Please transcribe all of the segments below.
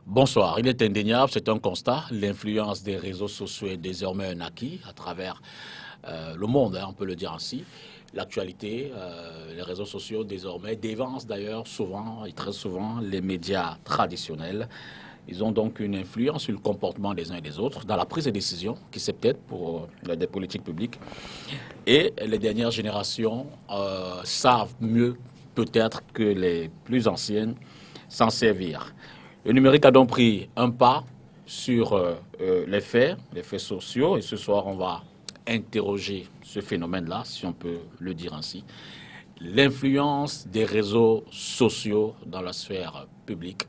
Bonsoir. Il est indéniable, c'est un constat. L'influence des réseaux sociaux est désormais un acquis à travers le monde, on peut le dire ainsi. L'actualité, les réseaux sociaux désormais dévancent d'ailleurs souvent et très souvent les médias traditionnels. Ils ont donc une influence sur le comportement des uns et des autres dans la prise de décision, qui c'est peut-être pour des politiques publiques. Et les dernières générations savent mieux peut-être que les plus anciennes s'en servir. Le numérique a donc pris un pas sur les faits sociaux. Et ce soir, on va interroger ce phénomène-là, si on peut le dire ainsi. L'influence des réseaux sociaux dans la sphère publique.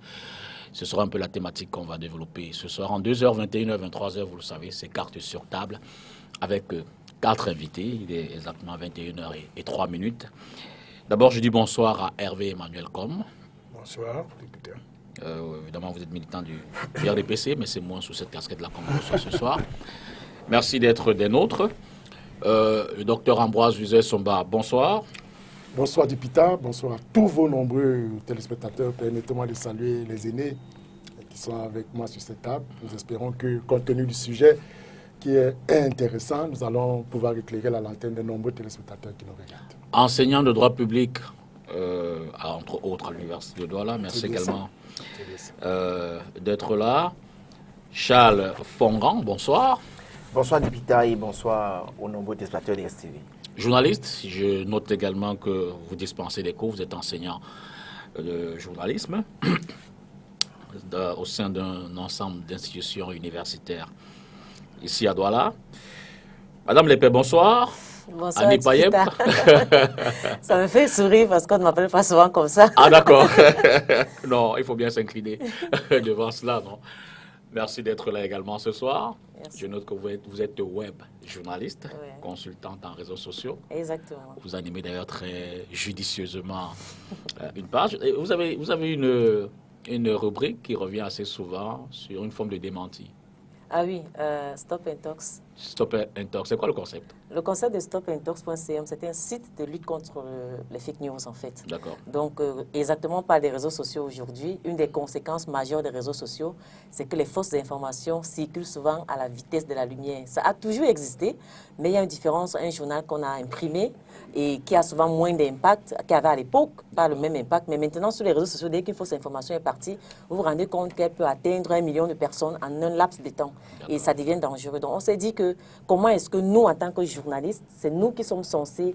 Ce sera un peu la thématique qu'on va développer ce soir. En 2h, 21h, 23h, vous le savez, c'est carte sur table avec 4 invités. Il est exactement 21h03. D'abord, je dis bonsoir à Hervé Emmanuel Com. Bonsoir, député. Évidemment, vous êtes militant du RDPC, mais c'est moins sous cette casquette-là qu'on me reçoit ce soir. Merci d'être des nôtres. Le docteur Ambroise Uzet-Somba, bonsoir. Bonsoir, député. Bonsoir à tous vos nombreux téléspectateurs. Permettez-moi de saluer les aînés qui sont avec moi sur cette table. Nous espérons que, compte tenu du sujet qui est intéressant, nous allons pouvoir éclairer la lanterne de nombreux téléspectateurs qui nous regardent. Enseignant de droit public, entre autres à l'Université de Douala, merci également d'être là. Charles Fongan, bonsoir. Bonsoir Dipita et bonsoir aux nombreux téléspectateurs de STV. Journaliste, je note également que vous dispensez des cours, vous êtes enseignant de journalisme au sein d'un ensemble d'institutions universitaires ici à Douala. Madame Lépée, bonsoir. Bonsoir, Annie Payeb. Ça me fait sourire parce qu'on ne m'appelle pas souvent comme ça. Ah d'accord. Non, il faut bien s'incliner devant cela, non? Merci d'être là également ce soir. Merci. Je note que vous êtes web journaliste, Oui. consultante en réseaux sociaux. Exactement. Vous animez d'ailleurs très judicieusement une page. Et vous avez une rubrique qui revient assez souvent sur une forme de démenti. Ah oui, Stop Intox. Stop Intox, c'est quoi le concept? Le concept de stopintox.cm, c'était un site de lutte contre les fake news en fait. D'accord. Donc, exactement par les réseaux sociaux aujourd'hui, une des conséquences majeures des réseaux sociaux, c'est que les fausses informations circulent souvent à la vitesse de la lumière. Ça a toujours existé, mais il y a une différence. Un journal qu'on a imprimé et qui a souvent moins d'impact qu'avait à l'époque, pas le même impact. Mais maintenant, sur les réseaux sociaux, dès qu'une fausse information est partie, vous vous rendez compte qu'elle peut atteindre 1 million de personnes en un laps de temps. Et ça devient dangereux. Donc, on s'est dit que comment est-ce que nous, en tant que journalistes, c'est nous qui sommes censés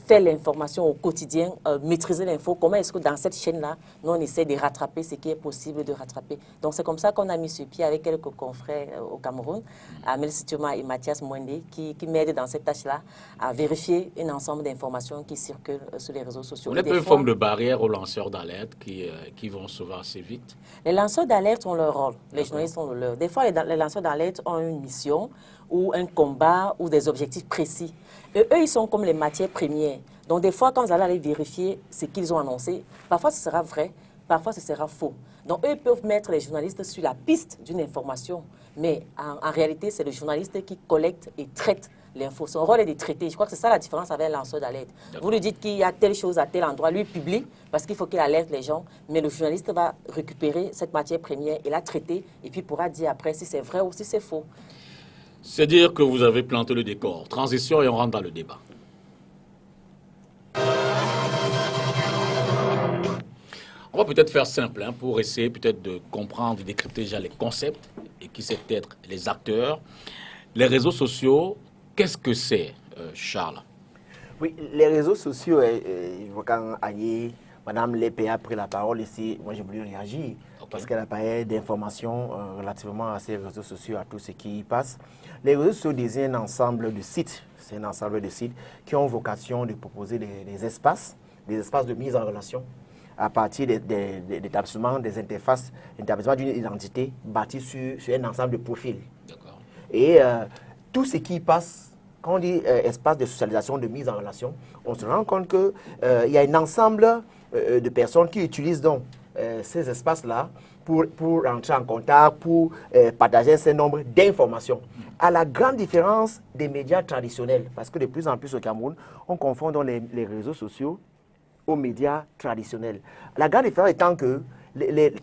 faire l'information au quotidien, maîtriser l'info. Comment est-ce que dans cette chaîne-là, nous, on essaie de rattraper ce qui est possible de rattraper. Donc, c'est comme ça qu'on a mis sur pied avec quelques confrères au Cameroun, Amel Situma et Mathias Mwende, qui m'aident dans cette tâche-là à vérifier un ensemble d'informations qui circulent sur les réseaux sociaux. Vous n'êtes pas une forme de barrière aux lanceurs d'alerte qui vont souvent assez vite? Les lanceurs d'alerte ont leur rôle, les journalistes ont leur. Des fois, les lanceurs d'alerte ont une mission ou un combat ou des objectifs précis. Et eux, ils sont comme les matières premières. Donc, des fois, quand vous allez aller vérifier ce qu'ils ont annoncé, parfois ce sera vrai, parfois ce sera faux. Donc, eux ils peuvent mettre les journalistes sur la piste d'une information. Mais en réalité, c'est le journaliste qui collecte et traite l'info. Son rôle est de traiter. Je crois que c'est ça la différence avec un lanceur d'alerte. Vous lui dites qu'il y a telle chose à tel endroit, lui publie parce qu'il faut qu'il alerte les gens, mais le journaliste va récupérer cette matière première et la traiter et puis pourra dire après si c'est vrai ou si c'est faux. C'est dire que vous avez planté le décor. Transition et on rentre dans le débat. On va peut-être faire simple pour essayer peut-être de comprendre, de décrypter déjà les concepts et qui c'est peut-être les acteurs. Les réseaux sociaux, qu'est-ce que c'est, Charles? Oui, les réseaux sociaux, quand Madame Lépée a pris la parole ici, moi j'ai voulu réagir parce qu'elle a parlé d'informations relativement à ces réseaux sociaux, à tout ce qui y passe. Les réseaux sociaux désignent un ensemble de sites, c'est un ensemble de sites qui ont vocation de proposer des espaces de mise en relation à partir d'établissements, des interfaces, d'établissements d'une identité bâtie sur un ensemble de profils. Et tout ce qui y passe, quand on dit espace de socialisation, de mise en relation, on se rend compte qu'il y a un ensemble de personnes qui utilisent donc ces espaces-là pour entrer en contact, pour partager un certain nombre d'informations. À la grande différence des médias traditionnels, parce que de plus en plus au Cameroun, on confond donc les réseaux sociaux aux médias traditionnels. La grande différence étant que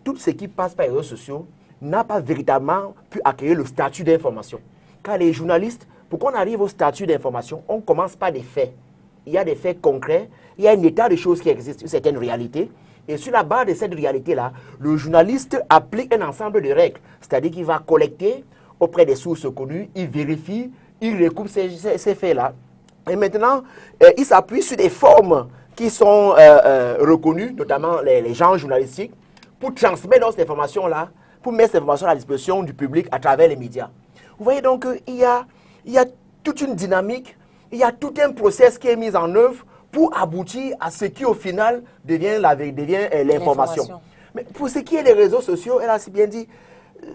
tout ce qui passe par les réseaux sociaux n'a pas véritablement pu acquérir le statut d'information. Car les journalistes, pour qu'on arrive au statut d'information, on commence par des faits. Il y a des faits concrets, il y a un état de choses qui existe, une certaine réalité. Et sur la base de cette réalité-là, le journaliste applique un ensemble de règles. C'est-à-dire qu'il va collecter auprès des sources connues, il vérifie, il recoupe ces faits-là. Et maintenant, il s'appuie sur des formes qui sont reconnues, notamment les genres journalistiques, pour transmettre cette information-là, pour mettre cette information à la disposition du public à travers les médias. Vous voyez donc qu'il y a toute une dynamique, il y a tout un process qui est mis en œuvre pour aboutir à ce qui, au final, devient l'information. Mais pour ce qui est des réseaux sociaux, elle a si bien dit,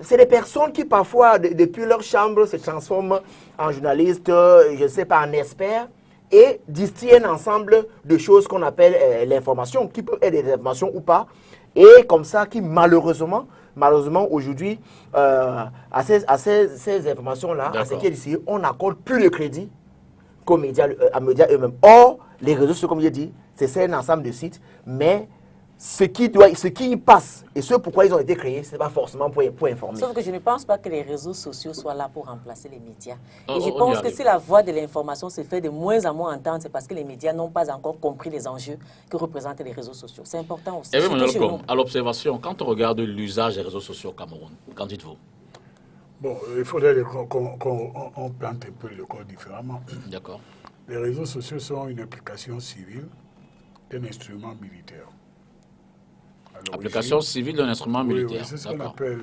c'est des personnes qui, parfois, depuis leur chambre, se transforment en journalistes, je ne sais pas, en experts, et distillent un ensemble de choses qu'on appelle l'information, qui peuvent être des informations ou pas, et comme ça, qui malheureusement aujourd'hui, à ces informations-là, à ce qui est ici, on n'accorde plus de crédit qu'aux médias, eux-mêmes. Or, les réseaux sociaux, comme je dit, c'est un ensemble de sites, mais ce qui y passe et ce pourquoi ils ont été créés, ce n'est pas forcément pour informer. Sauf que je ne pense pas que les réseaux sociaux soient là pour remplacer les médias. Et je pense que si la voix de l'information se fait de moins en moins entendre, c'est parce que les médias n'ont pas encore compris les enjeux que représentent les réseaux sociaux. C'est important aussi. À l'observation, quand on regarde l'usage des réseaux sociaux au Cameroun, qu'en dites-vous? Bon, il faudrait qu'on plante un peu le corps différemment. D'accord. Les réseaux sociaux sont une application civile d'un instrument militaire. Application civile d'un instrument militaire. Oui, c'est ce qu'on appelle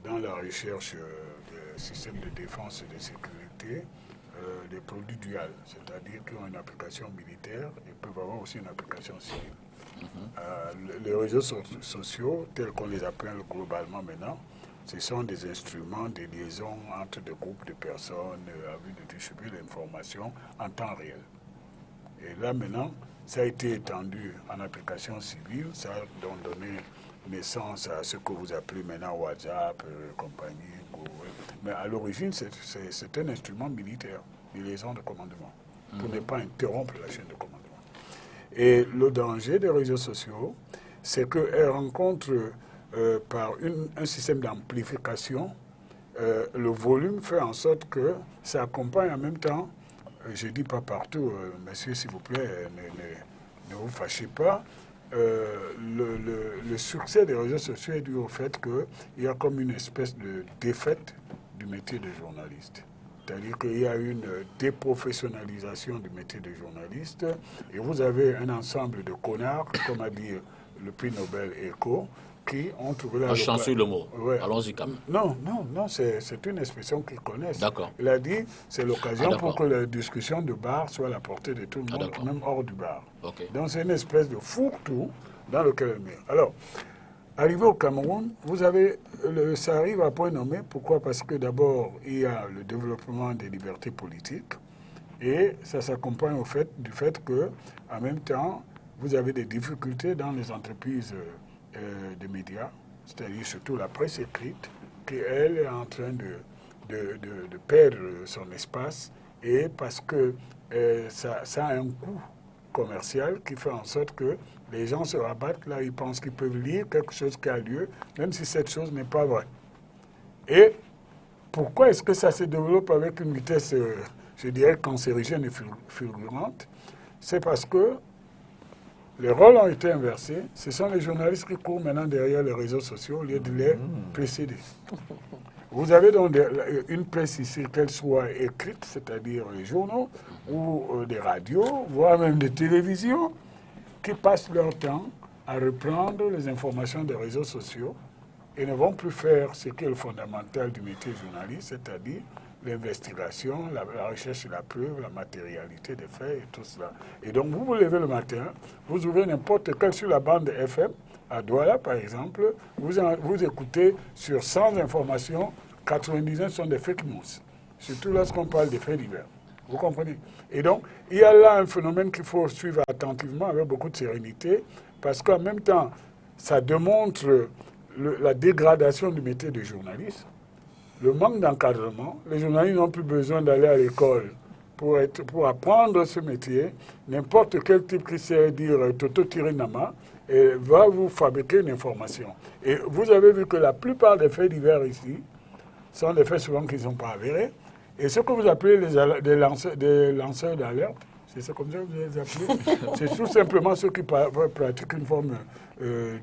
dans la recherche des systèmes de défense et de sécurité des produits duals, c'est-à-dire qu'ils ont une application militaire et peuvent avoir aussi une application civile. Les réseaux sociaux, tels qu'on les appelle globalement maintenant, ce sont des instruments de liaison entre des groupes de personnes à vue de distribuer l'information en temps réel. Et là maintenant, ça a été étendu en application civile, ça a donc donné naissance à ce que vous appelez maintenant WhatsApp, compagnie, Google. Mais à l'origine, c'est un instrument militaire, de liaison de commandement, pour ne pas interrompre la chaîne de commandement. Et le danger des réseaux sociaux, c'est qu'elles rencontrent par un système d'amplification, le volume fait en sorte que ça accompagne en même temps. Je ne dis pas partout, monsieur, s'il vous plaît, ne vous fâchez pas. Le succès des réseaux sociaux est dû au fait qu'il y a comme une espèce de défaite du métier de journaliste. C'est-à-dire qu'il y a une déprofessionnalisation du métier de journaliste et vous avez un ensemble de connards, comme a dit le prix Nobel Eco, qui ont trouvé la... Chanceux le mot. Ouais. Allons-y quand même. Non, c'est une expression qu'ils connaissent. D'accord. Il a dit c'est l'occasion pour que la discussion de bar soit à la portée de tout le monde, même hors du bar. Okay. Donc c'est une espèce de fourre-tout dans lequel on est. Alors, arrivé au Cameroun, vous avez, ça arrive à point nommé. Pourquoi? Parce que d'abord, il y a le développement des libertés politiques et ça s'accompagne du fait que, en même temps, vous avez des difficultés dans les entreprises de médias, c'est-à-dire surtout la presse écrite, qui, elle, est en train de perdre son espace, et parce que ça a un coût commercial qui fait en sorte que les gens se rabattent, là, ils pensent qu'ils peuvent lire quelque chose qui a lieu, même si cette chose n'est pas vraie. Et pourquoi est-ce que ça se développe avec une vitesse, je dirais, cancérigène et fulgurante? C'est parce que les rôles ont été inversés. Ce sont les journalistes qui courent maintenant derrière les réseaux sociaux au lieu de les précéder. Vous avez donc une presse ici, qu'elle soit écrite, c'est-à-dire les journaux, ou des radios, voire même des télévisions, qui passent leur temps à reprendre les informations des réseaux sociaux et ne vont plus faire ce qui est le fondamental du métier journaliste, c'est-à-dire l'investigation, la recherche de la preuve, la matérialité des faits et tout cela. Et donc, vous vous levez le matin, vous ouvrez n'importe quel sur la bande FM, à Douala par exemple, vous écoutez sur 100 informations, 99 sont des fake news, surtout lorsqu'on parle des faits divers. Vous comprenez? Et donc, il y a là un phénomène qu'il faut suivre attentivement avec beaucoup de sérénité, parce qu'en même temps, ça démontre la dégradation du métier de journaliste, le manque d'encadrement. Les journalistes n'ont plus besoin d'aller à l'école pour apprendre ce métier, n'importe quel type qui sait dire Toto Tirinama va vous fabriquer une information. Et vous avez vu que la plupart des faits divers ici sont des faits souvent qui ne sont pas avérés. Et ce que vous appelez des lanceurs d'alerte, c'est ça comme ça que vous les appelez, c'est tout simplement ceux qui pratiquent une forme de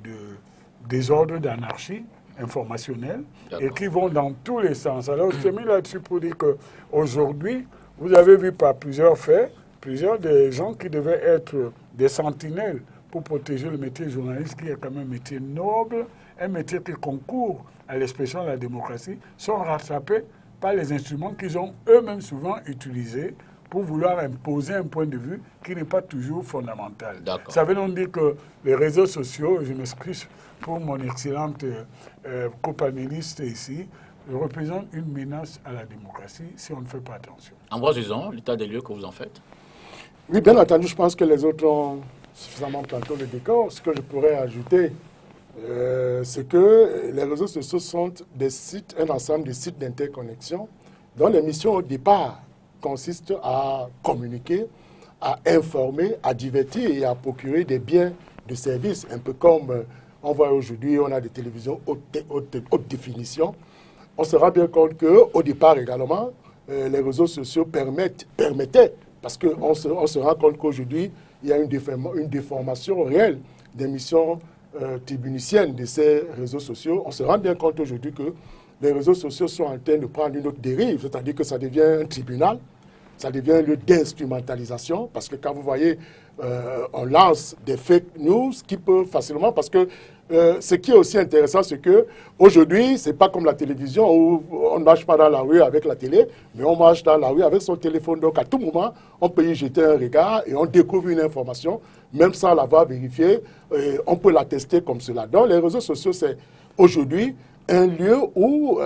désordre, d'anarchie informationnelle et qui vont dans tous les sens. Alors je t'ai mis là-dessus pour dire qu'aujourd'hui, vous avez vu par plusieurs faits, plusieurs des gens qui devaient être des sentinelles pour protéger le métier journaliste, qui est quand même un métier noble, un métier qui concourt à l'expression de la démocratie, sont rattrapés par les instruments qu'ils ont eux-mêmes souvent utilisés pour vouloir imposer un point de vue qui n'est pas toujours fondamental. Ça veut donc dire que les réseaux sociaux, je m'excuse pour mon excellente copanéliste ici, représentent une menace à la démocratie si on ne fait pas attention. Ambroise Uzan, l'état des lieux que vous en faites? Oui, bien entendu, je pense que les autres ont suffisamment planté le décor. Ce que je pourrais ajouter, c'est que les réseaux sociaux sont des sites, un ensemble de sites d'interconnexion dont les missions au départ consistent à communiquer, à informer, à divertir et à procurer des biens de service. Un peu comme on voit aujourd'hui, on a des télévisions haute définition. On se rend bien compte qu'au départ également, les réseaux sociaux permettaient, parce qu'on se rend compte qu'aujourd'hui, il y a une déformation réelle des missions tribuniciennes de ces réseaux sociaux. On se rend bien compte aujourd'hui que les réseaux sociaux sont en train de prendre une autre dérive, c'est-à-dire que ça devient un tribunal, ça devient un lieu d'instrumentalisation, parce que quand vous voyez, on lance des fake news qui peuvent facilement, parce que ce qui est aussi intéressant, c'est qu'aujourd'hui, ce n'est pas comme la télévision où on ne marche pas dans la rue avec la télé, mais on marche dans la rue avec son téléphone. Donc à tout moment, on peut y jeter un regard et on découvre une information, même sans l'avoir vérifiée, on peut la tester comme cela. Donc les réseaux sociaux, c'est aujourd'hui un lieu où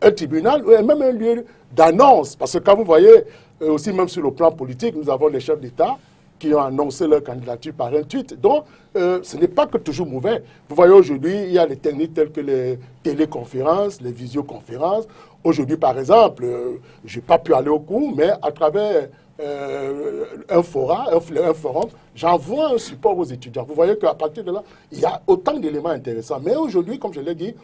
un tribunal, ou même un lieu d'annonce, parce que quand vous voyez, aussi même sur le plan politique, nous avons les chefs d'État qui ont annoncé leur candidature par un tweet. Donc, ce n'est pas que toujours mauvais. Vous voyez, aujourd'hui, il y a des techniques telles que les téléconférences, les visioconférences. Aujourd'hui, par exemple, je n'ai pas pu aller au cours, mais à travers un forum, j'envoie un support aux étudiants. Vous voyez qu'à partir de là, il y a autant d'éléments intéressants. Mais aujourd'hui, comme je l'ai dit,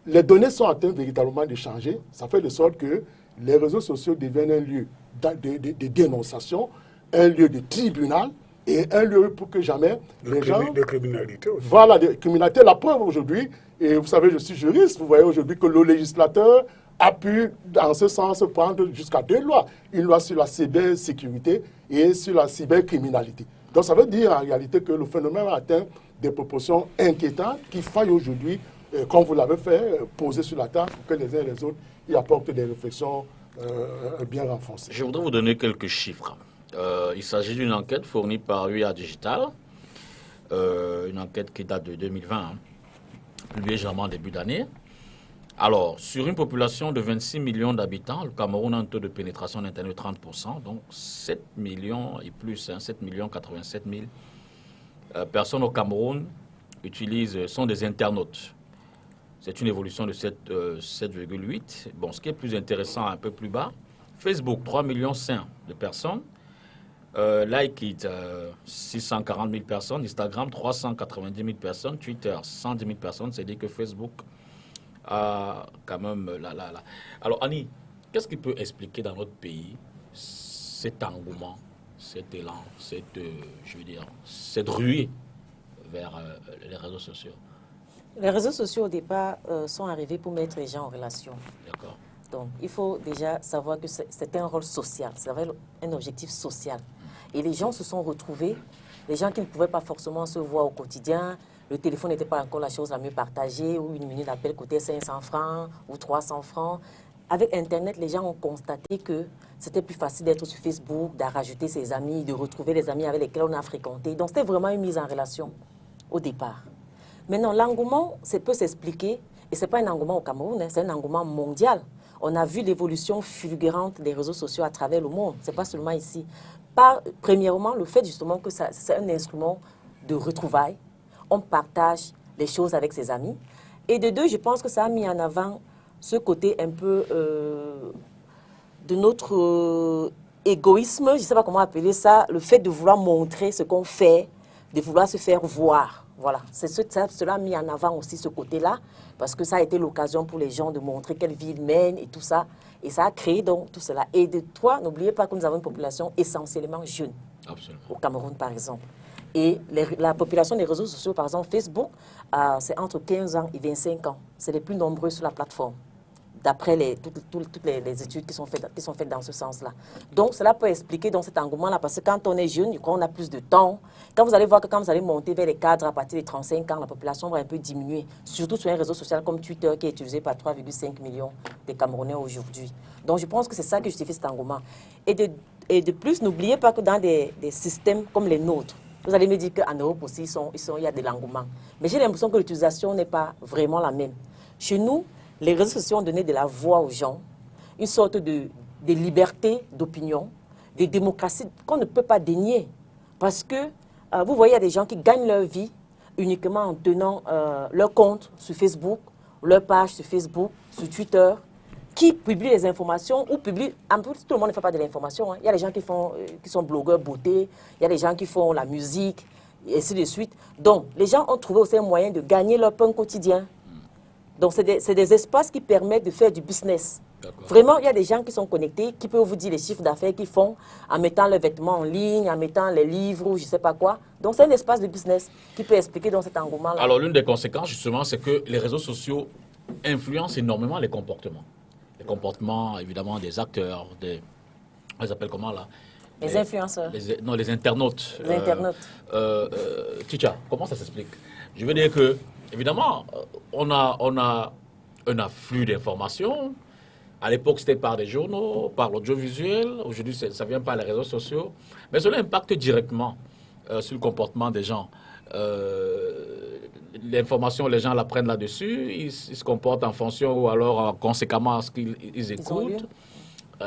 les données sont en train véritablement de changer. Ça fait de sorte que les réseaux sociaux deviennent un lieu de dénonciation, un lieu de tribunal et un lieu pour que jamais les gens... De criminalité aussi. Voilà, de criminalité. La preuve aujourd'hui, et vous savez, je suis juriste, vous voyez aujourd'hui que le législateur a pu, dans ce sens, prendre jusqu'à 2 lois. Une loi sur la cybersécurité et sur la cybercriminalité. Donc ça veut dire en réalité que le phénomène a atteint des proportions inquiétantes qu'il faille aujourd'hui, comme vous l'avez fait, poser sur la table pour que les uns et les autres y apportent des réflexions bien renforcées. Je voudrais vous donner quelques chiffres. Il s'agit d'une enquête fournie par UA Digital, une enquête qui date de 2020, publiée généralement en début d'année. Alors, sur une population de 26 millions d'habitants, le Cameroun a un taux de pénétration d'Internet de 30%, donc 7 millions et plus, 7 millions 87 000 personnes au Cameroun sont des internautes. C'est une évolution de 7,8. Bon, ce qui est plus intéressant, un peu plus bas, Facebook, 3,5 millions de personnes. Like 640 000 personnes. Instagram, 390 000 personnes. Twitter, 110 000 personnes. C'est-à-dire que Facebook a quand même... Alors, Annie, qu'est-ce qui peut expliquer dans notre pays cet engouement, cet élan, cette ruée vers les réseaux sociaux? Les réseaux sociaux, au départ, sont arrivés pour mettre les gens en relation. D'accord. Donc, il faut déjà savoir que c'est un rôle social, c'est un objectif social. Et les gens se sont retrouvés, les gens qui ne pouvaient pas forcément se voir au quotidien, le téléphone n'était pas encore la chose la mieux partagée, ou une minute d'appel coûtait 500 francs ou 300 francs. Avec Internet, les gens ont constaté que c'était plus facile d'être sur Facebook, de rajouter ses amis, de retrouver les amis avec lesquels on a fréquenté. Donc, c'était vraiment une mise en relation au départ. Maintenant, l'engouement, ça peut s'expliquer, et ce n'est pas un engouement au Cameroun, c'est un engouement mondial. On a vu l'évolution fulgurante des réseaux sociaux à travers le monde, ce n'est pas seulement ici. Premièrement, le fait justement que c'est un instrument de retrouvailles, on partage les choses avec ses amis. Et de deux, je pense que ça a mis en avant ce côté un peu égoïsme, je ne sais pas comment appeler ça, le fait de vouloir montrer ce qu'on fait, de vouloir se faire voir. Voilà, cela a mis en avant aussi ce côté-là, parce que ça a été l'occasion pour les gens de montrer quelle vie ils mènent et tout ça. Et ça a créé donc tout cela. Et de toi, n'oubliez pas que nous avons une population essentiellement jeune. Absolument. Au Cameroun, par exemple. Et la population des réseaux sociaux, par exemple Facebook, c'est entre 15 ans et 25 ans. C'est les plus nombreux sur la plateforme, d'après toutes les études qui sont faites dans ce sens-là. Donc, cela peut expliquer donc, cet engouement-là, parce que quand on est jeune, du coup, on a plus de temps. Quand vous allez voir que quand vous allez monter vers les cadres à partir de 35 ans, la population va un peu diminuer, surtout sur un réseau social comme Twitter, qui est utilisé par 3,5 millions de Camerounais aujourd'hui. Donc, je pense que c'est ça qui justifie cet engouement. Et de plus, n'oubliez pas que dans des systèmes comme les nôtres, vous allez me dire qu'en Europe aussi, il y a de l'engouement. Mais j'ai l'impression que l'utilisation n'est pas vraiment la même. Chez nous, les réseaux sociaux ont donné de la voix aux gens, une sorte de liberté d'opinion, de démocratie qu'on ne peut pas dénier. Parce que, vous voyez, il y a des gens qui gagnent leur vie uniquement en tenant leur compte sur Facebook, leur page sur Facebook, sur Twitter, qui publient les informations ou publient... En plus, tout le monde ne fait pas de l'information. Hein. Il y a des gens qui sont blogueurs beauté, il y a des gens qui font la musique, et ainsi de suite. Donc, les gens ont trouvé aussi un moyen de gagner leur pain quotidien. Donc, c'est des espaces qui permettent de faire du business. Vraiment, il y a des gens qui sont connectés, qui peuvent vous dire les chiffres d'affaires qu'ils font en mettant leurs vêtements en ligne, en mettant les livres ou je ne sais pas quoi. Donc, c'est un espace de business qui peut expliquer donc, cet engouement-là. Alors, l'une des conséquences, justement, c'est que les réseaux sociaux influencent énormément les comportements. Les comportements, évidemment, des acteurs, on les appelle comment, là? Les influenceurs. Non, les internautes. Les internautes. Ticha, comment ça s'explique? Je veux dire que, évidemment, on a un afflux d'informations. À l'époque, c'était par des journaux, par l'audiovisuel. Aujourd'hui, ça vient par les réseaux sociaux. Mais cela impacte directement sur le comportement des gens. L'information, les gens la prennent là-dessus. Ils se comportent en fonction ou alors conséquemment à ce qu'ils écoutent.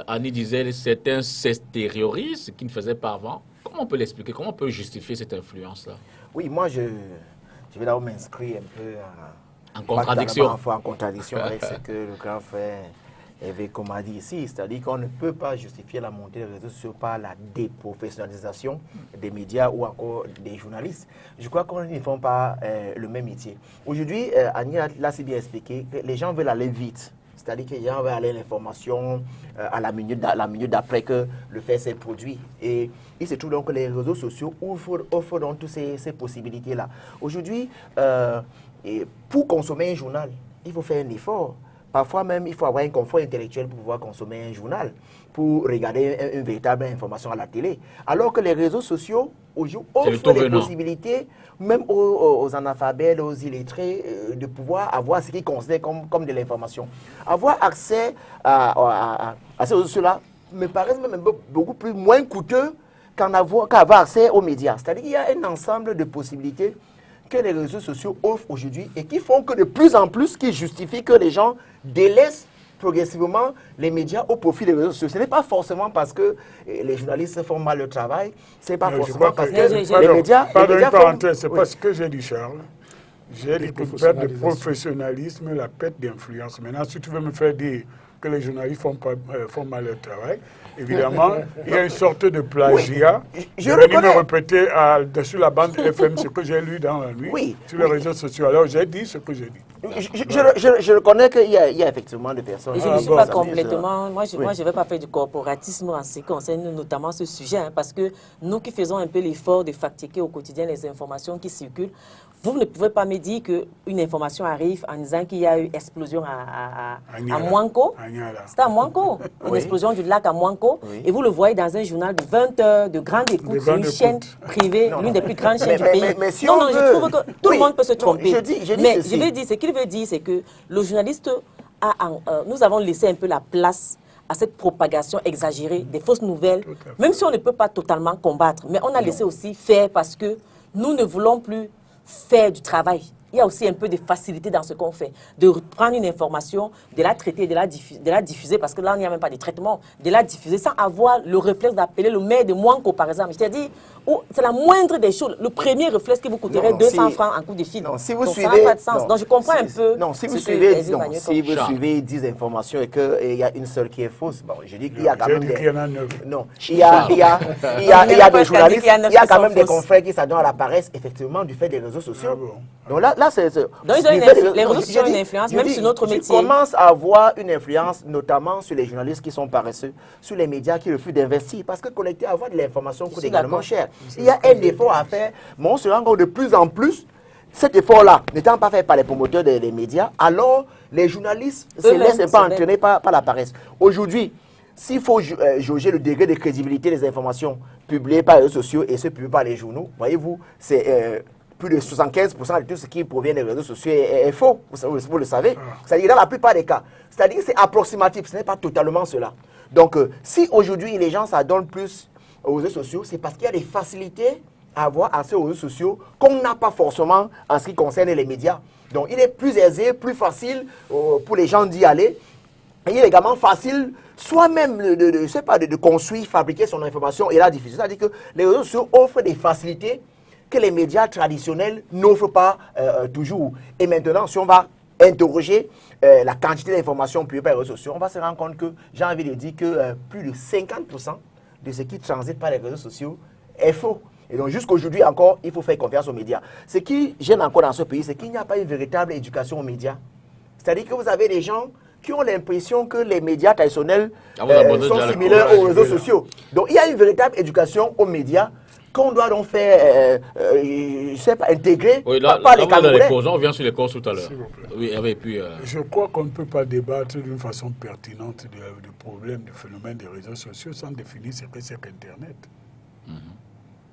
Annie disait certains s'extériorisent, ce qu'ils ne faisaient pas avant. Comment on peut l'expliquer? Comment on peut justifier cette influence-là? Oui, moi, je vais là où m'inscrire un peu en contradiction. En contradiction avec ce que le grand frère Hervé a dit ici. C'est-à-dire qu'on ne peut pas justifier la montée des réseaux sociaux par la déprofessionnalisation des médias ou encore des journalistes. Je crois qu'on ne font pas le même métier. Aujourd'hui, Annie l'a si bien expliqué que les gens veulent aller vite. C'est-à-dire que les gens veulent aller à l'information à la minute d'après que le fait s'est produit. Et il se trouve donc que les réseaux sociaux offrent donc toutes ces possibilités-là. Aujourd'hui, pour consommer un journal, il faut faire un effort. Parfois même, il faut avoir un confort intellectuel pour pouvoir consommer un journal, pour regarder une véritable information à la télé. Alors que les réseaux sociaux, aujourd'hui, offrent des possibilités, même aux analphabètes, aux illettrés, de pouvoir avoir ce qu'ils considèrent comme de l'information. Avoir accès à ces réseaux sociaux-là me paraît même beaucoup moins coûteux qu'avoir accès aux médias. C'est-à-dire qu'il y a un ensemble de possibilités que les réseaux sociaux offrent aujourd'hui et qui font que de plus en plus, qui justifient que les gens délaissent progressivement les médias au profit des réseaux sociaux. Ce n'est pas forcément parce que les journalistes font mal le travail, ce n'est pas forcément parce que les médias... Pardon, une parenthèse, c'est pas ce que j'ai dit, Charles. J'ai dit que perte de professionnalisme, la perte d'influence. Maintenant, si tu veux me faire dire que les journalistes font mal leur travail, évidemment, il y a une sorte de plagiat. Oui, je vais me répéter sur la bande FM ce que j'ai lu dans la nuit, sur les réseaux sociaux. Alors, j'ai dit ce que j'ai dit. Je reconnais qu'il y a effectivement des personnes... Et je ne suis pas complètement... Moi, je ne vais pas faire du corporatisme en ce qui concerne notamment ce sujet, hein, parce que nous qui faisons un peu l'effort de fact-checker au quotidien les informations qui circulent, vous ne pouvez pas me dire qu'une information arrive en disant qu'il y a eu explosion à Mouanko. C'était à Mouanko, une explosion du lac à Mouanko. Oui. Et vous le voyez dans un journal de 20 heures de grande écoute sur une chaîne privée, l'une des plus grandes chaînes du pays. Mais si je trouve que tout le monde peut se tromper. Mais je vais dire, ce qu'il veut dire, c'est que le journaliste, nous avons laissé un peu la place à cette propagation exagérée des fausses nouvelles, même si on ne peut pas totalement combattre. Mais on a laissé aussi faire parce que nous ne voulons plus faire du travail. il y a aussi un peu de facilité dans ce qu'on fait, de prendre une information, de la traiter, de la diffuser, parce que là, il n'y a même pas de traitement, de la diffuser sans avoir le réflexe d'appeler le maire de Mouanko, par exemple. C'est-à-dire, c'est la moindre des choses, le premier réflexe qui vous coûterait 200 francs en coup de fil. Non, si vous donc, suivez, ça n'a pas de sens. Donc, je comprends un peu. Non, si vous suivez, suivez 10 informations et qu'il y a une seule qui est fausse, bon, je dis qu'il y a quand même des... qu'il y en a 9. Non, il y a des journalistes, il y a quand même des confrères qui s'adonnent à la paresse, effectivement, du fait des réseaux sociaux. Ah bon. Donc là c'est... Donc, les réseaux sociaux ont une influence, même sur notre métier. Ils commencent à avoir une influence, notamment sur les journalistes qui sont paresseux, sur les médias qui refusent d'investir, parce que collecter, avoir de l'information coûte également cher. Il y a un effort à faire, mais on se rend compte de plus en plus, cet effort-là n'étant pas fait par les promoteurs des médias, alors les journalistes se laissent un peu entraîner par la paresse. Aujourd'hui, s'il faut jauger le degré de crédibilité des informations publiées par les réseaux sociaux et ceux publiés par les journaux, voyez-vous, c'est plus de 75% de tout ce qui provient des réseaux sociaux est faux, vous le savez. C'est-à-dire dans la plupart des cas. C'est-à-dire que c'est approximatif, ce n'est pas totalement cela. Donc, si aujourd'hui les gens s'adonnent plus aux réseaux sociaux, c'est parce qu'il y a des facilités à avoir accès aux réseaux sociaux qu'on n'a pas forcément en ce qui concerne les médias. Donc, il est plus aisé, plus facile pour les gens d'y aller. Et il est également facile soi-même de construire, fabriquer son information et la diffuser. C'est-à-dire que les réseaux sociaux offrent des facilités que les médias traditionnels n'offrent pas toujours. Et maintenant, si on va interroger la quantité d'informations publiées par les réseaux sociaux, on va se rendre compte que, j'ai envie de dire que plus de 50% de ce qui transite par les réseaux sociaux est faux. Et donc jusqu'aujourd'hui encore, il faut faire confiance aux médias. Ce qui gêne encore dans ce pays, c'est qu'il n'y a pas une véritable éducation aux médias. C'est-à-dire que vous avez des gens qui ont l'impression que les médias traditionnels sont similaires aux réseaux sociaux. Donc il y a une véritable éducation aux médias qu'on doit donc faire, je sais pas, intégrer par les Camerounais. On vient sur les causes tout à l'heure. Oui, et puis, Je crois qu'on ne peut pas débattre d'une façon pertinente du problème, du phénomène des réseaux sociaux sans définir ce que c'est qu'Internet.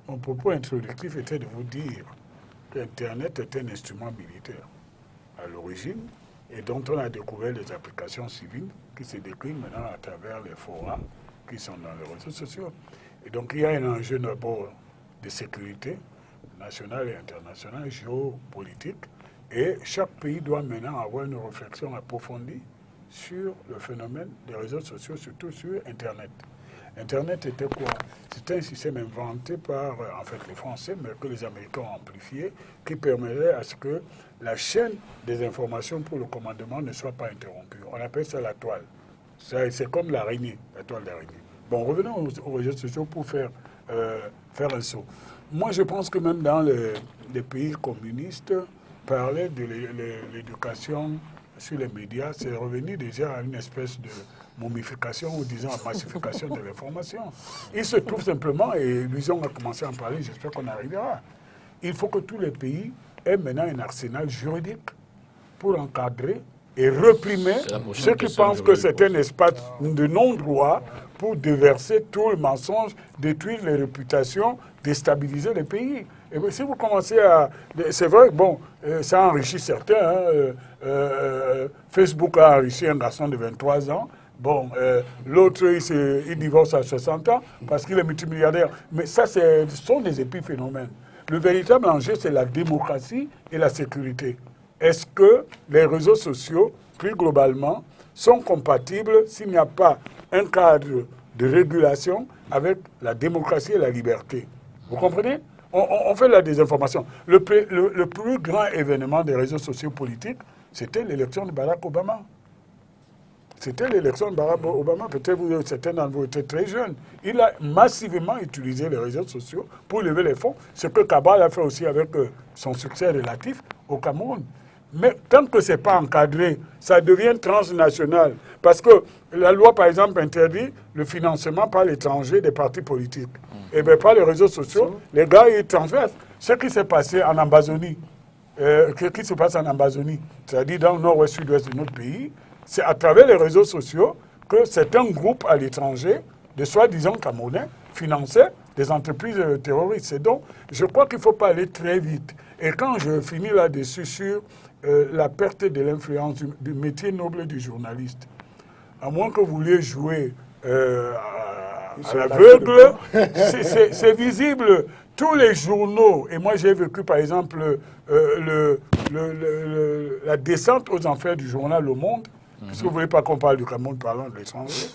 Mon propos introductif était de vous dire qu'Internet est un instrument militaire à l'origine et dont on a découvert les applications civiles qui se déclinent maintenant à travers les forums qui sont dans les réseaux sociaux. Et donc il y a un enjeu d'abord de sécurité nationale et internationale, géopolitique, et chaque pays doit maintenant avoir une réflexion approfondie sur le phénomène des réseaux sociaux, surtout sur Internet. Internet était quoi? C'était un système inventé par, en fait, les Français, mais que les Américains ont amplifié, qui permettait à ce que la chaîne des informations pour le commandement ne soit pas interrompue. On appelle ça la toile. C'est comme l'araignée, la toile d'araignée. Bon, revenons aux réseaux sociaux pour faire un saut. Moi, je pense que même dans les pays communistes, parler de l'éducation sur les médias, c'est revenu déjà à une espèce de momification ou disons massification de l'information. Il se trouve simplement, et Luison a commencé à en parler, j'espère qu'on arrivera, il faut que tous les pays aient maintenant un arsenal juridique pour encadrer et réprimer ceux qui pensent que c'est un espace de non-droit pour déverser tout le mensonge, détruire les réputations, déstabiliser les pays. Et bien, si vous commencez à... C'est vrai, bon, ça enrichit certains. Facebook a enrichi un garçon de 23 ans. Bon, l'autre, il divorce à 60 ans parce qu'il est multimilliardaire. Mais ça, ce sont des épiphénomènes. Le véritable enjeu, c'est la démocratie et la sécurité. Est-ce que les réseaux sociaux, plus globalement, sont compatibles s'il n'y a pas un cadre de régulation avec la démocratie et la liberté? Vous comprenez? On fait la désinformation. Le plus grand événement des réseaux sociaux politiques, c'était l'élection de Barack Obama. C'était l'élection de Barack Obama. Peut-être certains d'entre vous étaient très jeunes. Il a massivement utilisé les réseaux sociaux pour lever les fonds, ce que Kabal a fait aussi avec son succès relatif au Cameroun. Mais tant que ce n'est pas encadré, ça devient transnational. Parce que la loi, par exemple, interdit le financement par l'étranger des partis politiques. Et bien, par les réseaux sociaux, les gars, ils transversent. Ce qui s'est passé en Amazonie, qui se passe en Amazonie, c'est-à-dire dans le nord-ouest, sud-ouest de notre pays, c'est à travers les réseaux sociaux que certains groupes à l'étranger, de soi-disant Camerounais, finançaient des entreprises terroristes. Et donc, je crois qu'il ne faut pas aller très vite. Et quand je finis là-dessus sur la perte de l'influence du métier noble du journaliste, à moins que vous vouliez jouer à l'aveugle, c'est visible. tous les journaux, et moi j'ai vécu par exemple la descente aux enfers du journal Le Monde, puisque vous ne voulez pas qu'on parle du Cameroun, parlons de l'étranger.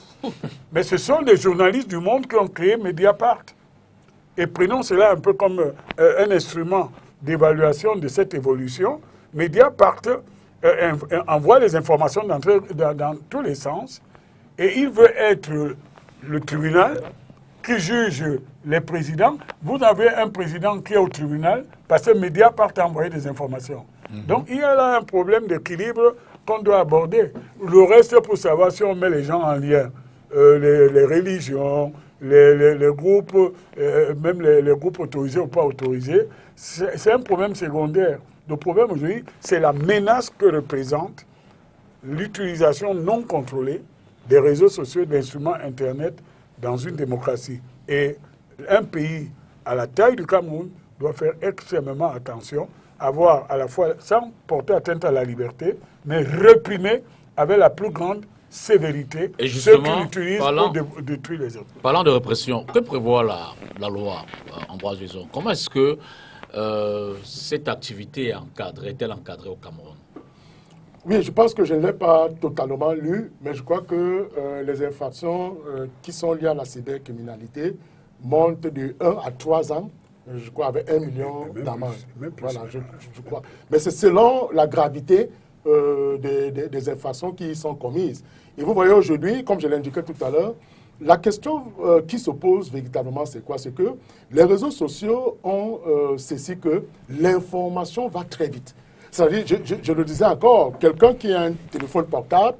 Mais ce sont des journalistes du monde qui ont créé Mediapart. Et prenons cela un peu comme un instrument d'évaluation de cette évolution. Mediapart envoie les informations dans tous les sens et il veut être le tribunal qui juge les présidents. Vous avez un président qui est au tribunal parce que Mediapart a envoyé des informations. Donc il y a là un problème d'équilibre qu'on doit aborder. Le reste, pour savoir si on met les gens en lien, les religions, les groupes, même les groupes autorisés ou pas autorisés, c'est un problème secondaire. Le problème aujourd'hui, c'est la menace que représente l'utilisation non contrôlée des réseaux sociaux et d'instruments Internet dans une démocratie. Et un pays à la taille du Cameroun doit faire extrêmement attention, avoir à la fois, sans porter atteinte à la liberté, mais réprimer avec la plus grande sévérité ceux qui l'utilisent pour détruire les autres. Parlant de répression, que prévoit la loi, Ambroise Wison? Comment est-ce que cette activité est-elle encadrée au Cameroun? Oui, je pense que je ne l'ai pas totalement lu, mais je crois que les infractions qui sont liées à la cybercriminalité montent de 1 à 3 ans, je crois, avec 1 million d'amendes. Voilà, je crois. Mais c'est selon la gravité des infractions qui y sont commises. Et vous voyez aujourd'hui, comme je l'indiquais tout à l'heure, la question qui se pose véritablement, c'est quoi? C'est que les réseaux sociaux ont ceci que l'information va très vite. C'est-à-dire, je le disais encore, quelqu'un qui a un téléphone portable,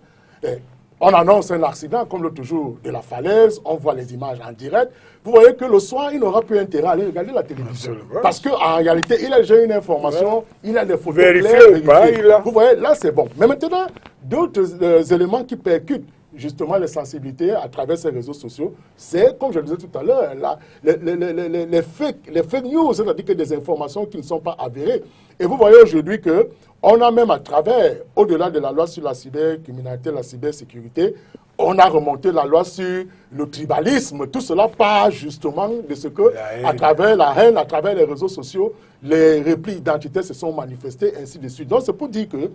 on annonce un accident, comme l'autre jour, de la falaise, on voit les images en direct. Vous voyez que le soir, il n'aura plus intérêt à aller regarder la télévision. Parce qu'en réalité, il a déjà une information, il a des photos claires. Vous voyez, là, c'est bon. Mais maintenant, d'autres éléments qui percutent justement les sensibilités à travers ces réseaux sociaux, c'est, comme je le disais tout à l'heure, les fake news, c'est-à-dire que des informations qui ne sont pas avérées. Et vous voyez aujourd'hui qu'on a même à travers, au-delà de la loi sur la cybercriminalité, la cybersécurité, on a remonté la loi sur le tribalisme. Tout cela part justement de ce que, à travers la haine, à travers les réseaux sociaux, les replis identitaires se sont manifestés, ainsi de suite. Donc c'est pour dire que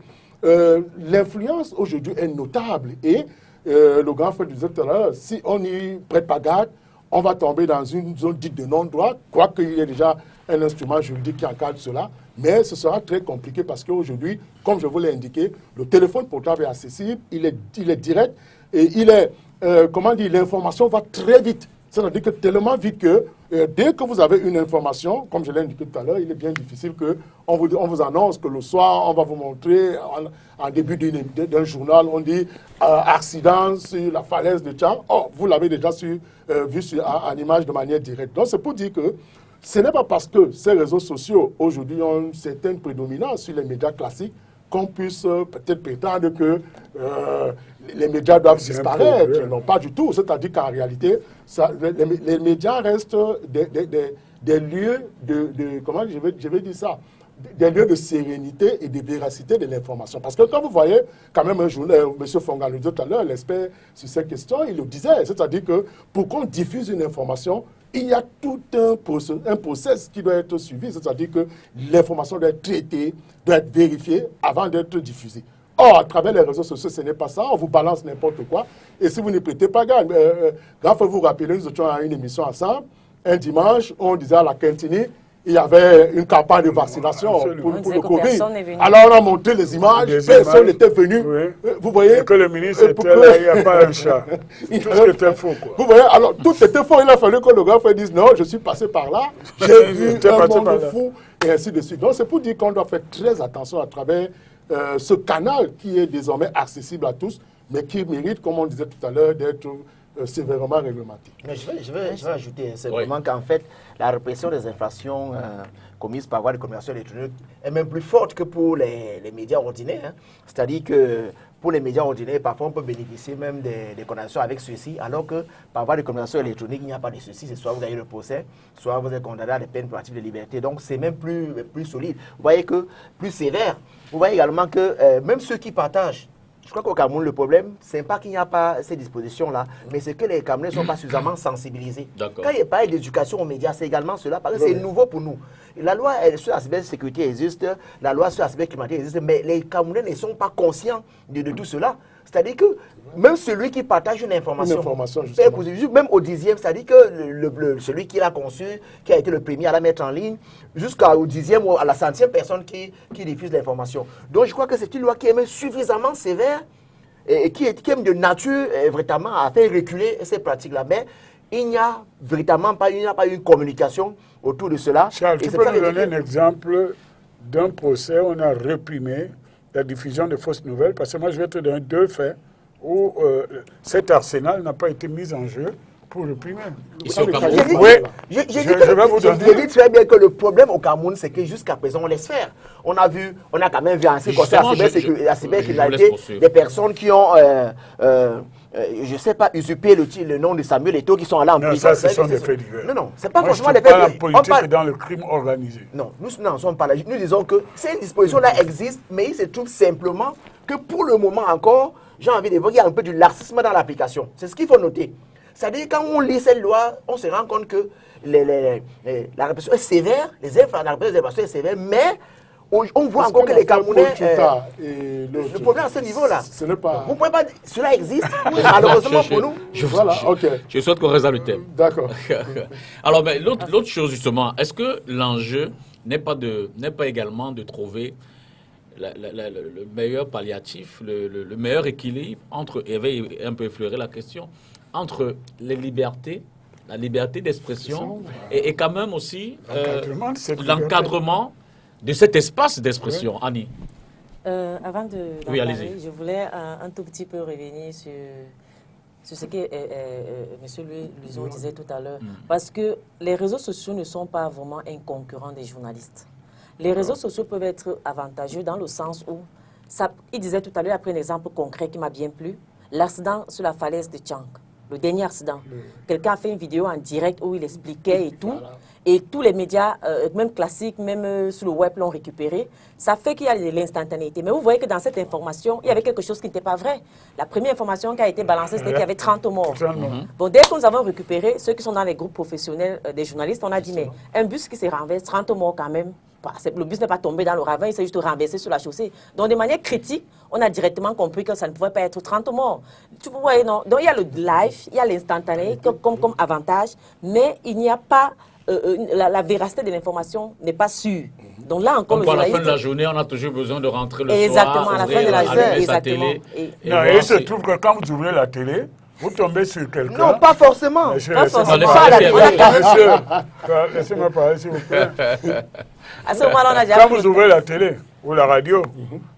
l'influence aujourd'hui est notable. Et le grand frère disait tout à l'heure, si on n'y prête pas garde, on va tomber dans une zone dite de non-droit, quoique il y ait déjà un instrument juridique qui encadre cela, mais ce sera très compliqué parce qu'aujourd'hui, comme je vous l'ai indiqué, le téléphone portable est accessible, il est direct et l'information va très vite. C'est-à-dire que tellement vite que dès que vous avez une information, comme je l'ai indiqué tout à l'heure, il est bien difficile qu'on vous annonce que le soir, on va vous montrer, en début d'un journal, on dit accident sur la falaise de Tchang. Oh, vous l'avez déjà vu en image de manière directe. Donc c'est pour dire que ce n'est pas parce que ces réseaux sociaux aujourd'hui ont une certaine prédominance sur les médias classiques qu'on puisse peut-être prétendre que les médias doivent disparaître. Non, pas du tout. C'est-à-dire qu'en réalité, les médias restent des lieux comment je vais dire ça, des lieux de sérénité et de véracité de l'information. Parce que quand vous voyez, quand même un journal, M. Fonga le disait tout à l'heure, l'expert sur ces questions, il le disait. C'est-à-dire que pour qu'on diffuse une information, il y a tout un process qui doit être suivi. C'est-à-dire que l'information doit être traitée, doit être vérifiée avant d'être diffusée. Or, à travers les réseaux sociaux, ce n'est pas ça. On vous balance n'importe quoi. Et si vous ne prêtez pas garde, vous vous rappelez, nous étions à une émission ensemble. Un dimanche, on disait à la Quintini, il y avait une campagne de vaccination pour le Covid. Alors on a montré les images, personne n'était venu. Oui. Vous voyez, et que le ministre était là, il n'y a pas un chat. Tout était faux, quoi. Vous voyez, alors tout était faux. Il a fallu que le grand frère dise non, je suis passé par là, j'ai vu un monde fou, et ainsi de suite. Donc c'est pour dire qu'on doit faire très attention à travers ce canal qui est désormais accessible à tous, mais qui mérite, comme on disait tout à l'heure, d'être sévèrement réglementé. Mais je vais ajouter simplement qu'en fait, la répression des infractions commises par voie de communication électronique est même plus forte que pour les médias ordinaires. Hein. C'est-à-dire que pour les médias ordinaires, parfois on peut bénéficier même des condamnations avec ceci, alors que par voie de communication électronique, il n'y a pas de ceci. C'est soit vous avez le procès, soit vous êtes condamné à des peines privatives de liberté. Donc c'est même plus solide. Vous voyez que plus sévère. Vous voyez également que même ceux qui partagent Je crois qu'au Cameroun, le problème, ce n'est pas qu'il n'y a pas ces dispositions-là, mais c'est que les Camerounais ne sont pas suffisamment sensibilisés. Quand il parle d'éducation aux médias, c'est également cela, parce que c'est nouveau pour nous. La loi sur l'aspect de sécurité existe, la loi sur l'aspect climatique existe, mais les Camerounais ne sont pas conscients de tout cela. C'est-à-dire que même celui qui partage une information même au 10e, c'est-à-dire que celui qui l'a conçu, qui a été le premier à la mettre en ligne, jusqu'au 10e ou à la 100e personne qui diffuse l'information. Donc je crois que c'est une loi qui est même suffisamment sévère et qui est de nature véritablement à faire reculer ces pratiques-là. Mais il n'y a véritablement pas une communication autour de cela. Charles, tu peux nous donner un exemple d'un procès où on a réprimé la diffusion de fausses nouvelles, parce que moi je vais te donner 2 faits où cet arsenal n'a pas été mis en jeu pour réprimer. Je dis très bien que le problème au Cameroun, c'est que jusqu'à présent on laisse faire. On a quand même vu ainsi qu'on la cybercriminalité des personnes qui ont je ne sais pas, usurper le nom de Samuel Eto'o qui sont allés en prison. Ça, ce sont des faits divers. Non, c'est pas forcément des faits divers. La politique est dans le crime organisé. Non, nous n'en sommes pas là. Nous disons que ces dispositions-là existent, mais il se trouve simplement que pour le moment encore, j'ai envie de voir qu'il y a un peu du laxisme dans l'application. C'est ce qu'il faut noter. C'est-à-dire quand on lit cette loi, on se rend compte que la répression est sévère, la répression est sévère, mais on voit encore que les Camerounais... le problème à ce niveau-là, vous pouvez pas... Cela existe, malheureusement pour nous. Je souhaite qu'on résolve le thème. D'accord. Alors, mais l'autre chose, justement, est-ce que l'enjeu n'est pas également de trouver le meilleur palliatif, le meilleur équilibre entre, et avait un peu effleuré la question, entre les libertés, la liberté d'expression et quand même aussi l'encadrement de cet espace d'expression. Annie. Avant de parler, je voulais un tout petit peu revenir sur ce que M. Luison disait tout à l'heure. Parce que les réseaux sociaux ne sont pas vraiment un concurrent des journalistes. Les réseaux sociaux peuvent être avantageux dans le sens où, il disait tout à l'heure, après un exemple concret qui m'a bien plu, l'accident sur la falaise de Tchang, le dernier accident. Quelqu'un a fait une vidéo en direct où il expliquait et tout. Et tous les médias, même classiques, même sur le web, l'ont récupéré. Ça fait qu'il y a de l'instantanéité. Mais vous voyez que dans cette information, il y avait quelque chose qui n'était pas vrai. La première information qui a été balancée, c'était qu'il y avait 30 morts. Bon, dès que nous avons récupéré, ceux qui sont dans les groupes professionnels des journalistes, on a dit, mais un bus qui s'est renversé, 30 morts quand même. Le bus n'est pas tombé dans le ravin, il s'est juste renversé sur la chaussée. Donc, de manière critique, on a directement compris que ça ne pouvait pas être 30 morts. Tu vois, non? Donc, il y a le live, il y a l'instantané comme avantage, mais il n'y a pas... la véracité de l'information n'est pas sûre. Donc là encore, à la fin de la journée, on a toujours besoin de rentrer le exactement, soir, à la fin de la journée, sa télé. Et il se trouve que quand vous ouvrez la télé, vous tombez sur quelqu'un. Non, pas forcément. Laissez-moi parler, s'il vous plaît. À ce moment-là, on a déjà quand vous ouvrez la télé ou la radio,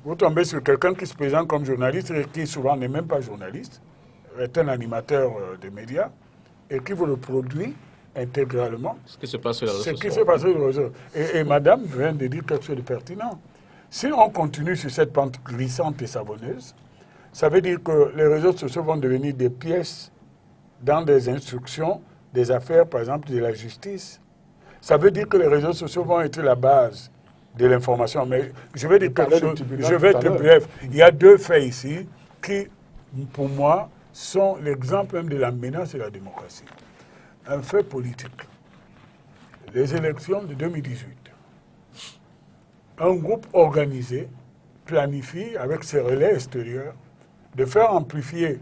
vous tombez sur quelqu'un qui se présente comme journaliste et qui souvent n'est même pas journaliste, est un animateur de médias et qui vous le produit intégralement. Ce qui se passe sur les réseaux sociaux. Ce qui se passe sur les réseaux. Et madame vient de dire quelque chose de pertinent. Si on continue sur cette pente glissante et savonneuse, ça veut dire que les réseaux sociaux vont devenir des pièces dans des instructions, des affaires, par exemple, de la justice. Ça veut dire que les réseaux sociaux vont être la base de l'information. Mais je vais dire quelque chose, je vais être bref. Il y a 2 faits ici qui, pour moi, sont l'exemple même de la menace de la démocratie. Un fait politique. Les élections de 2018. Un groupe organisé planifie, avec ses relais extérieurs, de faire amplifier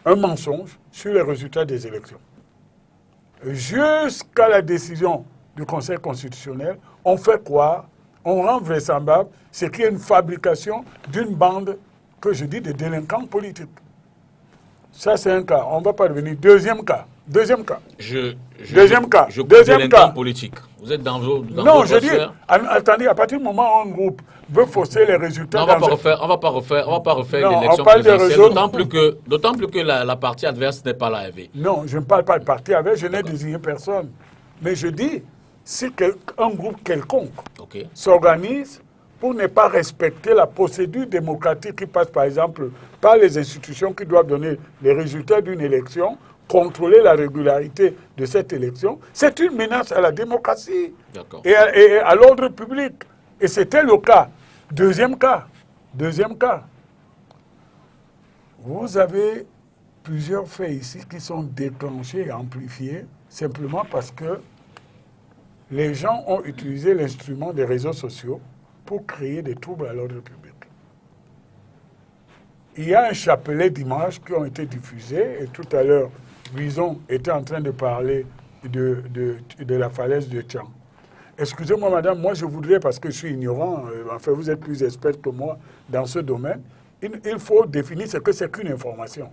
un mensonge sur les résultats des élections. Jusqu'à la décision du Conseil constitutionnel, on fait croire, on rend vraisemblable ce qui est une fabrication d'une bande, que je dis, de délinquants politiques. Ça, c'est un cas. On ne va pas revenir. Deuxième cas. Deuxième cas. Deuxième cas. Politique. Vous êtes dans vos... Non, je dis, attendez, à partir du moment où un groupe veut fausser les résultats... Non, on va pas refaire l'élection présidentielle, d'autant plus que la partie adverse n'est pas là. Non, je ne parle pas de parti adverse, je n'ai désigné personne. Mais je dis, si un groupe quelconque s'organise pour ne pas respecter la procédure démocratique qui passe, par exemple, par les institutions qui doivent donner les résultats d'une élection, contrôler la régularité de cette élection, c'est une menace à la démocratie et à l'ordre public. Et c'était le cas. Deuxième cas. Vous avez plusieurs faits ici qui sont déclenchés et amplifiés simplement parce que les gens ont utilisé l'instrument des réseaux sociaux pour créer des troubles à l'ordre public. Il y a un chapelet d'images qui ont été diffusées et tout à l'heure, Guizon était en train de parler de la falaise de Tchang. Excusez-moi, madame, moi je voudrais, parce que je suis ignorant, enfin vous êtes plus experte que moi dans ce domaine, il faut définir ce que c'est qu'une information.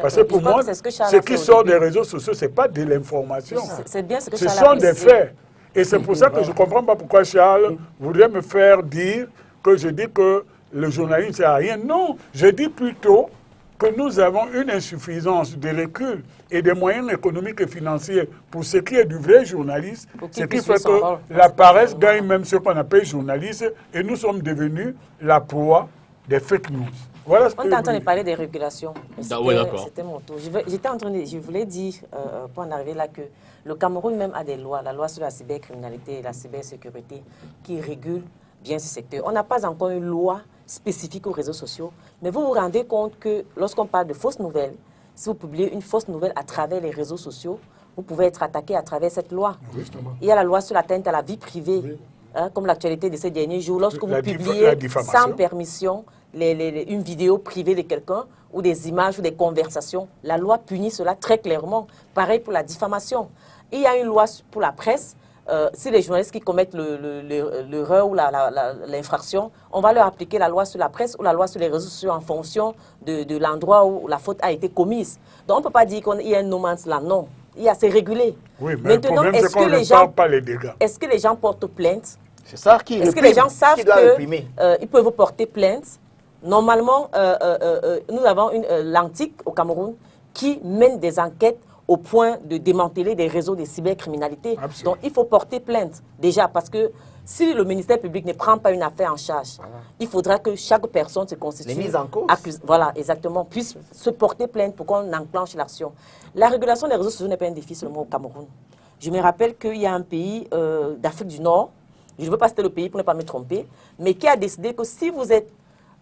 Parce que pour moi, ce qui sort des réseaux sociaux, ce n'est pas de l'information. C'est bien ce que ce Charles sont des faits. Et c'est pour ça que je ne comprends pas pourquoi Charles voudrait me faire dire que je dis que le journalisme ne sert à rien. Non, je dis plutôt que nous avons une insuffisance de recul et des moyens économiques et financiers pour ce qui est du vrai journaliste, ce qui fait que la paresse gagne même ce qu'on appelle journaliste et nous sommes devenus la proie des fake news. Voilà ce on que est en train de parler des régulations. Oui, d'accord. C'était mon tour. Je voulais dire, pour en arriver là, que le Cameroun même a des lois, la loi sur la cybercriminalité et la cybersécurité, qui régule bien ce secteur. On n'a pas encore une loi spécifique aux réseaux sociaux, mais vous vous rendez compte que lorsqu'on parle de fausses nouvelles, si vous publiez une fausse nouvelle à travers les réseaux sociaux, vous pouvez être attaqué à travers cette loi. Oui, il y a la loi sur l'atteinte à la vie privée, oui. Comme l'actualité de ces derniers jours, lorsque vous publiez sans permission une vidéo privée de quelqu'un, ou des images ou des conversations, la loi punit cela très clairement. Pareil pour la diffamation. Il y a une loi pour la presse. Si les journalistes qui commettent l'erreur ou l'infraction, on va leur appliquer la loi sur la presse ou la loi sur les réseaux sociaux en fonction de l'endroit où la faute a été commise. Donc on ne peut pas dire qu'il y a un no man's land, non. C'est régulé. Oui, mais maintenant, est-ce que les gens pas les dégâts? Est-ce que les gens portent plainte? C'est ça qui est-ce que les gens savent qu'ils peuvent porter plainte? Normalement, nous avons l'Antique au Cameroun qui mène des enquêtes au point de démanteler des réseaux de cybercriminalité. Absolument. Donc, il faut porter plainte, déjà, parce que si le ministère public ne prend pas une affaire en charge, voilà, il faudra que chaque personne se constitue... Les mises en cause. Voilà, exactement, puisse se porter plainte pour qu'on enclenche l'action. La régulation des réseaux sociaux n'est pas un défi seulement au Cameroun. Je me rappelle qu'il y a un pays d'Afrique du Nord, je ne veux pas citer le pays pour ne pas me tromper, mais qui a décidé que si vous êtes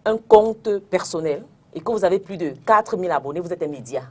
un compte personnel et que vous avez plus de 4000 abonnés, vous êtes un média.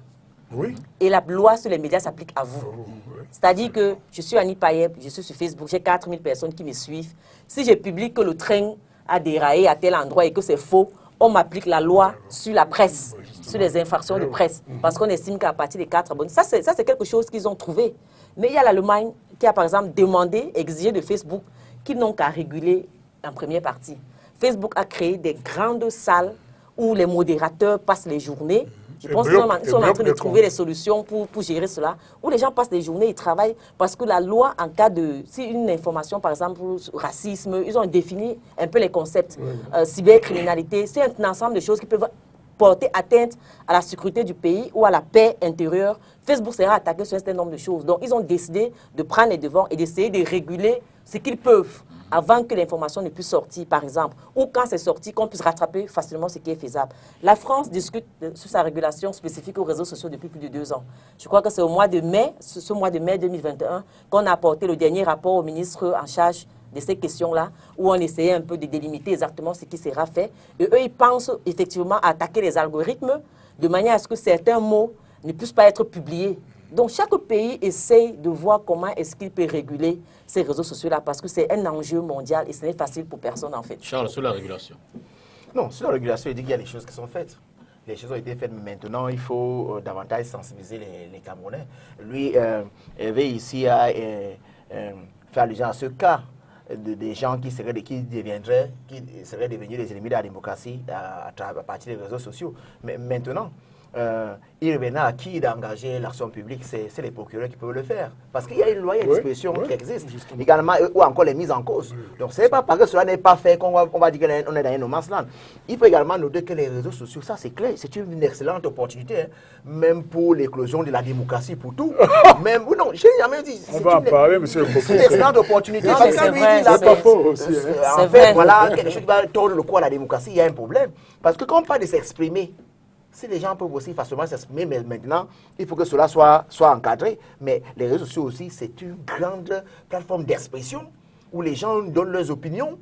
Oui. Et la loi sur les médias s'applique à vous. Oui. C'est-à-dire que je suis Annie Payeb, je suis sur Facebook, j'ai 4000 personnes qui me suivent. Si je publie que le train a déraillé à tel endroit et que c'est faux, on m'applique la loi sur la presse, sur les infractions de presse, parce qu'on estime qu'à partir des 4 abonnés, ça c'est quelque chose qu'ils ont trouvé. Mais il y a l'Allemagne qui a par exemple demandé, exigé de Facebook qu'ils n'ont qu'à réguler en première partie. Facebook a créé des grandes salles où les modérateurs passent les journées. Je pense qu'ils sont en train de trouver des solutions pour gérer cela, où les gens passent des journées, ils travaillent, parce que la loi, en cas de... Si une information, par exemple, racisme, ils ont défini un peu les concepts. Cybercriminalité, c'est un ensemble de choses qui peuvent porter atteinte à la sécurité du pays ou à la paix intérieure. Facebook sera attaqué sur un certain nombre de choses. Donc, ils ont décidé de prendre les devants et d'essayer de réguler ce qu'ils peuvent avant que l'information ne puisse sortir, par exemple, ou quand c'est sorti, qu'on puisse rattraper facilement ce qui est faisable. La France discute sur sa régulation spécifique aux réseaux sociaux depuis plus de 2 ans. Je crois que c'est au mois de mai, ce mois de mai 2021, qu'on a apporté le dernier rapport au ministre en charge de ces questions-là, où on essayait un peu de délimiter exactement ce qui sera fait. Et eux, ils pensent effectivement à attaquer les algorithmes de manière à ce que certains mots ne puissent pas être publiés. Donc, chaque pays essaye de voir comment est-ce qu'il peut réguler ces réseaux sociaux-là, parce que c'est un enjeu mondial et ce n'est facile pour personne, en fait. Charles, sur la régulation. Non, sur la régulation, il dit qu'il y a des choses qui sont faites. Les choses ont été faites, mais maintenant, il faut davantage sensibiliser les Camerounais. Lui, Hervé, ici, a fait allusion à ce cas des gens qui seraient devenus des ennemis de la démocratie à partir des réseaux sociaux. Mais maintenant, il revenait à qui d'engager l'action publique? C'est les procureurs qui peuvent le faire. Parce qu'il y a une loi, il y a une disposition qui existe. Également, ou encore les mises en cause. Donc, ce n'est pas parce que cela n'est pas fait qu'on va dire qu'on est dans un no man's land. Il faut également noter que les réseaux sociaux, ça c'est clair, c'est une excellente opportunité, hein, même pour l'éclosion de la démocratie, pour tout. Même, non, je n'ai jamais dit. On va en parler, monsieur le professeur. C'est une excellente opportunité. Non, parce que lui, c'est pas faux aussi. En fait, voilà, quelque chose qui va tordre le cou à la démocratie, il y a un problème. Parce que quand on parle de s'exprimer, si les gens peuvent aussi facilement s'exprimer, mais maintenant, il faut que cela soit encadré. Mais les réseaux sociaux aussi, c'est une grande plateforme d'expression où les gens donnent leurs opinions.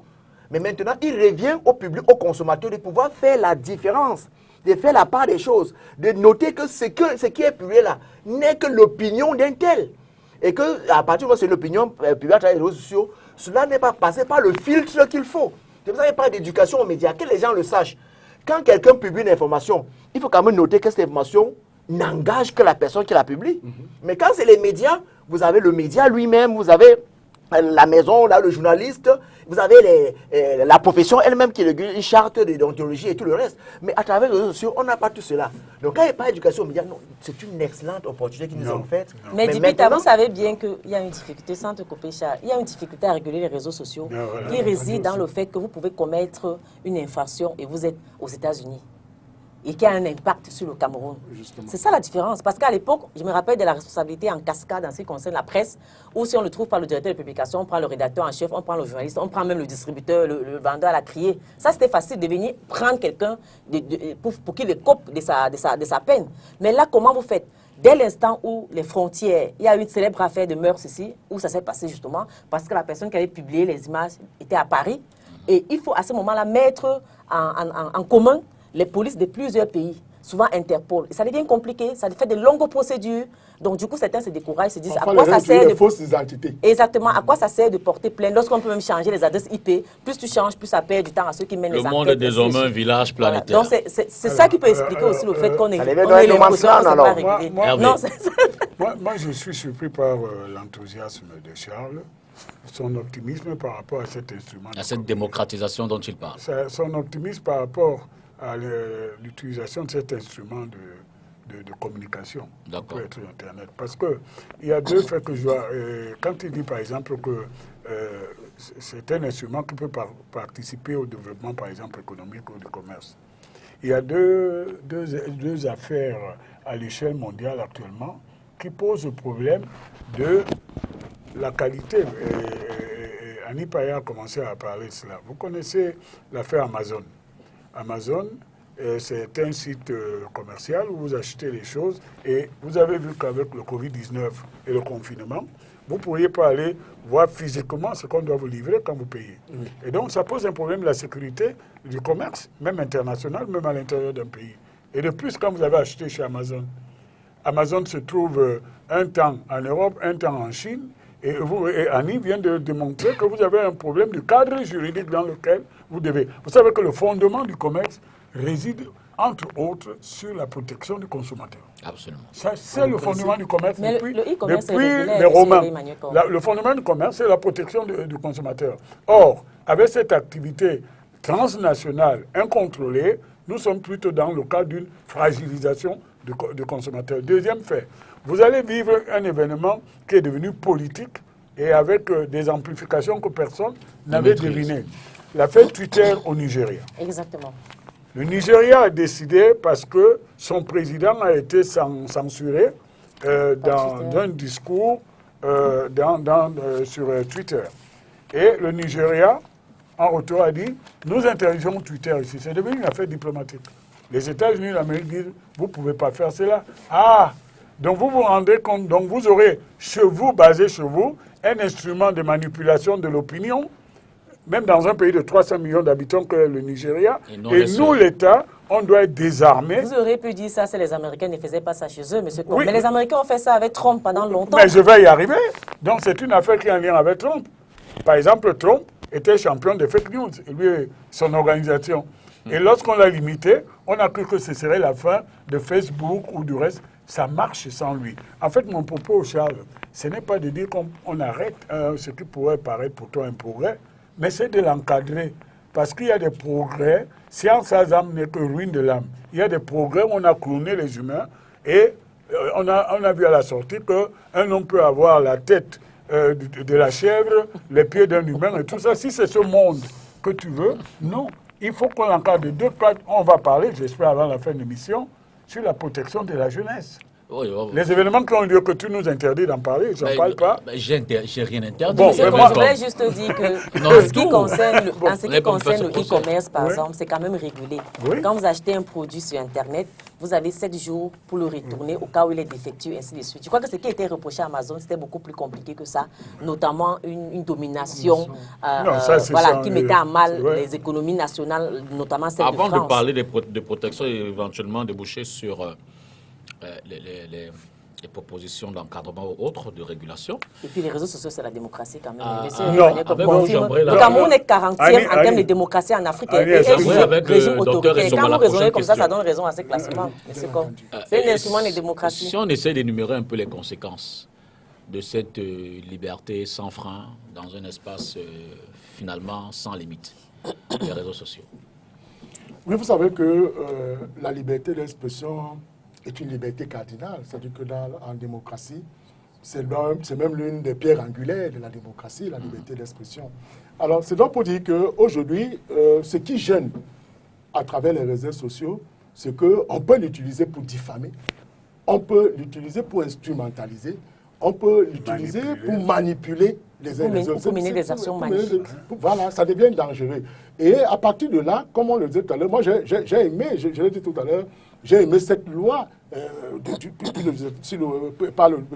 Mais maintenant, il revient au public, aux consommateurs de pouvoir faire la différence de faire la part des choses, de noter que ce qui est publié là n'est que l'opinion d'un tel. Et qu'à partir du moment où c'est l'opinion publiée à travers les réseaux sociaux, cela n'est pas passé par le filtre qu'il faut. C'est pour ça qu'il n'y a pas d'éducation aux médias, que les gens le sachent. Quand quelqu'un publie une information, il faut quand même noter que cette information n'engage que la personne qui la publie. Mais quand c'est les médias, vous avez le média lui-même, vous avez la maison, là, le journaliste, vous avez la profession elle-même qui régule une charte de déontologie et tout le reste. Mais à travers les réseaux sociaux, on n'a pas tout cela. Donc quand il n'y a pas d'éducation aux médias, c'est une excellente opportunité qu'ils nous ont faite. Mais Dipita, vous savez bien qu'il y a une difficulté, sans te couper, Charles, il y a une difficulté à réguler les réseaux sociaux qui réside dans le fait que vous pouvez commettre une infraction et vous êtes aux États-Unis. Et qui a un impact sur le Cameroun. C'est ça la différence. Parce qu'à l'époque, je me rappelle de la responsabilité en cascade en ce qui concerne la presse, où si on le trouve par le directeur de publication, on prend le rédacteur en chef, on prend le journaliste, on prend même le distributeur, le vendeur à la criée. Ça, c'était facile de venir prendre quelqu'un pour qu'il le coupe de sa peine. Mais là, comment vous faites? Dès l'instant où les frontières, il y a eu une célèbre affaire de mœurs ici, où ça s'est passé justement, parce que la personne qui avait publié les images était à Paris. Et il faut à ce moment-là mettre en commun les polices de plusieurs pays, souvent Interpol. Et ça devient compliqué, ça fait de longues procédures. Donc, du coup, certains se découragent, se disent à quoi ça sert de fausses identités. Exactement, à quoi ça sert de porter plainte lorsqu'on peut même changer les adresses IP. Plus tu changes, plus ça perd du temps à ceux qui mènent les enquêtes. Le monde est désormais un village planétaire. Donc, c'est ça qui peut expliquer aussi le fait qu'on est pas régulier. Moi, je suis surpris par l'enthousiasme de Charles, son optimisme par rapport à cet instrument. À cette démocratisation dont il parle. Son optimisme par rapport à l'utilisation de cet instrument de communication, peut être Internet. Parce qu'il y a deux faits que je vois. Quand il dit, par exemple, que c'est un instrument qui peut participer au développement, par exemple, économique ou du commerce, il y a deux affaires à l'échelle mondiale actuellement qui posent le problème de la qualité. Annie Paya a commencé à parler de cela. Vous connaissez l'affaire Amazon. Amazon, c'est un site commercial où vous achetez les choses et vous avez vu qu'avec le Covid-19 et le confinement, vous ne pourriez pas aller voir physiquement ce qu'on doit vous livrer quand vous payez. Et donc, ça pose un problème de la sécurité du commerce, même international, même à l'intérieur d'un pays. Et de plus, quand vous avez acheté chez Amazon, Amazon se trouve un temps en Europe, un temps en Chine, et Annie vient de démontrer que vous avez un problème du cadre juridique dans lequel vous devez. Vous savez que le fondement du commerce réside, entre autres, sur la protection du consommateur. Absolument. C'est le fondement du commerce depuis les Romains. Le fondement du commerce, c'est la protection du consommateur. Or, avec cette activité transnationale incontrôlée, nous sommes plutôt dans le cas d'une fragilisation du consommateur. Deuxième fait, vous allez vivre un événement qui est devenu politique et avec des amplifications que personne n'avait devinées. L'affaire Twitter au Nigeria. Exactement. Le Nigeria a décidé, parce que son président a été censuré dans un discours sur Twitter. Et le Nigeria, en retour, a dit, nous interdisons Twitter ici. C'est devenu une affaire diplomatique. Les États-Unis d'Amérique disent, vous ne pouvez pas faire cela. Ah, donc vous vous rendez compte, donc vous aurez chez vous, basé chez vous, un instrument de manipulation de l'opinion, même dans un pays de 300 millions d'habitants que le Nigeria. Et nous, l'État, on doit être désarmés. Vous auriez pu dire ça si les Américains ne faisaient pas ça chez eux, M. Combe. Oui. Mais les Américains ont fait ça avec Trump pendant longtemps. Mais je vais y arriver. Donc c'est une affaire qui est en lien avec Trump. Par exemple, Trump était champion de fake news, lui et son organisation. Et lorsqu'on l'a limité, on a cru que ce serait la fin de Facebook ou du reste. Ça marche sans lui. En fait, mon propos, Charles, ce n'est pas de dire qu'on arrête ce qui pourrait paraître pour toi un progrès, mais c'est de l'encadrer. Parce qu'il y a des progrès, science sans âme n'est que ruine de l'âme. Il y a des progrès où on a cloné les humains et on a vu à la sortie qu'un homme peut avoir la tête de la chèvre, les pieds d'un humain et tout ça. Si c'est ce monde que tu veux, non. Il faut qu'on l'encadre de deux parts. On va parler, j'espère avant la fin de l'émission, sur la protection de la jeunesse. Oui, oui. Les événements qui ont lieu, que tu nous interdis d'en parler, je n'en parle pas. J'ai rien interdit. Bon, Monsieur, moi, je voudrais juste dire que Non, en ce qui tout. concerne le Bon, e-commerce, par Oui. exemple, c'est quand même régulé. Oui. Quand vous achetez un produit sur Internet, vous avez 7 jours pour le retourner au cas où il est défectueux, ainsi de suite. Je crois que ce qui a été reproché à Amazon, c'était beaucoup plus compliqué que ça, notamment une domination Non, ça, c'est voilà, ça, qui mettait à mal ouais. les économies nationales, notamment celle Avant de France. de parler de protection et éventuellement déboucher sur les propositions d'encadrement ou autres, de régulation. Et puis les réseaux sociaux, c'est la démocratie quand même. Monsieur non, Emmanuel avec confirme. Jean-Bré, là. Le Cameroun est 40e en termes Annie, de démocratie en Afrique. Annie, Et est-ce que un vous- avec régime Dr. autoritaire. Essoma, Quand la vous raisonnez prochaine comme ça question. donne raison à ces classements. Monsieur Com. C'est un instrument de démocratie. Si on essaie d'énumérer un peu les conséquences de cette liberté sans frein dans un espace finalement sans limite, les réseaux sociaux. Oui, vous savez que la liberté d'expression est une liberté cardinale. C'est-à-dire que en démocratie, c'est même l'une des pierres angulaires de la démocratie, la liberté d'expression. Alors, c'est donc pour dire qu'aujourd'hui, ce qui gêne à travers les réseaux sociaux, c'est qu'on peut l'utiliser pour diffamer, on peut l'utiliser pour instrumentaliser, on peut l'utiliser pour manipuler les uns les autres. Pour mener des actions magnifiques. Voilà, ça devient dangereux. Et à partir de là, comme on le disait tout à l'heure, moi j'ai aimé, je l'ai dit tout à l'heure, j'ai aimé cette loi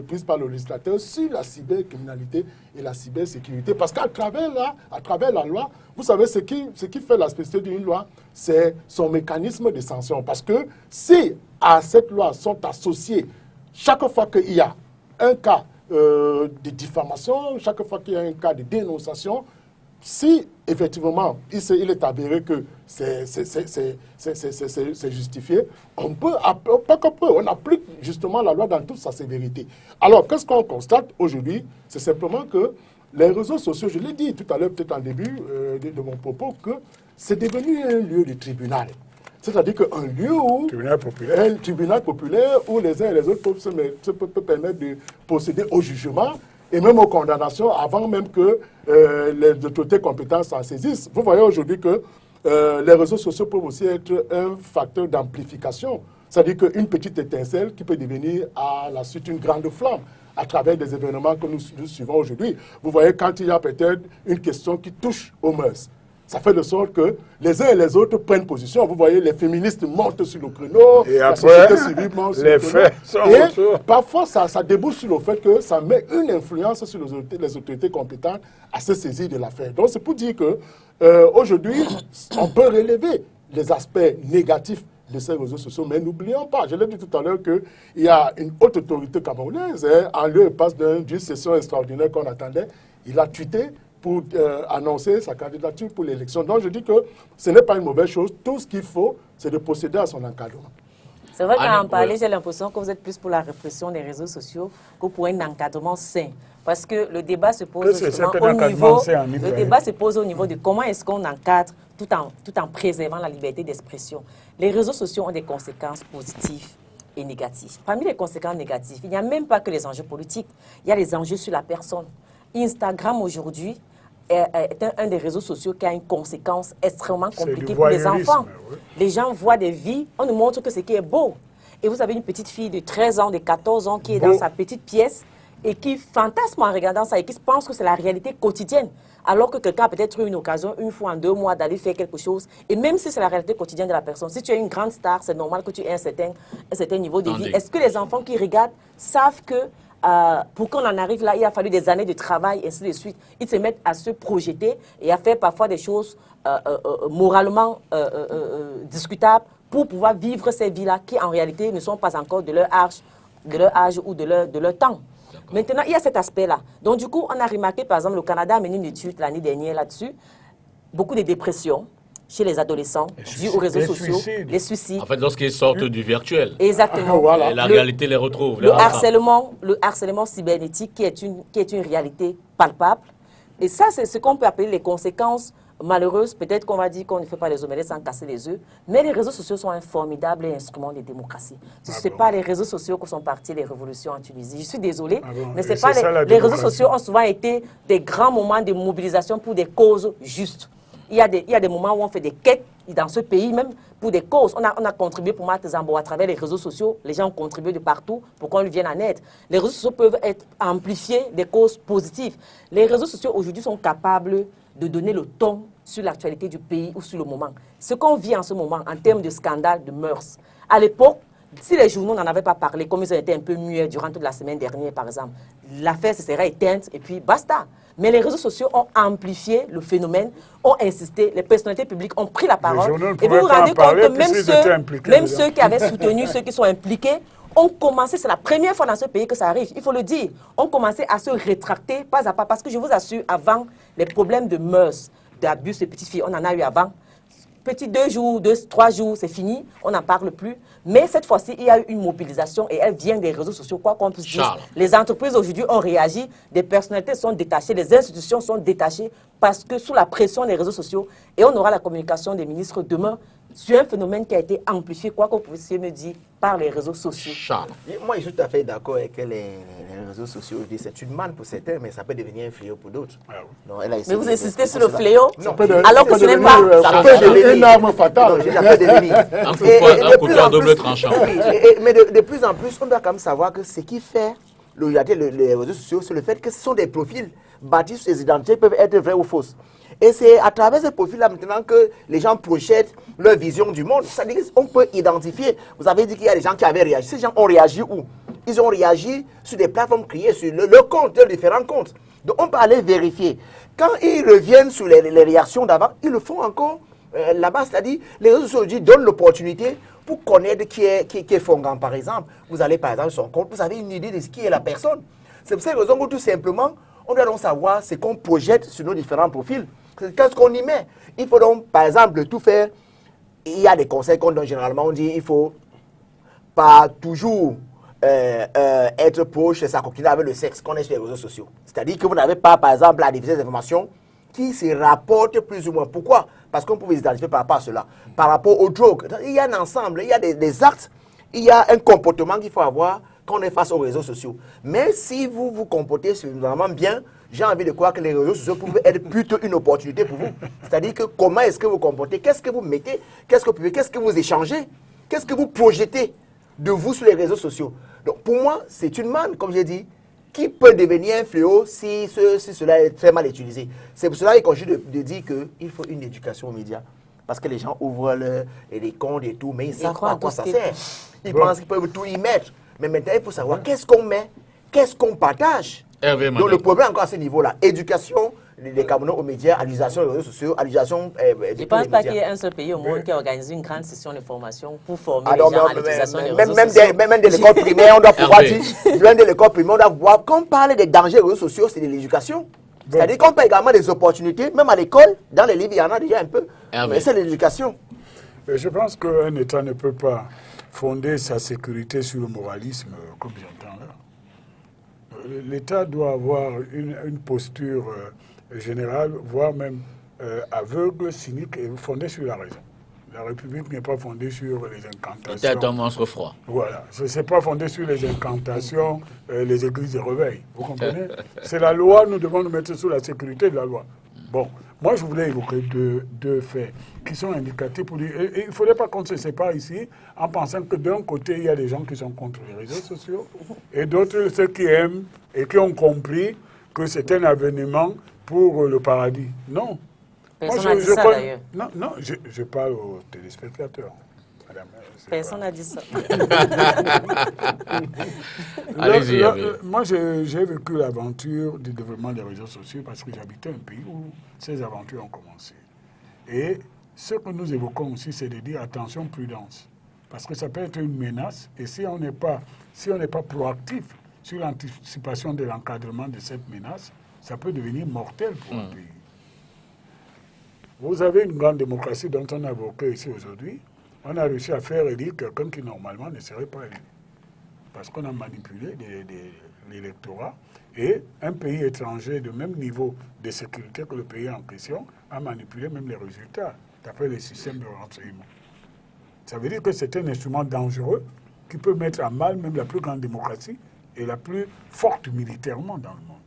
prise par le législateur sur la cybercriminalité et la cybersécurité. Parce qu'à travers la loi, vous savez, ce qui fait la spécificité d'une loi, c'est son mécanisme de sanction. Parce que si à cette loi sont associés, chaque fois qu'il y a un cas de diffamation, chaque fois qu'il y a un cas de dénonciation, si effectivement il est avéré que c'est justifié, on applique justement la loi dans toute sa sévérité. Alors, qu'est-ce qu'on constate aujourd'hui? C'est simplement que les réseaux sociaux, je l'ai dit tout à l'heure, peut-être en début de mon propos, que c'est devenu un lieu de tribunal. C'est-à-dire qu'un lieu où... Un tribunal populaire où les uns et les autres peuvent permettre de procéder au jugement et même aux condamnations avant même que les autorités compétentes s'en saisissent. Vous voyez aujourd'hui que les réseaux sociaux peuvent aussi être un facteur d'amplification. C'est-à-dire qu'une petite étincelle qui peut devenir à la suite une grande flamme à travers des événements que nous suivons aujourd'hui. Vous voyez, quand il y a peut-être une question qui touche aux mœurs, ça fait de sorte que les uns et les autres prennent position. Vous voyez, les féministes montent sur le créneau, et la après, société civile monte sur les le créneau. faits sont Et autour. parfois, ça débouche sur le fait que ça met une influence sur les autorités compétentes à se saisir de l'affaire. Donc, c'est pour dire que aujourd'hui, on peut relever les aspects négatifs de ces réseaux sociaux, mais n'oublions pas, je l'ai dit tout à l'heure, qu'il y a une haute autorité camerounaise, en lieu et place d'une session extraordinaire qu'on attendait, il a tweeté pour annoncer sa candidature pour l'élection. Donc je dis que ce n'est pas une mauvaise chose. Tout ce qu'il faut, c'est de procéder à son encadrement. C'est vrai qu'en oui. parler, j'ai l'impression que vous êtes plus pour la répression des réseaux sociaux que pour un encadrement sain. Parce que le débat se pose justement au niveau de comment est-ce qu'on encadre tout en préservant la liberté d'expression. Les réseaux sociaux ont des conséquences positives et négatives. Parmi les conséquences négatives, il n'y a même pas que les enjeux politiques, il y a les enjeux sur la personne. Instagram aujourd'hui est un des réseaux sociaux qui a une conséquence extrêmement compliquée pour les enfants. Oui. Les gens voient des vies, on nous montre que ce qui est beau. Et vous avez une petite fille de 13 ans, de 14 ans qui est dans sa petite pièce et qui fantasme en regardant ça et qui pense que c'est la réalité quotidienne. Alors que quelqu'un a peut-être eu une occasion, une fois en 2 mois, d'aller faire quelque chose. Et même si c'est la réalité quotidienne de la personne, si tu es une grande star, c'est normal que tu aies un certain niveau de vie. Est-ce que les enfants qui regardent savent que pour qu'on en arrive là, il a fallu des années de travail, et ainsi de suite. Ils se mettent à se projeter et à faire parfois des choses moralement discutables pour pouvoir vivre ces vies-là qui, en réalité, ne sont pas encore de leur âge ou de leur temps. Maintenant, il y a cet aspect-là. Donc, du coup, on a remarqué, par exemple, le Canada a mené une étude l'année dernière là-dessus. Beaucoup de dépressions chez les adolescents dues aux réseaux sociaux, les suicides. En fait, lorsqu'ils sortent du virtuel, exactement. Voilà. la réalité les retrouve. Le harcèlement cybernétique qui est une réalité palpable. Et ça, c'est ce qu'on peut appeler les conséquences malheureuses. Peut-être qu'on va dire qu'on ne fait pas les omelettes sans casser les œufs. Mais les réseaux sociaux sont un formidable instrument de démocratie. Ce n'est pas les réseaux sociaux que sont partis les révolutions en Tunisie. Je suis désolée, mais c'est pas les réseaux sociaux ont souvent été des grands moments de mobilisation pour des causes justes. Il y a des moments où on fait des quêtes dans ce pays, même pour des causes. On a contribué pour Marthe Zambo à travers les réseaux sociaux. Les gens ont contribué de partout pour qu'on lui vienne en aide. Les réseaux sociaux peuvent être amplifiés des causes positives. Les réseaux sociaux aujourd'hui sont capables de donner le ton sur l'actualité du pays ou sur le moment. Ce qu'on vit en ce moment en termes de scandale de mœurs. À l'époque, si les journaux n'en avaient pas parlé, comme ils ont été un peu muets durant toute la semaine dernière, par exemple, l'affaire se serait éteinte et puis basta. Mais les réseaux sociaux ont amplifié le phénomène, ont insisté, les personnalités publiques ont pris la parole. Et vous vous rendez compte que même ceux qui avaient soutenu, ceux qui sont impliqués, ont commencé, c'est la première fois dans ce pays que ça arrive, il faut le dire, ont commencé à se rétracter pas à pas. Parce que je vous assure, avant, les problèmes de mœurs, d'abus de petites filles, on en a eu avant. Petit 2 jours, 3 jours, c'est fini, on n'en parle plus. Mais cette fois-ci, il y a eu une mobilisation et elle vient des réseaux sociaux, quoi qu'on puisse dire. Les entreprises aujourd'hui ont réagi, des personnalités sont détachées, les institutions sont détachées parce que sous la pression des réseaux sociaux, et on aura la communication des ministres demain sur un phénomène qui a été amplifié, quoi qu'on puisse me dire, par les réseaux sociaux. Moi, je suis tout à fait d'accord avec les réseaux sociaux. C'est une manne pour certains, mais ça peut devenir un fléau pour d'autres. Mais vous insistez sur le fléau, alors que ce n'est pas... Ça peut devenir une arme fatale. Un couteau à double tranchant. Mais de plus en plus, on doit quand même savoir que ce qui fait les réseaux sociaux, c'est le fait que ce sont des profils bâtis sur ces identités peuvent être vraies ou fausses. Et c'est à travers ces profils-là maintenant que les gens projettent leur vision du monde. C'est-à-dire qu'on peut identifier. Vous avez dit qu'il y a des gens qui avaient réagi. Ces gens ont réagi où? Ils ont réagi sur des plateformes créées, sur le compte, de différents comptes. Donc on peut aller vérifier. Quand ils reviennent sur les réactions d'avant, ils le font encore là-bas. C'est-à-dire les réseaux sociaux aujourd'hui donnent l'opportunité pour connaître qui est Fongan, par exemple. Vous allez par exemple sur son compte, vous avez une idée de qui est la personne. C'est pour cette raison que tout simplement, on doit donc savoir ce qu'on projette sur nos différents profils. Qu'est-ce qu'on y met? Il faut donc, par exemple, tout faire. Il y a des conseils qu'on donne généralement. On dit il faut pas toujours être proche de sa copine avec le sexe qu'on est sur les réseaux sociaux. C'est-à-dire que vous n'avez pas, par exemple, à diffuser des informations qui se rapportent plus ou moins. Pourquoi? Parce qu'on peut vous identifier par rapport à cela. Par rapport aux drogues, il y a un ensemble, il y a des actes, il y a un comportement qu'il faut avoir quand on est face aux réseaux sociaux. Mais si vous vous comportez suffisamment bien, j'ai envie de croire que les réseaux sociaux peuvent être plutôt une opportunité pour vous. C'est-à-dire que comment est-ce que vous comportez, qu'est-ce que vous mettez, qu'est-ce que vous échangez, qu'est-ce que vous projetez de vous sur les réseaux sociaux. Donc pour moi, c'est une manne, comme j'ai dit, qui peut devenir un fléau si cela est très mal utilisé. C'est pour cela qu'il continue de dire qu'il faut une éducation aux médias. Parce que les gens ouvrent les comptes et tout, mais ils ne savent pas à quoi ça sert. Ils pensent qu'ils peuvent tout y mettre. Mais maintenant, il faut savoir qu'est-ce qu'on met, qu'est-ce qu'on partage. Donc le problème encore à ce niveau-là, éducation des Camerounais aux médias, à l'utilisation des réseaux sociaux, à l'utilisation je ne pense pas qu'il y ait un seul pays au monde qui a organisé une grande session de formation pour former les gens à l'utilisation des réseaux sociaux. Même de l'école primaire, on doit pouvoir dire, même de l'école primaire, on doit voir, quand on parle des dangers des réseaux sociaux, c'est de l'éducation. C'est-à-dire qu'on parle également des opportunités, même à l'école, dans les livres, il y en a déjà un peu, mais c'est l'éducation. Je pense qu'un État ne peut pas fonder sa sécurité sur le moralisme, comme j'entends là. L'État doit avoir une posture générale, voire même aveugle, cynique et fondée sur la raison. La République n'est pas fondée sur les incantations. Peut-être un monstre froid. Voilà. Ce n'est pas fondé sur les incantations, les églises de réveil. Vous comprenez? C'est la loi, nous devons nous mettre sous la sécurité de la loi. Bon, moi je voulais évoquer deux faits qui sont indicatifs pour dire. Il ne faudrait pas qu'on se sépare ici en pensant que d'un côté il y a des gens qui sont contre les réseaux sociaux et d'autres ceux qui aiment et qui ont compris que c'est un avènement pour le paradis. Non. Personne n'a dit ça d'ailleurs. Non, je parle aux téléspectateurs. Madame, personne n'a dit ça. Moi, j'ai vécu l'aventure du développement des réseaux sociaux parce que j'habitais un pays où ces aventures ont commencé. Et ce que nous évoquons aussi, c'est de dire attention, prudence. Parce que ça peut être une menace. Et si on n'est pas proactif sur l'anticipation de l'encadrement de cette menace, ça peut devenir mortel pour un pays. Vous avez une grande démocratie dont on a évoqué ici aujourd'hui. On a réussi à faire élire quelqu'un qui normalement ne serait pas élu. Parce qu'on a manipulé l'électorat et un pays étranger de même niveau de sécurité que le pays en question a manipulé même les résultats d'après les systèmes de renseignement. Ça veut dire que c'est un instrument dangereux qui peut mettre à mal même la plus grande démocratie et la plus forte militairement dans le monde.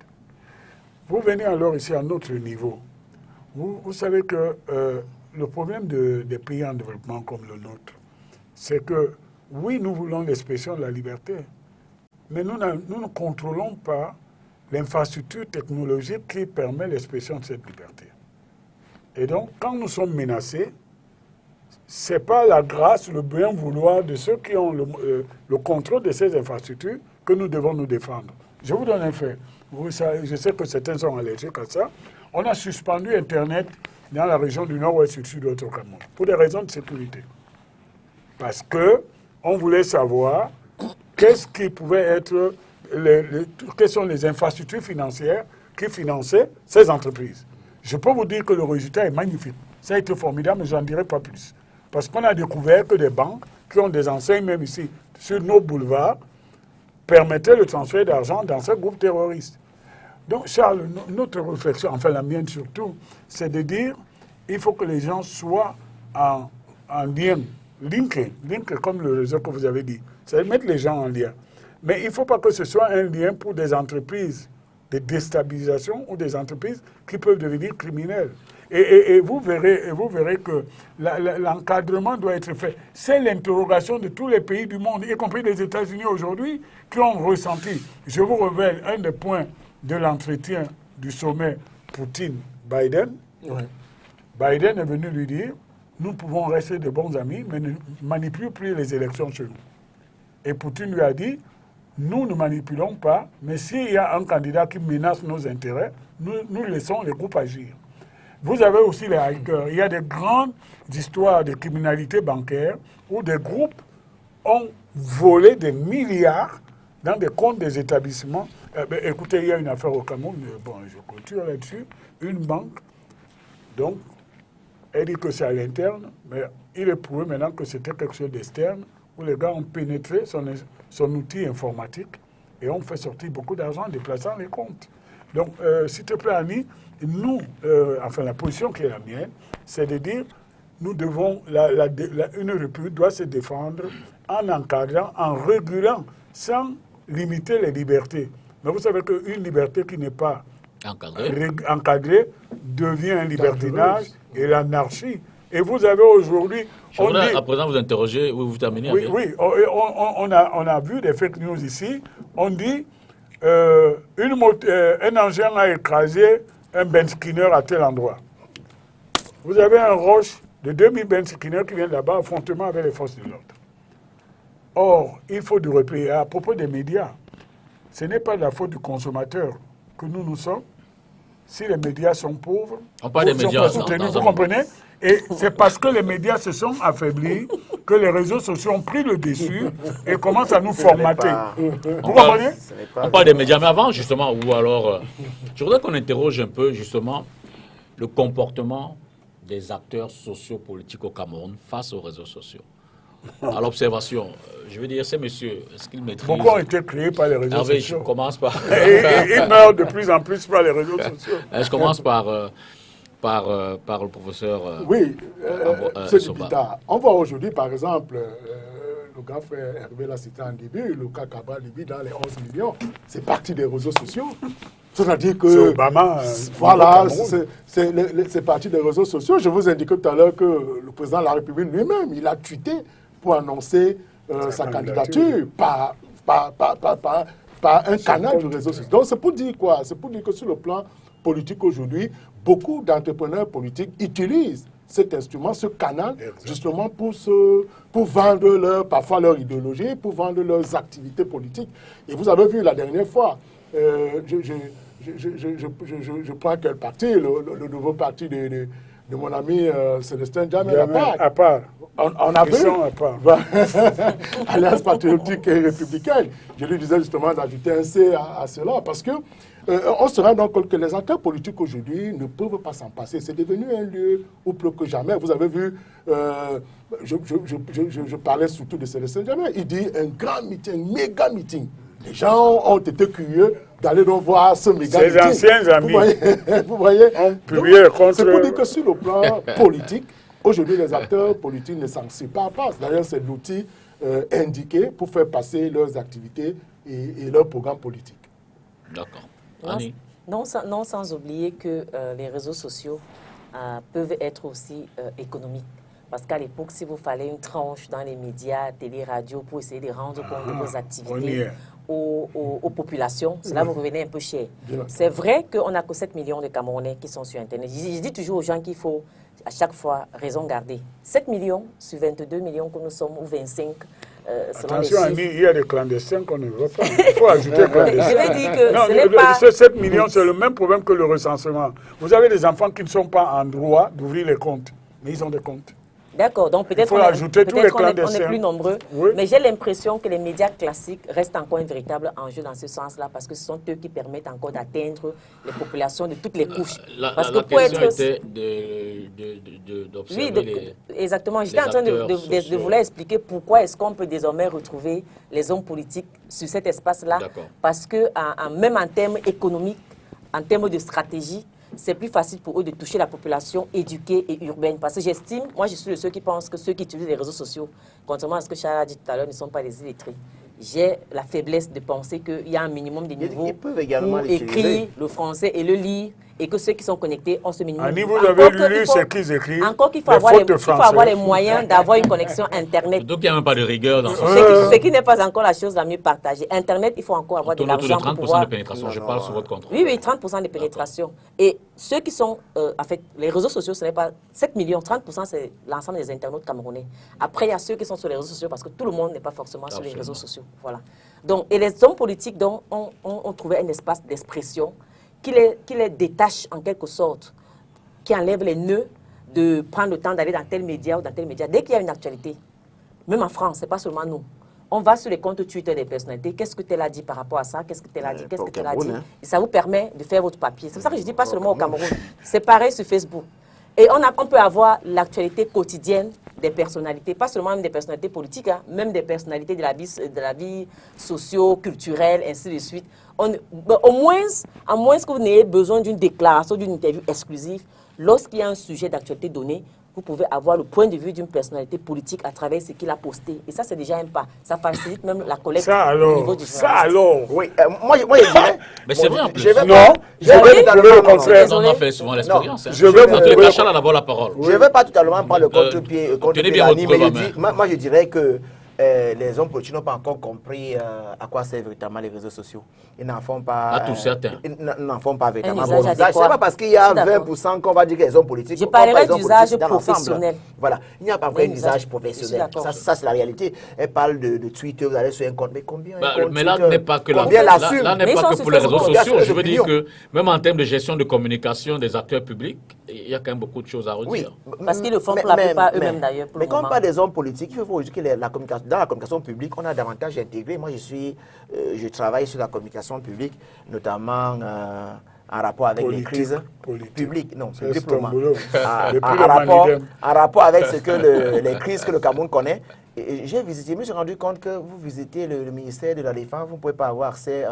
Vous venez alors ici à notre niveau. Vous savez que le problème des pays en développement comme le nôtre, c'est que, oui, nous voulons l'expression de la liberté, mais nous ne contrôlons pas l'infrastructure technologique qui permet l'expression de cette liberté. Et donc, quand nous sommes menacés, ce n'est pas la grâce, le bien vouloir de ceux qui ont le contrôle de ces infrastructures que nous devons nous défendre. Je vous donne un fait. Je sais que certains sont allergiques à ça. On a suspendu Internet dans la région du nord-ouest et du sud-ouest au Cameroun, pour des raisons de sécurité. Parce qu'on voulait savoir qu'est-ce qui pouvait être, quelles sont les infrastructures financières qui finançaient ces entreprises. Je peux vous dire que le résultat est magnifique. Ça a été formidable, mais je n'en dirai pas plus. Parce qu'on a découvert que des banques qui ont des enseignes, même ici, sur nos boulevards, permettaient le transfert d'argent dans ces groupes terroristes. Donc, Charles, notre réflexion, enfin la mienne surtout, c'est de dire qu'il faut que les gens soient en lien, link comme le réseau que vous avez dit. C'est mettre les gens en lien. Mais il ne faut pas que ce soit un lien pour des entreprises de déstabilisation ou des entreprises qui peuvent devenir criminelles. Et vous verrez que l'encadrement doit être fait. C'est l'interrogation de tous les pays du monde, y compris les États-Unis aujourd'hui, qui ont ressenti. Je vous révèle un des points de l'entretien du sommet Poutine-Biden. Oui. Biden est venu lui dire, nous pouvons rester de bons amis, mais ne manipulez plus les élections chez nous. Et Poutine lui a dit, nous ne manipulons pas, mais s'il y a un candidat qui menace nos intérêts, nous laissons les groupes agir. Vous avez aussi les hackers. Il y a des grandes histoires de criminalité bancaire où des groupes ont volé des milliards dans des comptes des établissements. Écoutez, il y a une affaire au Cameroun, bon, je continue là-dessus. Une banque, donc, elle dit que c'est à l'interne, mais il est prouvé maintenant que c'était quelque chose d'externe, où les gars ont pénétré son outil informatique et ont fait sortir beaucoup d'argent en déplaçant les comptes. Donc, s'il te plaît, Annie, nous, enfin la position qui est la mienne, c'est de dire, nous devons, une république doit se défendre en encadrant, en régulant, sans limiter les libertés. Mais vous savez qu'une liberté qui n'est pas encadrée devient un libertinage et l'anarchie. Et vous avez aujourd'hui... Je voudrais à présent vous interroger, vous terminez. Oui, oui, on a vu des fake news ici. On dit, un engin a écrasé un Ben Skinner à tel endroit. Vous avez un roche de 2000 Ben Skinner qui vient là-bas, affrontement avec les forces de l'ordre. Or, il faut du repli. À propos des médias, ce n'est pas de la faute du consommateur que nous sommes. Si les médias sont pauvres, on parle des médias soutenus, vous comprenez? Et c'est parce que les médias se sont affaiblis que les réseaux sociaux ont pris le dessus et commencent à nous formater. Vous comprenez? On parle des médias, mais avant, justement, ou alors, je voudrais qu'on interroge un peu, justement, le comportement des acteurs sociopolitiques au Cameroun face aux réseaux sociaux. À l'observation, je veux dire, ces messieurs, est-ce qu'ils maîtrisent... Beaucoup ont été créés par les réseaux sociaux. Je commence par... Ils meurent de plus en plus par les réseaux sociaux. Je commence par le professeur... Oui, on voit aujourd'hui, par exemple, le grand frère Hervé l'a cité en début, le cas Cabral Libye dans les 11 millions, c'est parti des réseaux sociaux. C'est-à-dire que... C'est Obama. Voilà, c'est parti des réseaux sociaux. Je vous indiquais tout à l'heure que le président de la République lui-même, il a tweeté pour annoncer sa candidature par un canal du réseau social. Donc c'est pour dire quoi? C'est pour dire que sur le plan politique aujourd'hui, beaucoup d'entrepreneurs politiques utilisent cet instrument, ce canal, justement pour vendre parfois leur idéologie, pour vendre leurs activités politiques. Et vous avez vu la dernière fois, je prends quel parti, le nouveau parti de mon ami Célestin Djamel à part. On a vu Alliance patriotique et républicaine. Je lui disais justement d'ajouter un C à cela parce que on se rend donc compte que les acteurs politiques aujourd'hui ne peuvent pas s'en passer. C'est devenu un lieu où plus que jamais. Vous avez vu, je parlais surtout de Célestin Djamel. Il dit un grand meeting, un méga meeting. Les gens ont été curieux d'aller donc voir ce méga meeting. Ses anciens amis. Vous voyez contre... C'est pour dire que sur le plan politique, aujourd'hui, les acteurs politiques ne s'en séparent pas. D'ailleurs, c'est l'outil indiqué pour faire passer leurs activités et leurs programmes politiques. D'accord. Non, sans oublier que les réseaux sociaux peuvent être aussi économiques. Parce qu'à l'époque, si vous fallait une tranche dans les médias, télé, radio, pour essayer de rendre compte de vos activités aux populations, cela vous revenait un peu cher. C'est vrai qu'on n'a que 7 millions de Camerounais qui sont sur Internet. Je dis toujours aux gens qu'il faut à chaque fois raison garder. 7 millions sur 22 millions que nous sommes, ou 25. Attention, il y a des clandestins qu'on ne veut pas. Il faut ajouter clandestins. Je vais dire que non, ce n'est pas... Ces 7 millions, c'est le même problème que le recensement. Vous avez des enfants qui ne sont pas en droit d'ouvrir les comptes, mais ils ont des comptes. D'accord, donc peut-être on est plus nombreux, oui. Mais j'ai l'impression que les médias classiques restent encore un véritable enjeu dans ce sens-là, parce que ce sont eux qui permettent encore d'atteindre les populations de toutes les couches. Parce que pour question était d'observer exactement. J'étais en train de vous expliquer pourquoi est-ce qu'on peut désormais retrouver les hommes politiques sur cet espace-là, parce que même en termes économiques, en termes de stratégie, c'est plus facile pour eux de toucher la population éduquée et urbaine. Parce que j'estime, moi je suis de ceux qui pensent que ceux qui utilisent les réseaux sociaux, contrairement à ce que Charles a dit tout à l'heure, ne sont pas des illettrés. J'ai la faiblesse de penser qu'il y a un minimum de niveau pour écrire le français et le lire, et que ceux qui sont connectés ont ce minimum. Annie, vous avez lu ce qu'ils écrivent. Encore qu'il faut avoir les moyens d'avoir une connexion Internet. Donc il n'y a même pas de rigueur dans ce qui n'est pas encore la chose la mieux partagée. Internet, il faut encore avoir de l'argent pour pouvoir... 30% de pénétration, je parle sur votre contrôle. Oui, 30% de pénétration. Et ceux qui sont... en fait, les réseaux sociaux, ce n'est pas 7 millions, 30% c'est l'ensemble des internautes camerounais. Après, il y a ceux qui sont sur les réseaux sociaux, parce que tout le monde n'est pas forcément sur les réseaux sociaux. Voilà. Donc, et les hommes politiques ont trouvé un espace d'expression qui les détache en quelque sorte, qui enlève les nœuds de prendre le temps d'aller dans tel média ou dans tel média. Dès qu'il y a une actualité, même en France, ce n'est pas seulement nous, on va sur les comptes Twitter des personnalités, qu'est-ce que tel a dit par rapport à ça, qu'est-ce que tel a dit, qu'est-ce que tel a dit, et ça vous permet de faire votre papier. C'est pour ça que je dis pas seulement au Cameroun, c'est pareil sur Facebook. Et on peut avoir l'actualité quotidienne des personnalités, pas seulement même des personnalités politiques, hein, même des personnalités de la vie socio-culturelle, ainsi de suite. À moins que vous n'ayez besoin d'une déclaration, d'une interview exclusive, lorsqu'il y a un sujet d'actualité donné, vous pouvez avoir le point de vue d'une personnalité politique à travers ce qu'il a posté. Et ça, c'est déjà un pas. Ça facilite même la collecte au niveau du journaliste. Ça alors oui, moi je dirais... Mais c'est vrai en plus. Non, je vais le contraire. On en fait souvent l'expérience. Je vais vous donner d'abord la parole. Je ne vais pas totalement prendre le contre-pied d'Annie, mais moi je dirais que les hommes politiques n'ont pas encore compris à quoi servent véritablement les réseaux sociaux. Ils n'en font pas... À tous certains. Ils n'en font pas véritablement bon usage. Ce n'est pas parce qu'il y a 20% qu'on va dire que les hommes politiques... Je parlerai d'usage professionnel. Voilà. Il n'y a pas vrai usage professionnel. Ça c'est la réalité. Elle parle de Twitter, vous allez sur un compte. Mais combien mais là n'est pas que pour les réseaux sociaux. Je veux dire que même en termes de gestion de communication des acteurs publics, il y a quand même beaucoup de choses à redire. Oui, parce qu'ils le font pour la plupart eux-mêmes d'ailleurs. Mais quand on parle des hommes politiques, il faut aujourd'hui que la communication, dans la communication publique, on a davantage intégré. Moi, je travaille sur la communication publique, notamment en rapport avec les crises publiques. Non, c'est diplôme. En rapport avec ce que les crises que le Cameroun connaît. J'ai visité, je me suis rendu compte que vous visitez le ministère de la Défense, vous ne pouvez pas avoir accès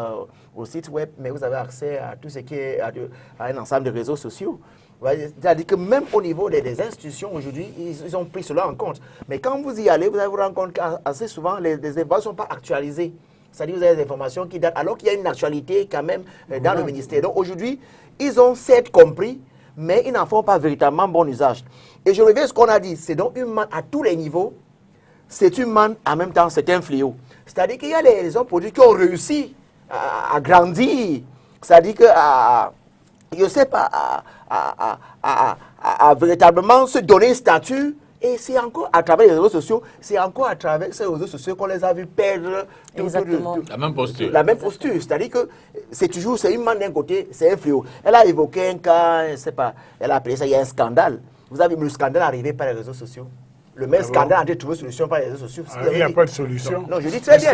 au site web, mais vous avez accès à tout ce qui est à un ensemble de réseaux sociaux. C'est-à-dire que même au niveau des institutions aujourd'hui, ils ont pris cela en compte. Mais quand vous y allez, vous allez vous rendre compte qu'assez souvent, les informations ne sont pas actualisées. C'est-à-dire que vous avez des informations qui datent, alors qu'il y a une actualité quand même dans le ministère. Donc aujourd'hui, ils ont certes compris, mais ils n'en font pas véritablement bon usage. Et je reviens à ce qu'on a dit, c'est donc une manne à tous les niveaux, c'est une manne, en même temps, c'est un fléau. C'est-à-dire qu'il y a les hommes politiques qui ont réussi à grandir, c'est-à-dire que, je ne sais pas, à véritablement se donner un statut. Et c'est encore à travers les réseaux sociaux, c'est encore à travers ces réseaux sociaux qu'on les a vus perdre la même posture. La même posture. C'est-à-dire que c'est toujours, c'est une manne d'un côté, c'est un fléau. Elle a évoqué un cas, je ne sais pas, elle a appelé ça, il y a un scandale. Vous avez vu le scandale arrivé par les réseaux sociaux. Le même scandale a été trouvé solution par les réseaux sociaux. Il n'y a pas de solution. Non, je dis très bien.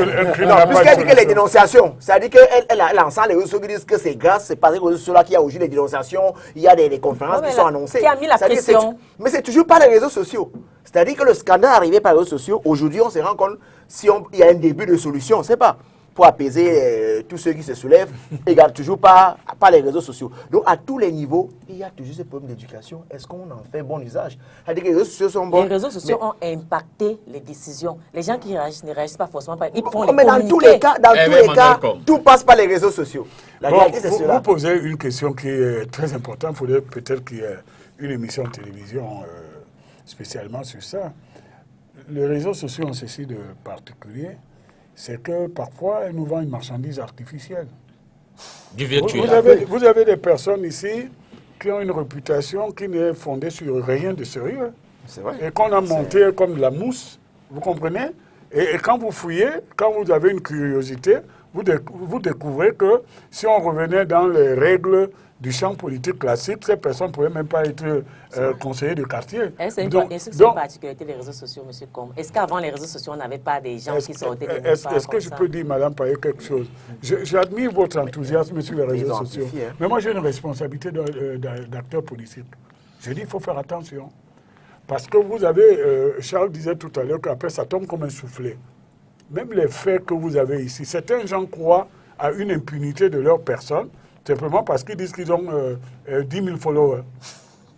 Puisqu'elle dit que les dénonciations, c'est-à-dire qu'elle lance les réseaux sociaux qui disent que c'est grâce, c'est pas les réseaux sociaux là qu'il y a aujourd'hui des dénonciations, il y a des conférences qui sont annoncées. Qui a mis la pression. Mais c'est toujours pas les réseaux sociaux. C'est-à-dire que le scandale arrivé par les réseaux sociaux, aujourd'hui on se rend compte s'il y a un début de solution, on ne sait pas. Pour apaiser tous ceux qui se soulèvent, égale toujours pas les réseaux sociaux. Donc à tous les niveaux, il y a toujours ce problème d'éducation. Est-ce qu'on en fait bon usage? C'est-à-dire que les réseaux sociaux sont bons. Les réseaux sociaux ont impacté les décisions. Les gens qui réagissent ne réagissent pas forcément par... Ils font mais dans tous les cas, tout passe par les réseaux sociaux. La réalité, c'est cela. Vous posez une question qui est très importante. Il faudrait peut-être qu'il y ait une émission de télévision spécialement sur ça. Les réseaux sociaux ont ceci de particulier, c'est que parfois, ils nous vendent une marchandise artificielle. Du virtuel. Vous avez des personnes ici qui ont une réputation qui n'est fondée sur rien de sérieux. C'est vrai. Et qu'on a monté comme de la mousse, vous comprenez? Et quand vous fouillez, quand vous avez une curiosité, vous découvrez que si on revenait dans les règles du champ politique classique, ces personnes ne pouvaient même pas être conseillers de quartier. Est-ce que c'est une particularité des réseaux sociaux, M. Combe? Est-ce qu'avant les réseaux sociaux, on n'avait pas des gens qui sortaient de Est-ce que je peux dire, Madame Payet, quelque chose? J'admire votre enthousiasme sur les réseaux sociaux. Mais moi, j'ai une responsabilité d'acteur politique. Je dis, il faut faire attention. Parce que vous avez, Charles disait tout à l'heure qu'après, ça tombe comme un soufflet. Même les faits que vous avez ici, certains gens croient à une impunité de leur personne, simplement parce qu'ils disent qu'ils ont 10 000 followers.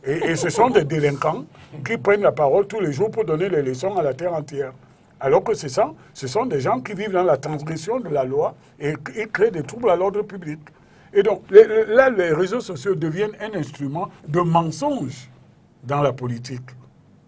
Et ce sont des délinquants qui prennent la parole tous les jours pour donner les leçons à la terre entière. Alors que ce sont des gens qui vivent dans la transgression de la loi et ils créent des troubles à l'ordre public. Et donc, là, les réseaux sociaux deviennent un instrument de mensonge dans la politique.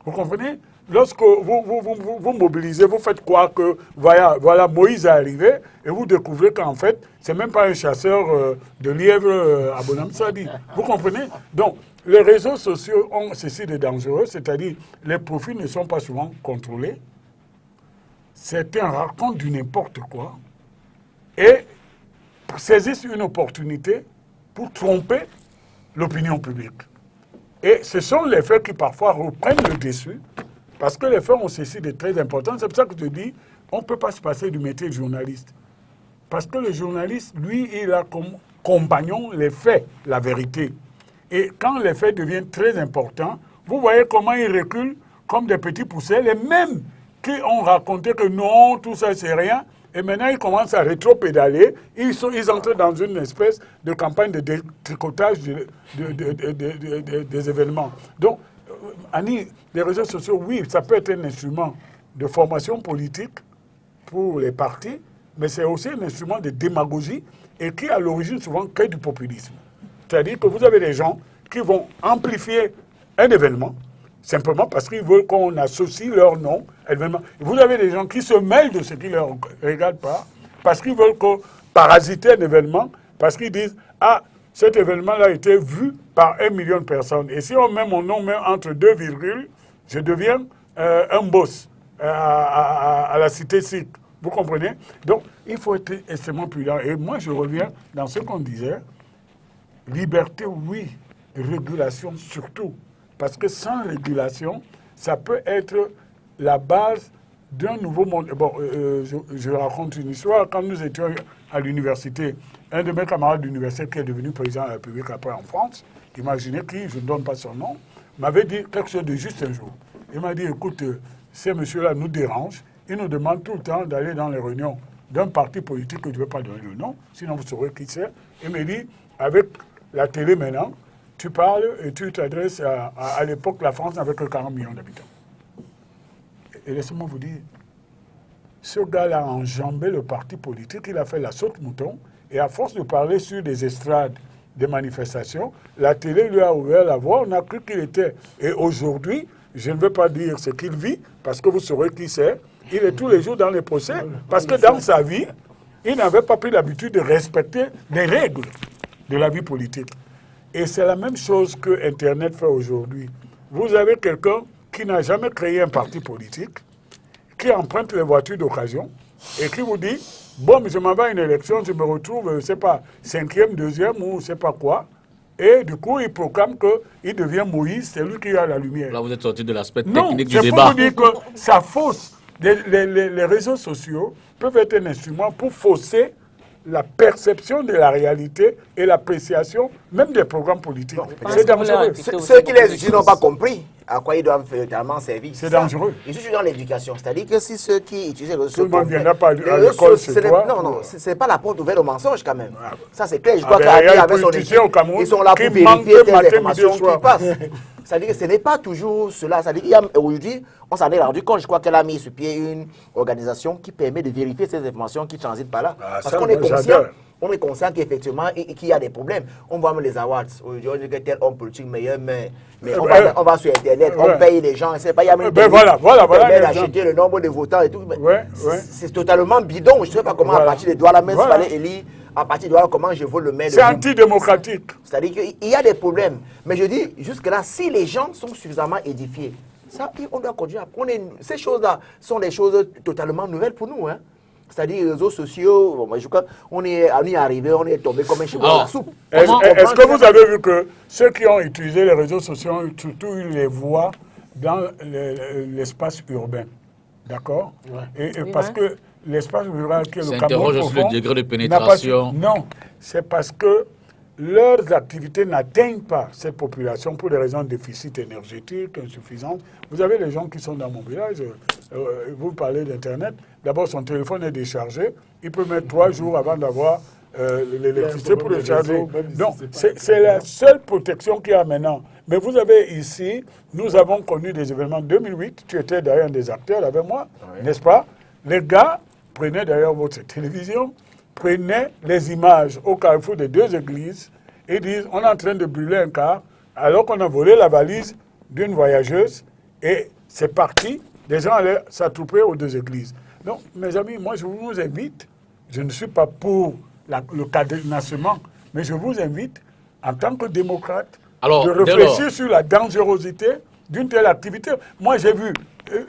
Vous comprenez? Lorsque vous mobilisez, vous faites croire que voilà, Moïse est arrivé et vous découvrez qu'en fait, c'est même pas un chasseur de lièvres à Bonham Sadi. Vous comprenez? Donc, les réseaux sociaux ont ceci de dangereux, c'est-à-dire les profils ne sont pas souvent contrôlés. Certains racontent du n'importe quoi et saisissent une opportunité pour tromper l'opinion publique. Et ce sont les faits qui parfois reprennent le dessus. Parce que les faits ont ceci de très important. C'est pour ça que je dis, on ne peut pas se passer du métier de journaliste. Parce que le journaliste, lui, il a comme compagnon les faits, la vérité. Et quand les faits deviennent très importants, vous voyez comment ils reculent comme des petits poussets. Les mêmes qui ont raconté que non, tout ça, c'est rien. Et maintenant, ils commencent à rétro-pédaler. Ils entrent dans une espèce de campagne de détricotage des événements. Donc, Annie, les réseaux sociaux, oui, ça peut être un instrument de formation politique pour les partis, mais c'est aussi un instrument de démagogie et qui, à l'origine, souvent, crée du populisme. C'est-à-dire que vous avez des gens qui vont amplifier un événement simplement parce qu'ils veulent qu'on associe leur nom à l'événement. Vous avez des gens qui se mêlent de ce qui ne leur regarde pas parce qu'ils veulent parasiter un événement, parce qu'ils disent « Ah, cet événement-là a été vu par 1 million de personnes. Et si on met mon nom même entre 2 virgules, je deviens un boss à la cité SIC. Vous comprenez? Donc, il faut être extrêmement prudent. Et moi, je reviens dans ce qu'on disait. Liberté, oui. Régulation, surtout. Parce que sans régulation, ça peut être la base d'un nouveau monde. Bon, je raconte une histoire. Quand nous étions à l'université, un de mes camarades d'université qui est devenu président de la République après en France, imaginez qui, je ne donne pas son nom, m'avait dit quelque chose de juste un jour. Il m'a dit, écoute, ces messieurs-là nous dérangent, ils nous demandent tout le temps d'aller dans les réunions d'un parti politique que je ne vais pas donner le nom, sinon vous saurez qui c'est. Il me dit, avec la télé maintenant, tu parles et tu t'adresses à l'époque, la France n'avait que 40 millions d'habitants. Et laissez-moi vous dire, ce gars-là a enjambé le parti politique, il a fait la saute-mouton, et à force de parler sur des estrades, des manifestations, la télé lui a ouvert la voie, on a cru qu'il était. Et aujourd'hui, je ne veux pas dire ce qu'il vit, parce que vous saurez qui c'est, il est tous les jours dans les procès, parce que dans sa vie, il n'avait pas pris l'habitude de respecter les règles de la vie politique. Et c'est la même chose que Internet fait aujourd'hui. Vous avez quelqu'un qui n'a jamais créé un parti politique, qui emprunte les voitures d'occasion et qui vous dit, bon, je m'en vais à une élection, je me retrouve, je ne sais pas, 5e, 2e ou je ne sais pas quoi. Et du coup, il proclame qu'il devient Moïse, c'est lui qui a la lumière. Là, vous êtes sorti de l'aspect Non, technique du c'est débat. pour vous dire que ça fausse. Les réseaux sociaux peuvent être un instrument pour fausser la perception de la réalité et l'appréciation même des programmes politiques. C'est dangereux. Ceux qui les utilisent n'ont pas compris à quoi ils doivent véritablement servir. C'est dangereux. Je suis dans l'éducation. C'est-à-dire que si ceux qui utilisent les réseaux sociaux... Tout le monde ne viendra pas à l'école chez toi. Non, non, ce n'est pas la porte ouverte au mensonge quand même. Ça, c'est clair. Je Ah crois ben, il y a qu'avec des son politiciens équipe, au Cameroun ils sont là pour qui manquent vérifier les matin, informations midi, qui soir. passent. C'est-à-dire que ce n'est pas toujours cela. C'est-à-dire qu'aujourd'hui, on s'en est rendu compte. Je crois qu'elle a mis sur pied une organisation qui permet de vérifier ces informations qui transitent par là. Ah, Parce ça, qu'on est moi, conscient. j'adore. On est conscient qu'effectivement, qu'il y a des problèmes. On voit même les awards. Aujourd'hui, on dit que tel homme politique meilleur, mais on va sur Internet, on paye les gens. C'est pas, il y a même des voilà, d'acheter le nombre de votants et tout. C'est totalement bidon. Je ne sais pas comment, à partir de Douala, même s'il fallait élire, à partir de Douala, comment je veux le mettre. C'est antidémocratique. C'est-à-dire qu'il y a des problèmes. Mais je dis, jusque-là, si les gens sont suffisamment édifiés, ça, on doit continuer à prendre. Ces choses-là sont des choses totalement nouvelles pour nous. Hein. C'est-à-dire les réseaux sociaux, je crois on est arrivé, on est tombé comme un cheveu dans la soupe. Est-ce que vous avez vu que ceux qui ont utilisé les réseaux sociaux ont surtout eu les voix dans l'espace urbain? D'accord? Et parce que l'espace rural qui est le Cameroun aussi le degré de profond pénétration. non, c'est parce que leurs activités n'atteignent pas cette population pour des raisons de déficit énergétique, insuffisance. Vous avez les gens qui sont dans mon village, vous parlez d'Internet, d'abord son téléphone est déchargé, il peut mettre 3 jours avant d'avoir l'électricité pour le charger. Donc, c'est la seule protection qu'il y a maintenant. Mais vous avez ici, nous avons connu des événements en 2008, tu étais d'ailleurs un des acteurs avec moi, n'est-ce pas? Les gars prenaient d'ailleurs votre télévision, prenaient les images au carrefour des 2 églises et disent on est en train de brûler un car alors qu'on a volé la valise d'une voyageuse et c'est parti, les gens allaient s'attrouper aux 2 églises. Donc mes amis, moi je vous invite, je ne suis pas pour le cadenassement, mais je vous invite en tant que démocrate de réfléchir sur la dangerosité d'une telle activité. Moi j'ai vu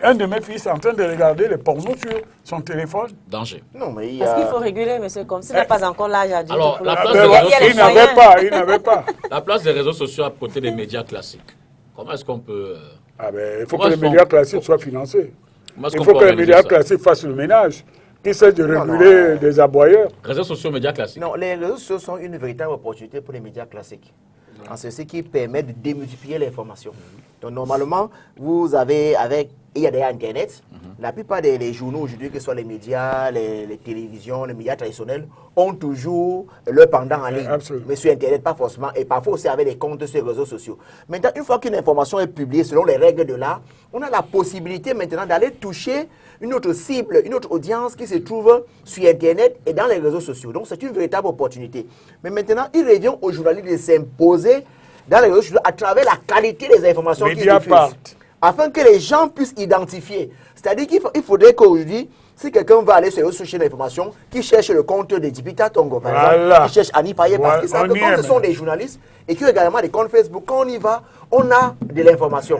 un de mes fils en train de regarder les pornos sur son téléphone. Danger. Non, mais Parce qu'il faut réguler, monsieur, comme s'il n'a pas encore l'âge adulte. Alors, la place il n'avait pas. La place des réseaux sociaux à côté des médias classiques. Comment est-ce qu'on peut... il faut que les médias classiques soient financés. Il faut que les médias classiques fassent le ménage. Qui essaie de réguler des aboyeurs. Réseaux sociaux, médias classiques. Non, les réseaux sociaux sont une véritable opportunité pour les médias classiques. En ceci qui permet de démultiplier l'information. Donc normalement, vous avez il y a d'ailleurs Internet. La plupart des journaux aujourd'hui, que ce soit les médias, les télévisions, les médias traditionnels, ont toujours leur pendant en ligne. Absolument. Mais sur Internet, pas forcément. Et parfois aussi avec des comptes sur les réseaux sociaux. Maintenant, une fois qu'une information est publiée selon les règles de l'art, on a la possibilité maintenant d'aller toucher une autre cible, une autre audience qui se trouve sur Internet et dans les réseaux sociaux. Donc c'est une véritable opportunité. Mais maintenant, il revient aux journalistes de s'imposer dans les réseaux sociaux à travers la qualité des informations qu'ils diffusent, afin que les gens puissent identifier. C'est-à-dire qu'il faudrait qu'aujourd'hui, si quelqu'un va aller sur les réseaux sociaux d'information, qui cherche le compte de Djibita Tongo, par exemple, qui cherche Annie Paye, parce qu'ils savent que quand ce sont des journalistes et qui ont également des comptes Facebook, quand on y va, on a de l'information.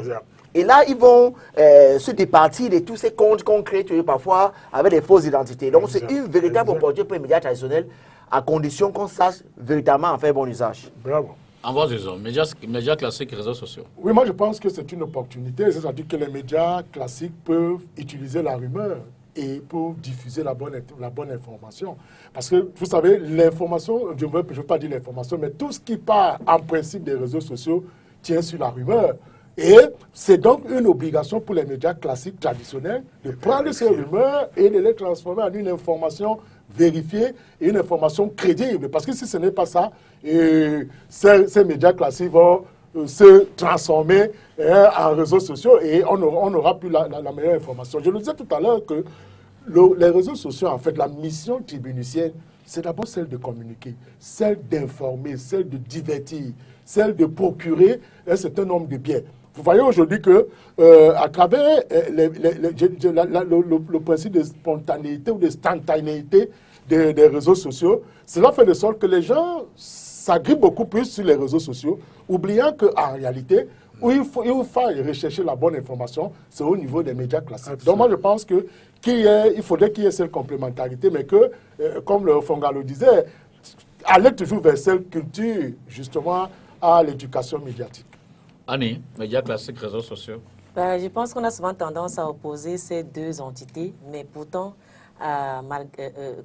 Et là, ils vont se départir de tous ces comptes qu'on crée parfois avec des fausses identités. Donc, c'est une véritable opportunité pour les médias traditionnels, à condition qu'on sache véritablement en faire bon usage. Bravo. En voie disons, médias classiques et réseaux sociaux. Oui, moi je pense que c'est une opportunité. C'est-à-dire que les médias classiques peuvent utiliser la rumeur et pour diffuser la bonne information. Parce que, vous savez, l'information, je ne veux pas dire l'information, mais tout ce qui part en principe des réseaux sociaux tient sur la rumeur. Et c'est donc une obligation pour les médias classiques traditionnels de prendre ces rumeurs et de les transformer en une information vérifiée et une information crédible. Parce que si ce n'est pas ça, ces médias classiques vont se transformer en réseaux sociaux et on n'aura plus la meilleure information. Je le disais tout à l'heure que les réseaux sociaux, en fait, la mission tribunicienne, c'est d'abord celle de communiquer, celle d'informer, celle de divertir, celle de procurer un certain nombre de biens. Vous voyez aujourd'hui que à travers le principe de spontanéité ou de instantanéité des réseaux sociaux, cela fait de sorte que les gens s'agrippent beaucoup plus sur les réseaux sociaux, oubliant qu'en réalité, où il faut rechercher la bonne information, c'est au niveau des médias classiques. Absolument. Donc moi je pense qu'il faudrait qu'il y ait cette complémentarité, mais que, comme le Fongalo disait, aller toujours vers cette culture, justement, à l'éducation médiatique. Annie, médias classiques, réseaux sociaux. Je pense qu'on a souvent tendance à opposer ces 2 entités, mais pourtant,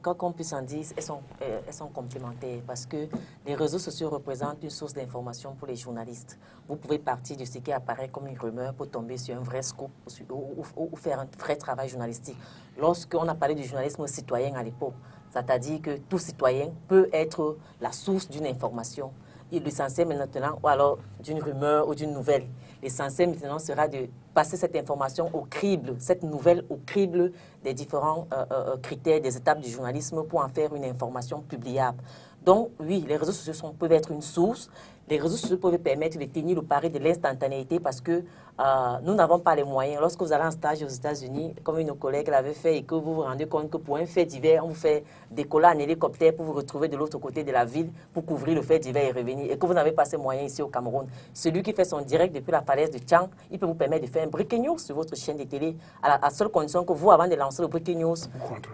quoi qu'on puisse en dire, elles sont complémentaires parce que les réseaux sociaux représentent une source d'information pour les journalistes. Vous pouvez partir de ce qui apparaît comme une rumeur pour tomber sur un vrai scoop ou faire un vrai travail journalistique. Lorsqu'on a parlé du journalisme citoyen à l'époque, c'est-à-dire que tout citoyen peut être la source d'une information. L'essentiel maintenant, ou alors d'une rumeur ou d'une nouvelle L'essentiel maintenant sera de passer cette information au crible, cette nouvelle au crible des différents critères, des étapes du journalisme pour en faire une information publiable. Donc, oui, les réseaux sociaux peuvent être une source. Les réseaux sociaux peuvent permettre de tenir le pari de l'instantanéité parce que nous n'avons pas les moyens. Lorsque vous allez en stage aux États-Unis, comme une de nos collègues l'avait fait, et que vous vous rendez compte que pour un fait divers, on vous fait décoller en hélicoptère pour vous retrouver de l'autre côté de la ville pour couvrir le fait divers et revenir, et que vous n'avez pas ces moyens ici au Cameroun. Celui qui fait son direct depuis la falaise de Tchang, il peut vous permettre de faire un breaking news sur votre chaîne de télé, à seule condition que vous, avant de lancer le breaking news,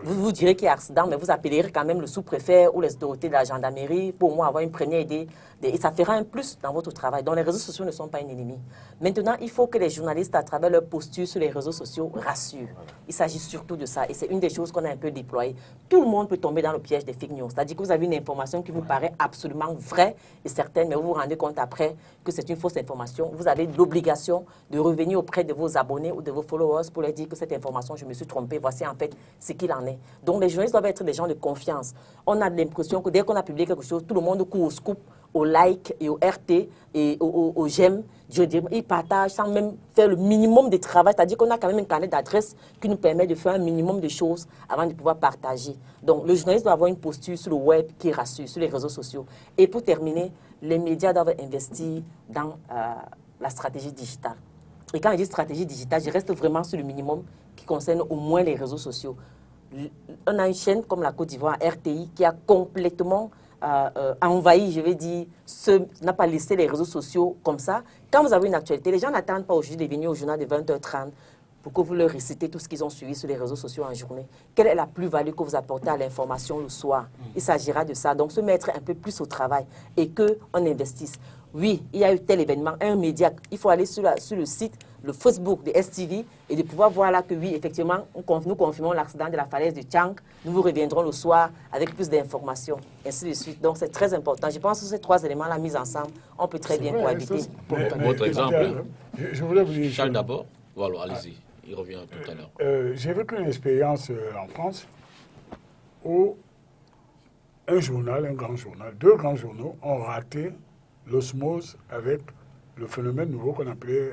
vous direz qu'il y a accident, mais vous appellerez quand même le sous-préfet ou les autorités de la gendarmerie pour au moins avoir une première idée. Et ça fera un plus dans votre travail. Donc les réseaux sociaux ne sont pas un ennemi. Maintenant, il faut que les journalistes, à travers leur posture sur les réseaux sociaux, rassurent. Il s'agit surtout de ça. Et c'est une des choses qu'on a un peu déployées. Tout le monde peut tomber dans le piège des fake news. C'est-à-dire que vous avez une information qui vous paraît absolument vraie et certaine, mais vous vous rendez compte après que c'est une fausse information. Vous avez l'obligation de revenir auprès de vos abonnés ou de vos followers pour leur dire que cette information, je me suis trompé. Voici en fait ce qu'il en est. Donc les journalistes doivent être des gens de confiance. On a l'impression que dès qu'on a publié quelque chose, tout le monde court au scoop, au like et au RT et au j'aime. Je veux dire, ils partagent sans même faire le minimum de travail. C'est-à-dire qu'on a quand même un carnet d'adresses qui nous permet de faire un minimum de choses avant de pouvoir partager. Donc, le journaliste doit avoir une posture sur le web qui rassure, sur les réseaux sociaux. Et pour terminer, les médias doivent investir dans la stratégie digitale. Et quand je dis stratégie digitale, je reste vraiment sur le minimum qui concerne au moins les réseaux sociaux. On a une chaîne comme la Côte d'Ivoire, RTI, qui a complètement envahi, je vais dire, n'a pas laissé les réseaux sociaux comme ça. Quand vous avez une actualité, les gens n'attendent pas aujourd'hui de venir au journal de 20h30 pour que vous leur récitez tout ce qu'ils ont suivi sur les réseaux sociaux en journée. Quelle est la plus-value que vous apportez à l'information le soir? Il s'agira de ça. Donc, se mettre un peu plus au travail et qu'on investisse. Oui, il y a eu tel événement, un média. Il faut aller sur le site, le Facebook de STV et de pouvoir voir là que oui, effectivement, nous confirmons l'accident de la falaise de Tchang. Nous vous reviendrons le soir avec plus d'informations, ainsi de suite. Donc, c'est très important. Je pense que ces trois éléments-là mis ensemble, on peut très bien cohabiter. Votre exemple, je voulais vous dire... Charles d'abord. Voilà, allez-y. Il revient tout à l'heure. J'ai vécu une expérience en France où un journal, un grand journal, deux grands journaux ont raté l'osmose avec le phénomène nouveau qu'on appelait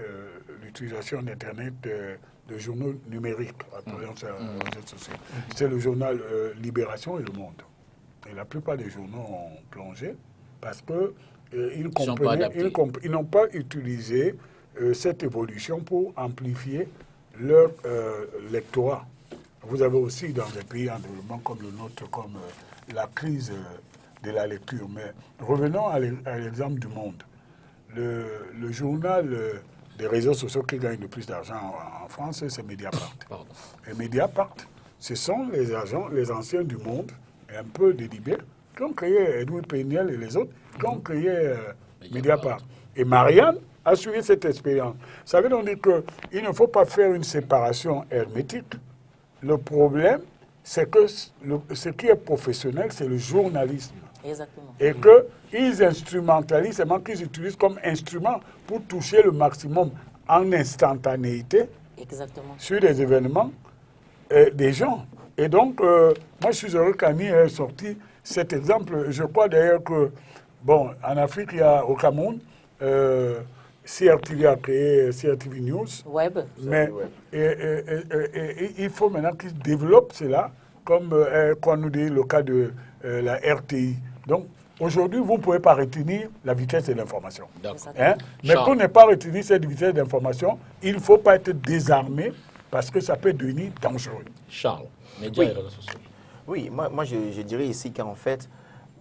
l'utilisation d'Internet de journaux numériques à travers les réseaux sociaux. C'est le journal Libération et Le Monde. Et la plupart des journaux ont plongé parce qu'ils n'ont pas utilisé cette évolution pour amplifier leur lectorat. Vous avez aussi dans des pays en développement comme le nôtre, comme la crise de la lecture. Mais revenons à l'exemple du Monde. Le journal des réseaux sociaux qui gagne le plus d'argent en France, c'est Mediapart. Et Mediapart, ce sont les anciens du Monde, et un peu de Libé, qui ont créé Edouard Péniel et les autres, qui ont créé Mediapart. Et Marianne a suivi cette expérience. Ça veut donc dire qu'il ne faut pas faire une séparation hermétique. Le problème, c'est que ce qui est professionnel, c'est le journalisme. Exactement. Et qu'ils instrumentalisent, seulement qu'ils utilisent comme instrument pour toucher le maximum en instantanéité. Exactement. Sur des événements des gens. Et donc, moi, je suis heureux qu'Annie ait sorti cet exemple. Je crois d'ailleurs que, bon, en Afrique, il y a au Cameroun, CRTV a créé CRTV News. Web. Mais il faut maintenant qu'ils développent cela, comme quand nous dit le cas de la RTI. Donc, aujourd'hui, vous ne pouvez pas retenir la vitesse de l'information. Hein? Mais pour ne pas retenir cette vitesse d'information, il ne faut pas être désarmé parce que ça peut devenir dangereux. Charles, médias et réseaux sociaux. Oui, moi je dirais ici qu'en fait,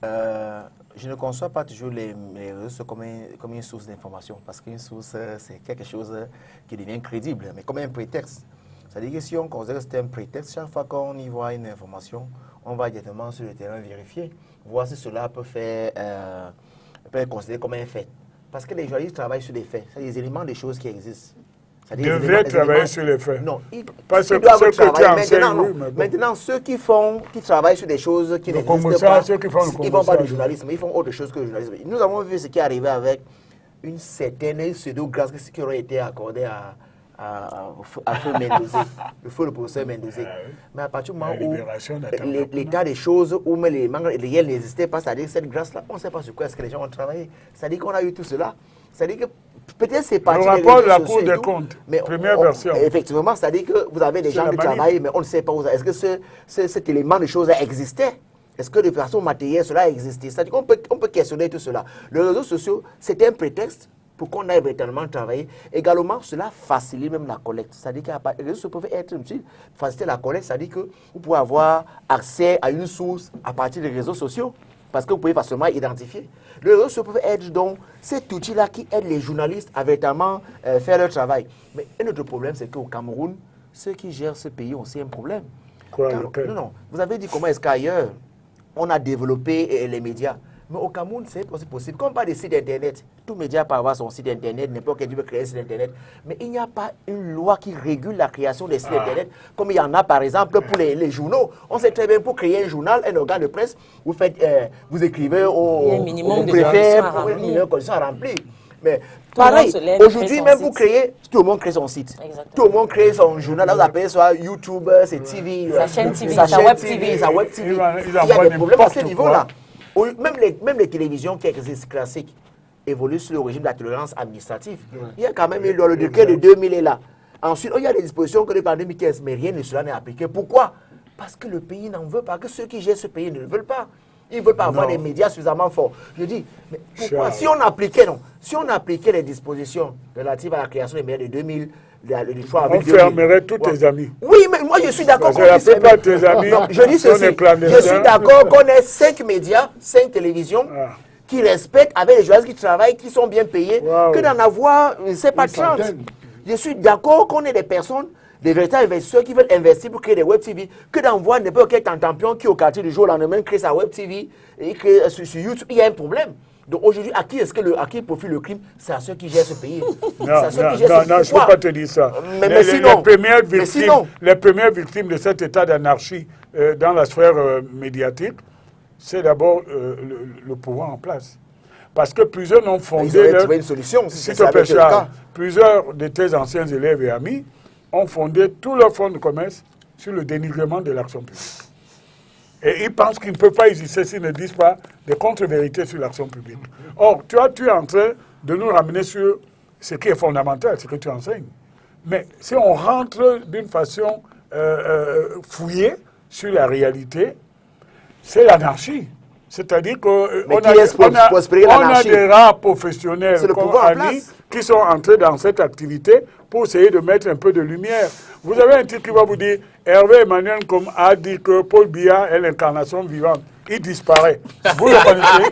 je ne conçois pas toujours les réseaux comme une source d'information, parce qu'une source, c'est quelque chose qui devient crédible, mais comme un prétexte. C'est-à-dire que si on considère que c'est un prétexte, chaque fois qu'on y voit une information, on va directement sur le terrain vérifier, voir si cela peut être considéré comme un fait. Parce que les journalistes travaillent sur des faits, c'est des éléments des choses qui existent. Devraient travailler sur les faits. Non, parce que doivent travailler maintenant, ceux qui travaillent sur des choses qui n'existent pas, ils ne font pas du journalisme, ils font autre chose que le journalisme. Nous avons vu ce qui est arrivé avec une certaine pseudo-grâce qui aurait été accordée à Feu Mendozé, le feu le professeur Mendozé. Mais à partir du moment où l'état des choses, où les manques n'existaient pas, c'est-à-dire cette grâce-là, on ne sait pas sur quoi est-ce que les gens ont travaillé. C'est-à-dire qu'on a eu tout cela. C'est-à-dire que peut-être c'est parti le rapport de la Cour des comptes, première version. Effectivement, c'est-à-dire que vous avez des gens qui travaillent, mais on ne sait pas où. Est-ce que cet élément de choses existait? Est-ce que de façon matérielle, cela existait? C'est-à-dire qu'on peut questionner tout cela. Les réseaux sociaux, c'est un prétexte pour qu'on aille véritablement travailler. Également, cela facilite même la collecte. C'est-à-dire que les réseaux sociaux peuvent être utiles, faciliter la collecte, c'est-à-dire que vous pouvez avoir accès à une source à partir des réseaux sociaux, parce que vous pouvez facilement identifier. Les réseaux sociaux peuvent être donc cet outil-là qui aide les journalistes à véritablement faire leur travail. Mais un autre problème, c'est qu'au Cameroun, ceux qui gèrent ce pays ont aussi un problème. Quoi, non, vous avez dit comment est-ce qu'ailleurs, on a développé les médias. Mais au Cameroun, c'est aussi possible. Comme on parle des sites Internet, tout média peut avoir son site Internet, n'importe qui veut créer un site Internet. Mais il n'y a pas une loi qui régule la création des sites Internet, comme il y en a par exemple pour les journaux. On sait très bien, pour créer un journal, un organe de presse, vous écrivez au préfet pour une condition à remplir. Mais pareil, aujourd'hui même vous créez, tout le monde crée son site. Exactement. Tout le monde crée son journal, là vous appelez soit YouTube, c'est TV, sa chaîne TV, sa web TV. Il y a des problèmes à ce niveau-là. Même les télévisions qui existent classiques évoluent sur le régime de la tolérance administrative. Ouais. Il y a quand même le décret de 2000 est là. Ensuite, il y a des dispositions que depuis 2015, mais rien de cela n'est appliqué. Pourquoi? Parce que le pays n'en veut pas, que ceux qui gèrent ce pays ne le veulent pas. Ils ne veulent pas avoir des médias suffisamment forts. Je dis, mais pourquoi? Si on appliquait les dispositions relatives à la création des médias de 2000, on fermerait tous tes amis. Oui, mais moi je suis d'accord. Pas tes amis. Non, je dis ceci. Je suis d'accord qu'on ait 5 médias, 5 télévisions qui respectent avec les journalistes qui travaillent, qui sont bien payés, que d'en avoir, je ne sais pas, 30. Je suis d'accord qu'on ait des personnes, des véritables investisseurs qui veulent investir pour créer des web TV, que d'en voir n'importe quel champion qui au quartier du jour au lendemain crée sa web TV et crée sur YouTube. Il y a un problème. Donc aujourd'hui, à qui profite le crime? C'est à ceux qui gèrent ce pays. Non, je ne peux pas te dire ça. Mais sinon, les premières victimes de cet état d'anarchie dans la sphère médiatique, c'est d'abord le pouvoir en place. Parce que plusieurs ont fondé... Ils ont trouvé une solution. Plusieurs de tes anciens élèves et amis ont fondé tous leurs fonds de commerce sur le dénigrement de l'action publique. Et ils pensent qu'ils ne peuvent pas exister s'ils ne disent pas des contre-vérités sur l'action publique. Or, tu es en train de nous ramener sur ce qui est fondamental, ce que tu enseignes. Mais si on rentre d'une façon fouillée sur la réalité, c'est l'anarchie. C'est-à-dire qu'on a des rares professionnels comme Annie qui sont entrés dans cette activité pour essayer de mettre un peu de lumière. Vous avez un titre qui va vous dire Hervé Emmanuel a dit que Paul Biya est l'incarnation vivante. Il disparaît. Vous le connaissez.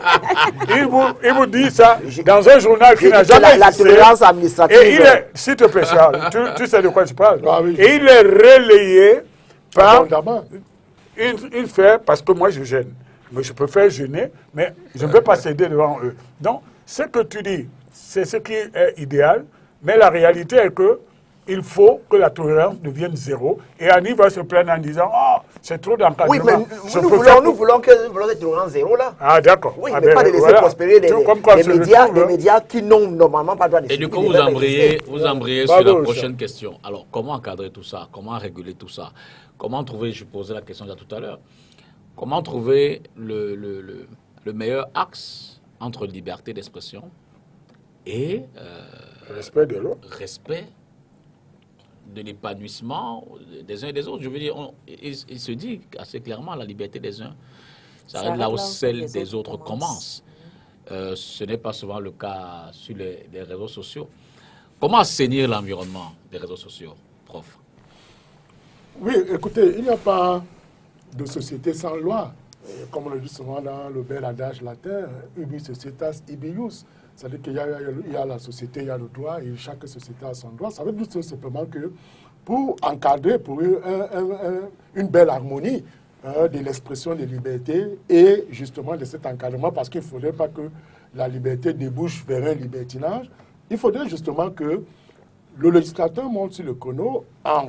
Il vous dit ça dans un journal qui n'a jamais existé. La tolérance administrative. Et il est, s'il te plaît, Charles, tu sais de quoi je parle. Ah, oui. Et il est relayé par une fait, parce que moi je gêne. Mais je peux faire gêner, mais je ne veux pas céder devant eux. Donc, ce que tu dis, c'est ce qui est idéal, mais la réalité est que il faut que la tolérance devienne zéro. Et Annie va se plaindre en disant « Oh, c'est trop d'encadrement. » Oui, mais nous voulons que cette tolérance zéro là. Ah, d'accord. Oui, mais pas de laisser prospérer des médias qui n'ont normalement pas droit de... Et du coup, vous embrayez sur la prochaine question. Alors, comment encadrer tout ça? Comment réguler tout ça? Comment trouver, je posais la question déjà tout à l'heure, comment trouver le meilleur axe entre liberté d'expression et respect de l'autre, respect de l'épanouissement des uns et des autres. Je veux dire, il se dit assez clairement la liberté des uns s'arrête là où celle des autres commence. Ce n'est pas souvent le cas sur les réseaux sociaux. Comment assainir l'environnement des réseaux sociaux, prof? Oui, écoutez, il n'y a pas de société sans loi. Comme on le dit souvent dans le bel adage latin, ubi societas ibi ius. C'est-à-dire qu'il y a la société, il y a le droit, et chaque société a son droit. Ça veut dire tout simplement que pour encadrer, pour une belle harmonie de l'expression des libertés et justement de cet encadrement, parce qu'il ne faudrait pas que la liberté débouche vers un libertinage, il faudrait justement que le législateur monte sur le chrono en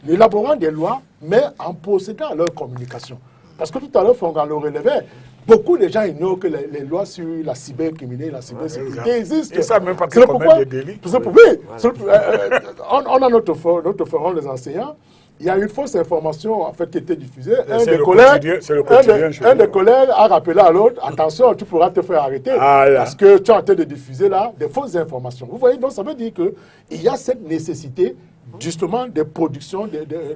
élaborant des lois, mais en procédant à leur communication. Parce que tout à l'heure, Fongan le relevait, beaucoup de gens ignorent que les lois sur la cybercriminalité, la cybersécurité existent. Ils ne savent même pas qu'ils commettent des délits. Oui, on a notre forum des enseignants il y a une fausse information en fait qui était diffusée. Un C'est des le collègues, quotidien. un des collègues a rappelé à l'autre, attention, tu pourras te faire arrêter parce que tu es en train de diffuser là des fausses informations. Vous voyez, donc ça veut dire qu'il y a cette nécessité justement des productions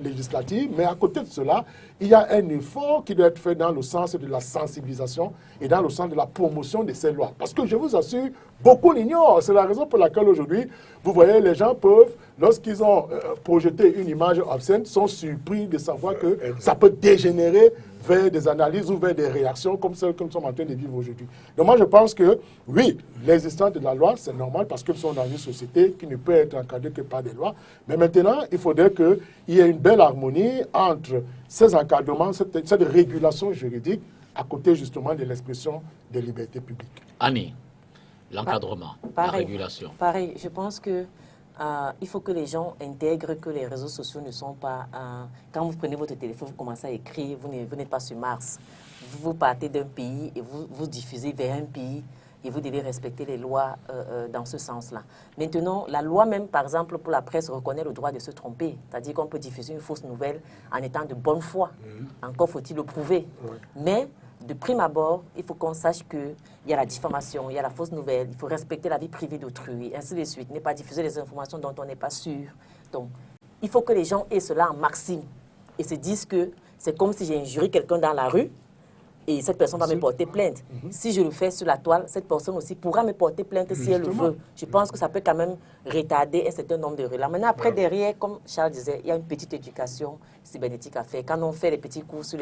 législatives, mais à côté de cela, il y a un effort qui doit être fait dans le sens de la sensibilisation et dans le sens de la promotion de ces lois. Parce que je vous assure, beaucoup l'ignorent. C'est la raison pour laquelle aujourd'hui, vous voyez, les gens peuvent, lorsqu'ils ont projeté une image obscène, sont surpris de savoir que ça peut dégénérer vers des analyses ou vers des réactions comme celles que nous sommes en train de vivre aujourd'hui. Donc moi, je pense que, oui, l'existence de la loi, c'est normal parce que nous sommes dans une société qui ne peut être encadrée que par des lois. Mais maintenant, il faudrait qu'il y ait une belle harmonie entre ces encadrements, cette régulation juridique, à côté justement de l'expression des libertés publiques. Annie, l'encadrement, la régulation. Pareil, je pense que il faut que les gens intègrent que les réseaux sociaux ne sont pas... quand vous prenez votre téléphone, vous commencez à écrire, vous n'êtes pas sur Mars. Vous partez d'un pays et vous diffusez vers un pays et vous devez respecter les lois dans ce sens-là. Maintenant, la loi même, par exemple, pour la presse, reconnaît le droit de se tromper. C'est-à-dire qu'on peut diffuser une fausse nouvelle en étant de bonne foi. Encore faut-il le prouver. Mais de prime abord, il faut qu'on sache qu'il y a la diffamation, il y a la fausse nouvelle, il faut respecter la vie privée d'autrui, ainsi de suite. Ne pas diffuser des informations dont on n'est pas sûr. Donc, il faut que les gens aient cela en maxime et se disent que c'est comme si j'ai injurié quelqu'un dans la rue et cette personne va me porter plainte. Si je le fais sur la toile, cette personne aussi pourra me porter plainte si elle le veut. Je pense que ça peut quand même retarder un certain nombre de relations. Maintenant, après, derrière, comme Charles disait, il y a une petite éducation cybernétique à faire. Quand on fait les petits cours sur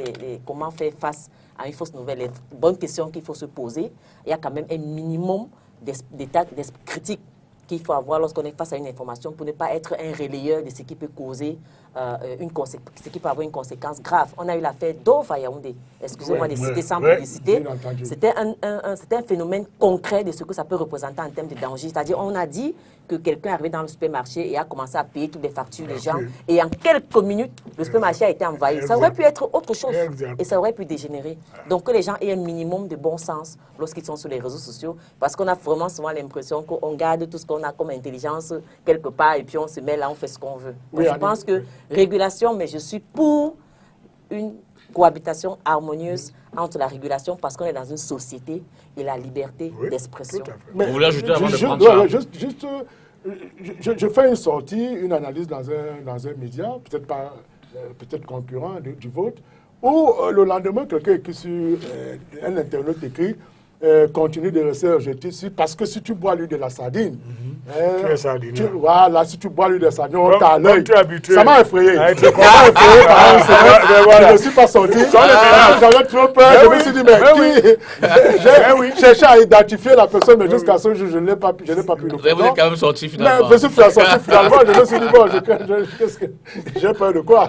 comment faire face à une fausse nouvelle, les bonnes questions qu'il faut se poser, il y a quand même un minimum d'état critique qu'il faut avoir lorsqu'on est face à une information pour ne pas être un relayeur de ce qui peut causer ce qui peut avoir une conséquence grave. On a eu l'affaire Dove à Yaoundé. Excusez-moi de citer sans publicité. C'était un phénomène concret de ce que ça peut représenter en termes de danger. C'est-à-dire, on a dit que quelqu'un est arrivé dans le supermarché et a commencé à payer toutes les factures des gens. Et en quelques minutes, le supermarché a été envahi. Ça aurait pu être autre chose. Et ça aurait pu dégénérer. Donc, que les gens aient un minimum de bon sens lorsqu'ils sont sur les réseaux sociaux. Parce qu'on a vraiment souvent l'impression qu'on garde tout ce qu'on a comme intelligence quelque part et puis on se met là, on fait ce qu'on veut. Donc, je pense que régulation, mais je suis pour une cohabitation harmonieuse entre la régulation parce qu'on est dans une société et la liberté d'expression. Vous voulez ajouter avant de prendre je fais une sortie, une analyse dans un média, peut-être concurrent du vôtre, où le lendemain, quelqu'un écrit sur un internaute écrit continue de rester objectif parce que si tu bois l'huile de la sardine, voilà, si tu bois l'huile de la sardine, on t'a à l'œil. Ça m'a effrayé. Je ne suis pas sorti. J'avais trop peur. Je me suis dit, mais qui j'ai cherché à identifier la personne, mais jusqu'à ce jour, je n'ai pas pu le faire. Vous êtes quand même sorti finalement. Mais je suis sorti finalement. Je me suis dit, bon, j'ai peur de quoi?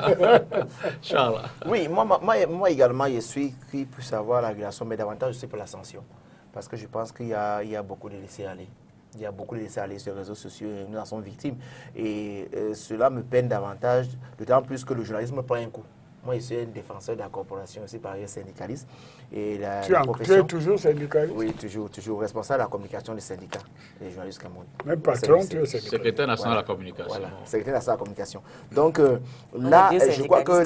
Charles. Oui, moi également, je suis qui pour savoir la régulation, mais davantage, je suis pour la sanction. Parce que je pense qu'il y a beaucoup de laisser-aller. Il y a beaucoup de laisser-aller sur les réseaux sociaux et nous en sommes victimes. Et cela me peine davantage, d'autant plus que le journalisme prend un coup. Moi, je suis un défenseur de la corporation, aussi par ailleurs syndicaliste. Et tu es toujours syndicaliste? Oui, toujours responsable de la communication des syndicats, des journalistes Cameroun. Même patron, tu es syndicaliste. Secrétaire national de la communication. Voilà, secrétaire national de la communication. Donc là, je crois que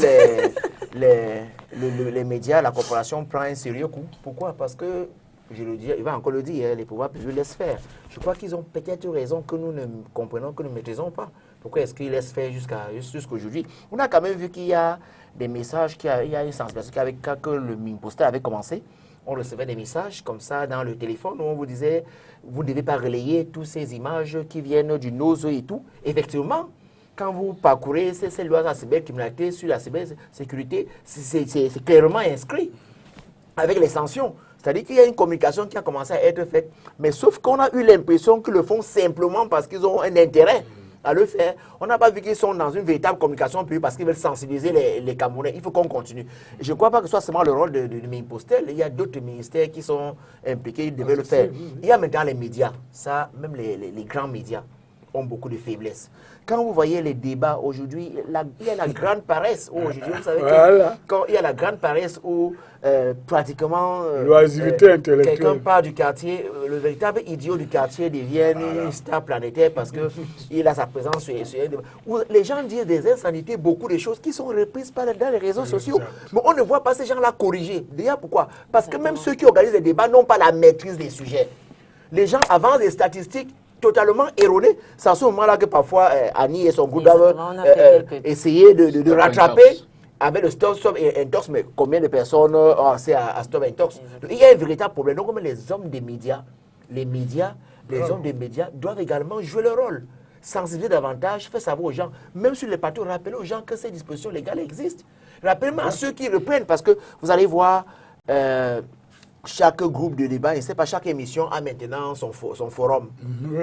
les médias, la corporation prend un sérieux coup. Pourquoi? Parce que, je le dis, il va encore le dire, les pouvoirs publics laissent faire. Je crois qu'ils ont peut-être raison que nous ne comprenons, que nous ne maîtrisons pas. Pourquoi est-ce qu'ils laissent faire jusqu'aujourd'hui? On a quand même vu qu'il y a des messages, il y a une sensibilisation quand le Mimposter avait commencé. On recevait des messages comme ça dans le téléphone où on vous disait vous ne devez pas relayer toutes ces images qui viennent du NOSE et tout. Effectivement, quand vous parcourez ces lois de la cybercriminalité sur la cybersécurité, c'est clairement inscrit avec les sanctions. C'est-à-dire qu'il y a une communication qui a commencé à être faite, mais sauf qu'on a eu l'impression qu'ils le font simplement parce qu'ils ont un intérêt à le faire. On n'a pas vu qu'ils sont dans une véritable communication publique parce qu'ils veulent sensibiliser les Camerounais. Il faut qu'on continue. Je ne crois pas que ce soit seulement le rôle de Mimpostel. Il y a d'autres ministères qui sont impliqués, ils devaient le faire. Il y a maintenant les médias, ça, même les grands médias. ont beaucoup de faiblesses. Quand vous voyez les débats aujourd'hui, il y a la grande paresse. Aujourd'hui, vous savez quand il y a la grande paresse où pratiquement l'oisiveté intellectuelle. Quelqu'un part du quartier, le véritable idiot du quartier devient une star planétaire parce qu'il a sa présence sur un débat. Où les gens disent des insanités, beaucoup de choses qui sont reprises dans les réseaux sociaux. Mais on ne voit pas ces gens-là corriger. Déjà, pourquoi? Parce que même ceux qui organisent les débats n'ont pas la maîtrise des sujets. Les gens avancent des statistiques totalement erronées. C'est à ce moment-là que parfois Annie et son groupe doivent essayer de rattraper avec le stop et intox. Mais combien de personnes ont accès à stop et intox? Il y a un véritable problème. Donc, comme les hommes des médias, les hommes des médias doivent également jouer leur rôle. Sensibiliser davantage, faire savoir aux gens, même sur les plateaux, rappeler aux gens que ces dispositions légales existent. Rappelez-moi à ceux qui reprennent, parce que vous allez voir chaque groupe de débat, et c'est pas chaque émission a maintenant son forum.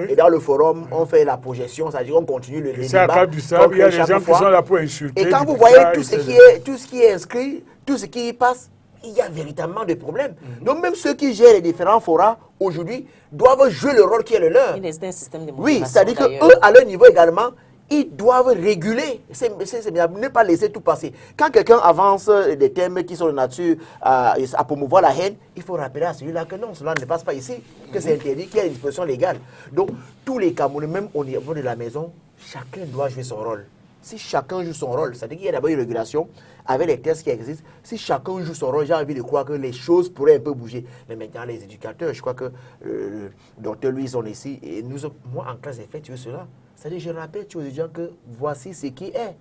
Et dans le forum, on fait la projection, c'est-à-dire on continue le débat. C'est à cause du sable, il y a des gens qui sont là pour insulter. Et quand vous voyez tout ce qui est inscrit, tout ce qui y passe, il y a véritablement des problèmes. Donc même ceux qui gèrent les différents forats, aujourd'hui, doivent jouer le rôle qui est le leur. Il existe un système de oui, c'est-à-dire qu'eux, à leur niveau également, ils doivent réguler, ne pas laisser tout passer. Quand quelqu'un avance des thèmes qui sont de nature à promouvoir la haine, il faut rappeler à celui-là que non, cela ne passe pas ici, que c'est interdit, qu'il y a une disposition légale. Donc, tous les Camerounais, même au niveau de la maison, chacun doit jouer son rôle. Si chacun joue son rôle, c'est-à-dire qu'il y a d'abord une régulation avec les tests qui existent. Si chacun joue son rôle, j'ai envie de croire que les choses pourraient un peu bouger. Mais maintenant, les éducateurs, je crois que le docteur Louis sont ici, et moi, en classe, j'ai fait cela. C'est-à-dire, je rappelle aux étudiants que voici ce qui est.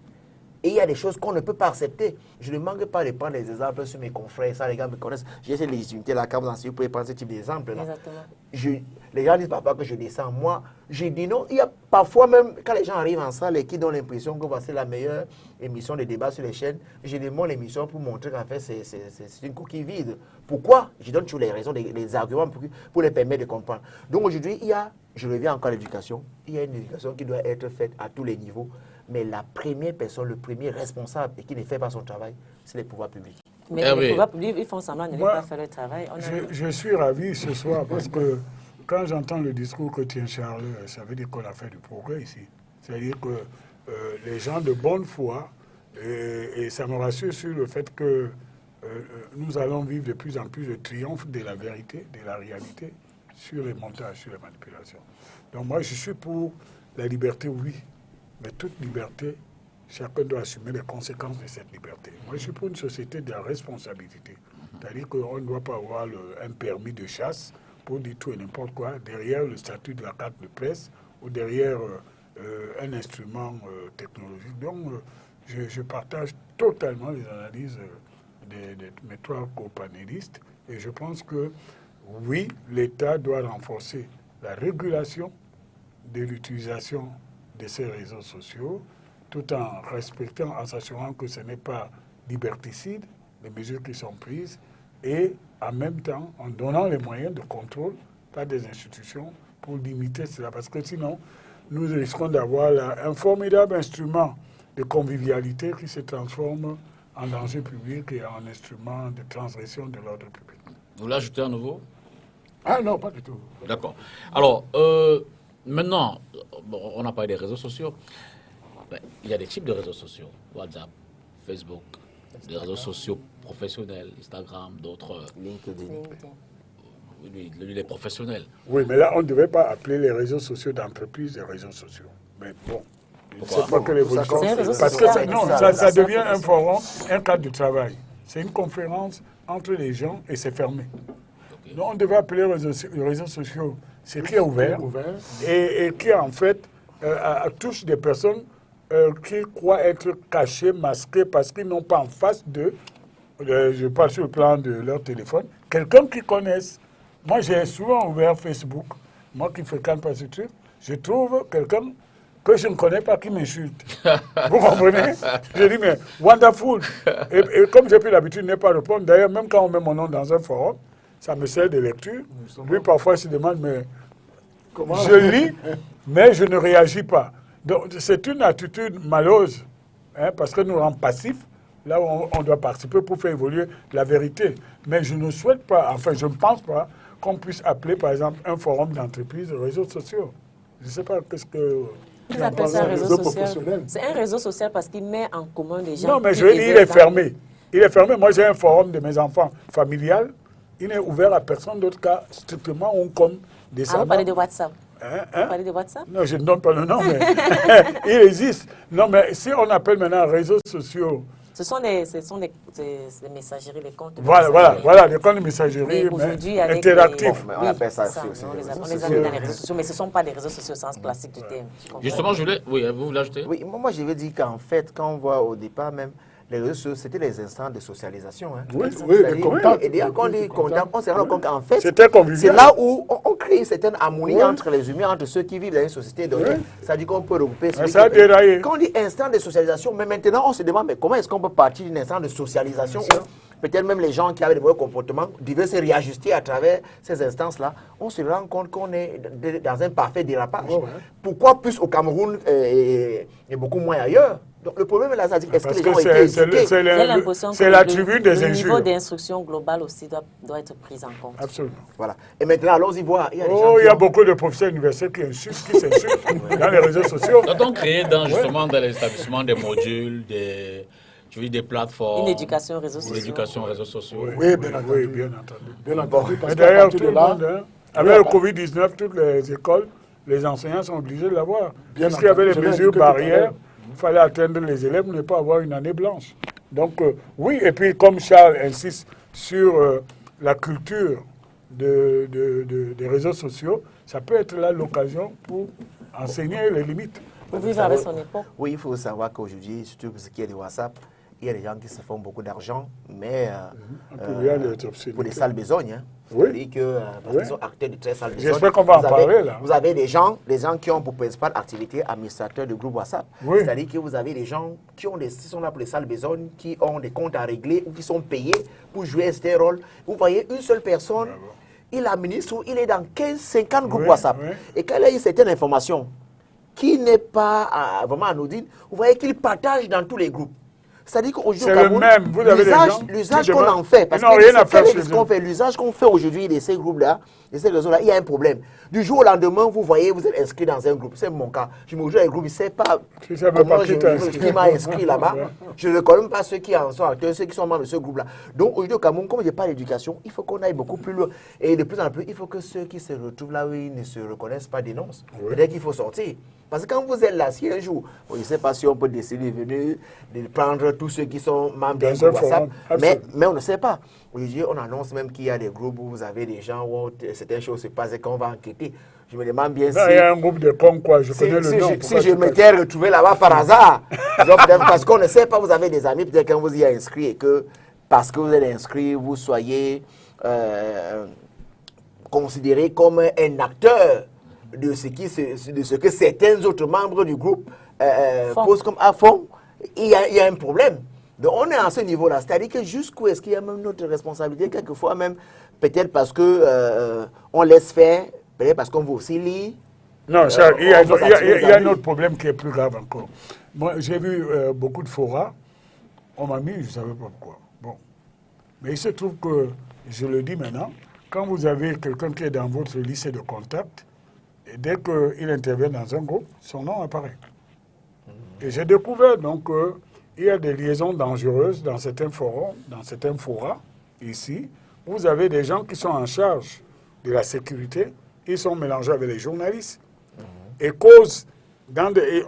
Et il y a des choses qu'on ne peut pas accepter. Je ne manque pas de prendre des exemples sur mes confrères. Ça, les gars me connaissent. J'ai cette légitimité là, quand vous en savez, vous pouvez prendre ce type d'exemple là. Exactement. Les gens disent parfois que je descends. Moi, je dis non. Il y a parfois même, quand les gens arrivent en salle et qui donnent l'impression que voici la meilleure émission de débat sur les chaînes, je démonte l'émission pour montrer qu'en fait, c'est une coquille vide. Pourquoi? Je donne toujours les raisons, les arguments pour les permettre de comprendre. Donc aujourd'hui, je reviens encore à l'éducation. Il y a une éducation qui doit être faite à tous les niveaux. Mais la première personne, le premier responsable et qui ne fait pas son travail, c'est les pouvoirs publics. Mais les pouvoirs publics, ils font semblant de ne pas faire le travail. Je suis ravi ce soir parce que quand j'entends le discours que tient Charles, ça veut dire qu'on a fait du progrès ici. C'est-à-dire que les gens de bonne foi, et ça me rassure sur le fait que nous allons vivre de plus en plus de triomphe de la vérité, de la réalité, sur les montages, sur les manipulations. Donc moi, je suis pour la liberté, oui. Mais toute liberté, chacun doit assumer les conséquences de cette liberté. Moi, je suis pour une société de la responsabilité. C'est-à-dire qu'on ne doit pas avoir un permis de chasse pour dire tout et n'importe quoi derrière le statut de la carte de presse ou derrière un instrument technologique. Donc, je partage totalement les analyses de mes trois copanélistes et je pense que, oui, l'État doit renforcer la régulation de l'utilisation de ces réseaux sociaux, tout en respectant, en s'assurant que ce n'est pas liberticide, les mesures qui sont prises, et en même temps, en donnant les moyens de contrôle par des institutions pour limiter cela. Parce que sinon, nous risquons d'avoir un formidable instrument de convivialité qui se transforme en danger public et en instrument de transgression de l'ordre public. Vous l'ajoutez à nouveau? Ah non, pas du tout. D'accord. Alors, maintenant, bon, on a parlé des réseaux sociaux. Mais il y a des types de réseaux sociaux. WhatsApp, Facebook, des réseaux sociaux professionnels, Instagram, d'autres. LinkedIn. Les professionnels. Oui, mais là, on ne devait pas appeler les réseaux sociaux d'entreprise des réseaux sociaux. Mais bon, c'est pas que l'évolution. Parce que ça devient un forum, un cadre de travail. C'est une conférence entre les gens et c'est fermé. Okay. Donc, on devait appeler les réseaux sociaux ce qui est ouvert et qui, en fait, touche des personnes qui croient être cachées, masquées, parce qu'ils n'ont pas en face d'eux, je parle sur le plan de leur téléphone, quelqu'un qu'ils connaissent. Moi, j'ai souvent ouvert Facebook. Moi qui ne fréquente pas ce truc, je trouve quelqu'un que je ne connais pas qui m'insulte. Vous comprenez? Je dis, mais wonderful. Et comme j'ai pris l'habitude de ne pas répondre, d'ailleurs, même quand on met mon nom dans un forum, ça me sert de lecture. Lui, parfois, il se demande, mais comment? Je lis, mais je ne réagis pas. Donc, c'est une attitude malheureuse, hein, parce que nous rend passifs, là où on doit participer pour faire évoluer la vérité. Mais je ne souhaite pas, enfin, je ne pense pas qu'on puisse appeler, par exemple, un forum d'entreprise réseaux sociaux. Je ne sais pas qu'est-ce que... Ils appellent ça un réseau réseau social. professionnel. C'est un réseau social parce qu'il met en commun des gens. Non, mais qui je veux dire, il est exercent. fermé. Il est fermé. Moi, j'ai un forum de mes enfants familial. Il n'est ouvert à personne d'autre qu'à strictement on comme des Ah, vous parlez de WhatsApp. Hein? Vous parlez de WhatsApp? Non, je ne donne pas le nom, mais il existe. Non, mais si on appelle maintenant réseaux sociaux, Ce sont des messageries, les comptes. de voilà, messagerie. les comptes de messagerie, Mais mais aujourd'hui, avec interactifs. Mais on appelle ça c'est ça, aussi on des les réseaux a mis sociaux. dans les réseaux sociaux, mais ce ne sont pas des réseaux sociaux au sens classique du terme. Tu comprends? Justement, je voulais... Oui, vous voulez ajouter? Oui, moi je veux dire qu'en fait, quand on voit au départ même, les réseaux sociaux, c'était les instants de socialisation. Hein. Oui, C'est-à-dire, les contacts. et d'ailleurs, quand on dit contact, on se rend compte qu'en fait, C'était convivial. c'est là où on crée une certaine harmonie Oui. entre les humains, entre ceux qui vivent dans une société donnée. C'est-à-dire qu'on peut regrouper... celui ça a qui- déraillé. Quand on dit instant de socialisation, mais maintenant on se demande, mais comment est-ce qu'on peut partir d'un instant de socialisation où peut-être même les gens qui avaient des mauvais comportements devaient se réajuster à travers ces instances-là. On se rend compte qu'on est dans un parfait dérapage. Ouais, ouais. Pourquoi plus au Cameroun et beaucoup moins ailleurs? Donc le problème est là, c'est-à-dire, est-ce que Parce les gens ont que été c'est éduqués? J'ai l'impression que c'est la tribune des le niveau injures. d'instruction globale aussi doit être pris en compte. Absolument. Voilà. Et maintenant, allons-y voir. Il y a des gens Oh, qui il y a ont- beaucoup de professeurs universitaires qui s'insultent dans les réseaux sociaux. Doit-on créer justement dans l'établissement des modules, des plateformes? Une éducation aux réseaux Une sociaux. éducation aux réseaux sociaux. Oui, bien entendu. Oui, bien entendu. Bien entendu, parce Et qu'à d'ailleurs, partir tout de le là, monde, hein, avec le Covid-19, toutes les écoles, les enseignants sont obligés de l'avoir. Bien Parce qu'il y avait entendu, les je l'ai mesures indiqué tout à barrières, l'heure. il fallait atteindre les élèves, ne pas avoir une année blanche. Donc, oui, et puis comme Charles insiste sur la culture des réseaux sociaux, ça peut être là l'occasion pour enseigner les limites. Pour vivre avec son époque. Oui, il faut savoir qu'aujourd'hui, surtout pour ce qui est de WhatsApp, il y a des gens qui se font beaucoup d'argent, mais Il y a des obscénités. pour des sales besognes. Hein. Oui. C'est-à-dire que parce Oui. qu'ils sont acteurs de très sales besognes. J'espère qu'on va en Vous avez- parler, là. Vous avez des gens qui ont pour principale activité administrateur de groupe WhatsApp. Oui. C'est-à-dire que vous avez des gens qui sont là pour les sales besognes, qui ont des comptes à régler ou qui sont payés pour jouer ce rôle. Vous voyez, une seule personne, il administre ou il est dans 15-50 groupes Oui, WhatsApp. oui. Et quand il a une certaine information qui n'est pas vraiment anodine, vous voyez qu'il partage dans tous les groupes. C'est-à-dire qu'aujourd'hui, C'est au le Cameroun, même. Vous avez des gens l'usage qui qu'on demandent- en fait, parce Ils n'ont que rien à faire chez ce qu'on eux. fait, l'usage qu'on fait aujourd'hui de ces groupes-là, de ces réseaux-là, il y a un problème. Du jour au lendemain, vous voyez, vous êtes inscrit dans un groupe. C'est mon cas. Je me rejoins à un groupe, je ne sais pas Tu sais même comment pas qui t'a inscrit. qui m'a inscrit là-bas. Je ne connais même pas ceux qui en sont acteurs, ceux qui sont membres de ce groupe-là. Donc aujourd'hui au Cameroun, comme je parle d'éducation, il faut qu'on aille beaucoup plus loin. Et de plus en plus, il faut que ceux qui se retrouvent là où ils ne se reconnaissent pas dénoncent. Peut-être qu'il faut sortir. Parce que quand vous êtes là, si un jour, je ne sais pas si on peut décider de venir, de prendre tous ceux qui sont membres d'un Dans un groupe WhatsApp, forum, absolument. mais on ne sait pas. Aujourd'hui, on annonce même qu'il y a des groupes où vous avez des gens où certaines choses se passent et qu'on va enquêter. Je me demande bien Non, il y a un groupe de cons, quoi. Je si, connais si le nom. je, Pourquoi si je tu m'étais retrouvé là-bas par hasard, donc, peut-être parce qu'on ne sait pas, vous avez des amis, peut-être quand vous y êtes inscrit et que parce que vous êtes inscrit, vous soyez considéré comme un acteur de ce que certains autres membres du groupe posent comme à fond, il y a un problème. Donc on est à ce niveau-là, c'est-à-dire que jusqu'où est-ce qu'il y a même notre responsabilité, quelquefois même, peut-être parce que on laisse faire, peut-être parce qu'on veut aussi lire. Non, Charles, il y a on va attirer les un amis. autre problème qui est plus grave encore. Moi, j'ai vu beaucoup de forats. On m'a mis, je ne savais pas pourquoi. Bon. Mais il se trouve que, je le dis maintenant, quand vous avez quelqu'un qui est dans votre liste de contacts, et dès qu'il intervient dans un groupe, son nom apparaît. Et j'ai découvert donc qu'il y a des liaisons dangereuses dans certains forums, dans certains forats, ici. Vous avez des gens qui sont en charge de la sécurité, ils sont mélangés avec les journalistes et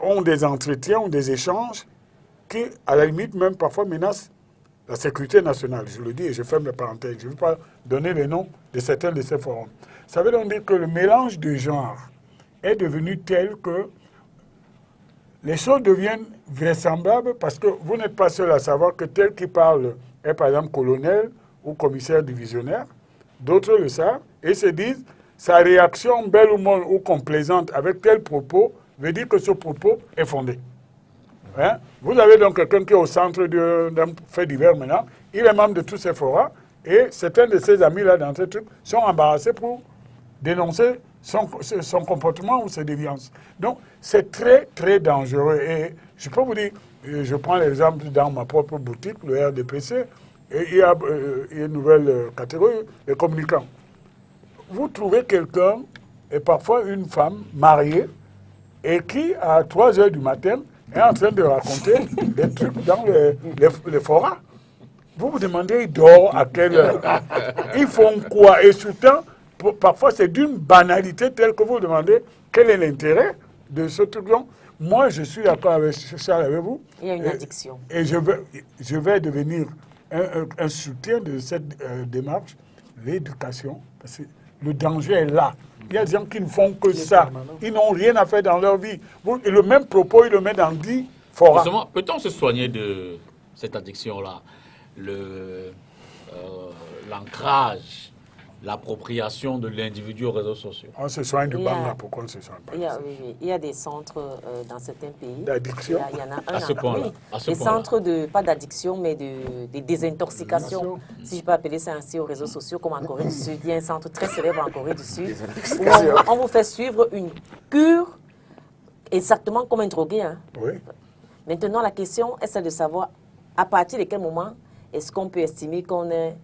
ont des entretiens ou des échanges qui, à la limite, même parfois menacent la sécurité nationale. Je le dis et je ferme la parenthèse. Je ne veux pas donner les noms de certains de ces forums. Ça veut donc dire que le mélange de genres est devenu tel que les choses deviennent vraisemblables parce que vous n'êtes pas seul à savoir que tel qui parle est par exemple colonel ou commissaire divisionnaire. D'autres le savent et se disent sa réaction belle ou molle ou complaisante avec tel propos veut dire que ce propos est fondé. Hein? Vous avez donc quelqu'un qui est au centre d'un fait divers maintenant, il est membre de tous ces forats et certains de ses amis-là dans ce truc sont embarrassés pour dénoncer son comportement ou ses déviances. Donc, c'est très, très dangereux. Et je peux vous dire, je prends l'exemple dans ma propre boutique, le RDPC, et il y a une nouvelle catégorie, les communicants. Vous trouvez quelqu'un, et parfois une femme mariée, et qui, à 3 h du matin, est en train de raconter des trucs dans les forats. Vous vous demandez, ils dorment à quelle heure? Ils font quoi? Et surtout, parfois, c'est d'une banalité telle que vous vous demandez quel est l'intérêt de ce truc-là. Moi, je suis d'accord avec Charles, avec vous. Il y a une addiction. Et je vais devenir un soutien de cette démarche, l'éducation. Parce que le danger est là. Il y a des gens qui ne font que ça. Ils n'ont rien à faire dans leur vie. Et le même propos, ils le mettent dans 10 forats. Justement, peut-on se soigner de cette addiction-là? L'ancrage, l'appropriation de l'individu aux réseaux sociaux. On se soigne du Banga, pourquoi on ne se soigne pas? Il y a des centres dans certains pays. D'addiction? Il y en a un à ce point-là. Des centres pas d'addiction, mais de désintoxication, si je peux appeler ça ainsi, aux réseaux sociaux, comme en Corée du Sud. Il y a un centre très célèbre en Corée du Sud où on vous fait suivre une cure exactement comme un drogué. Hein. Oui. Maintenant, la question est celle de savoir à partir de quel moment est-ce qu'on peut estimer qu'on est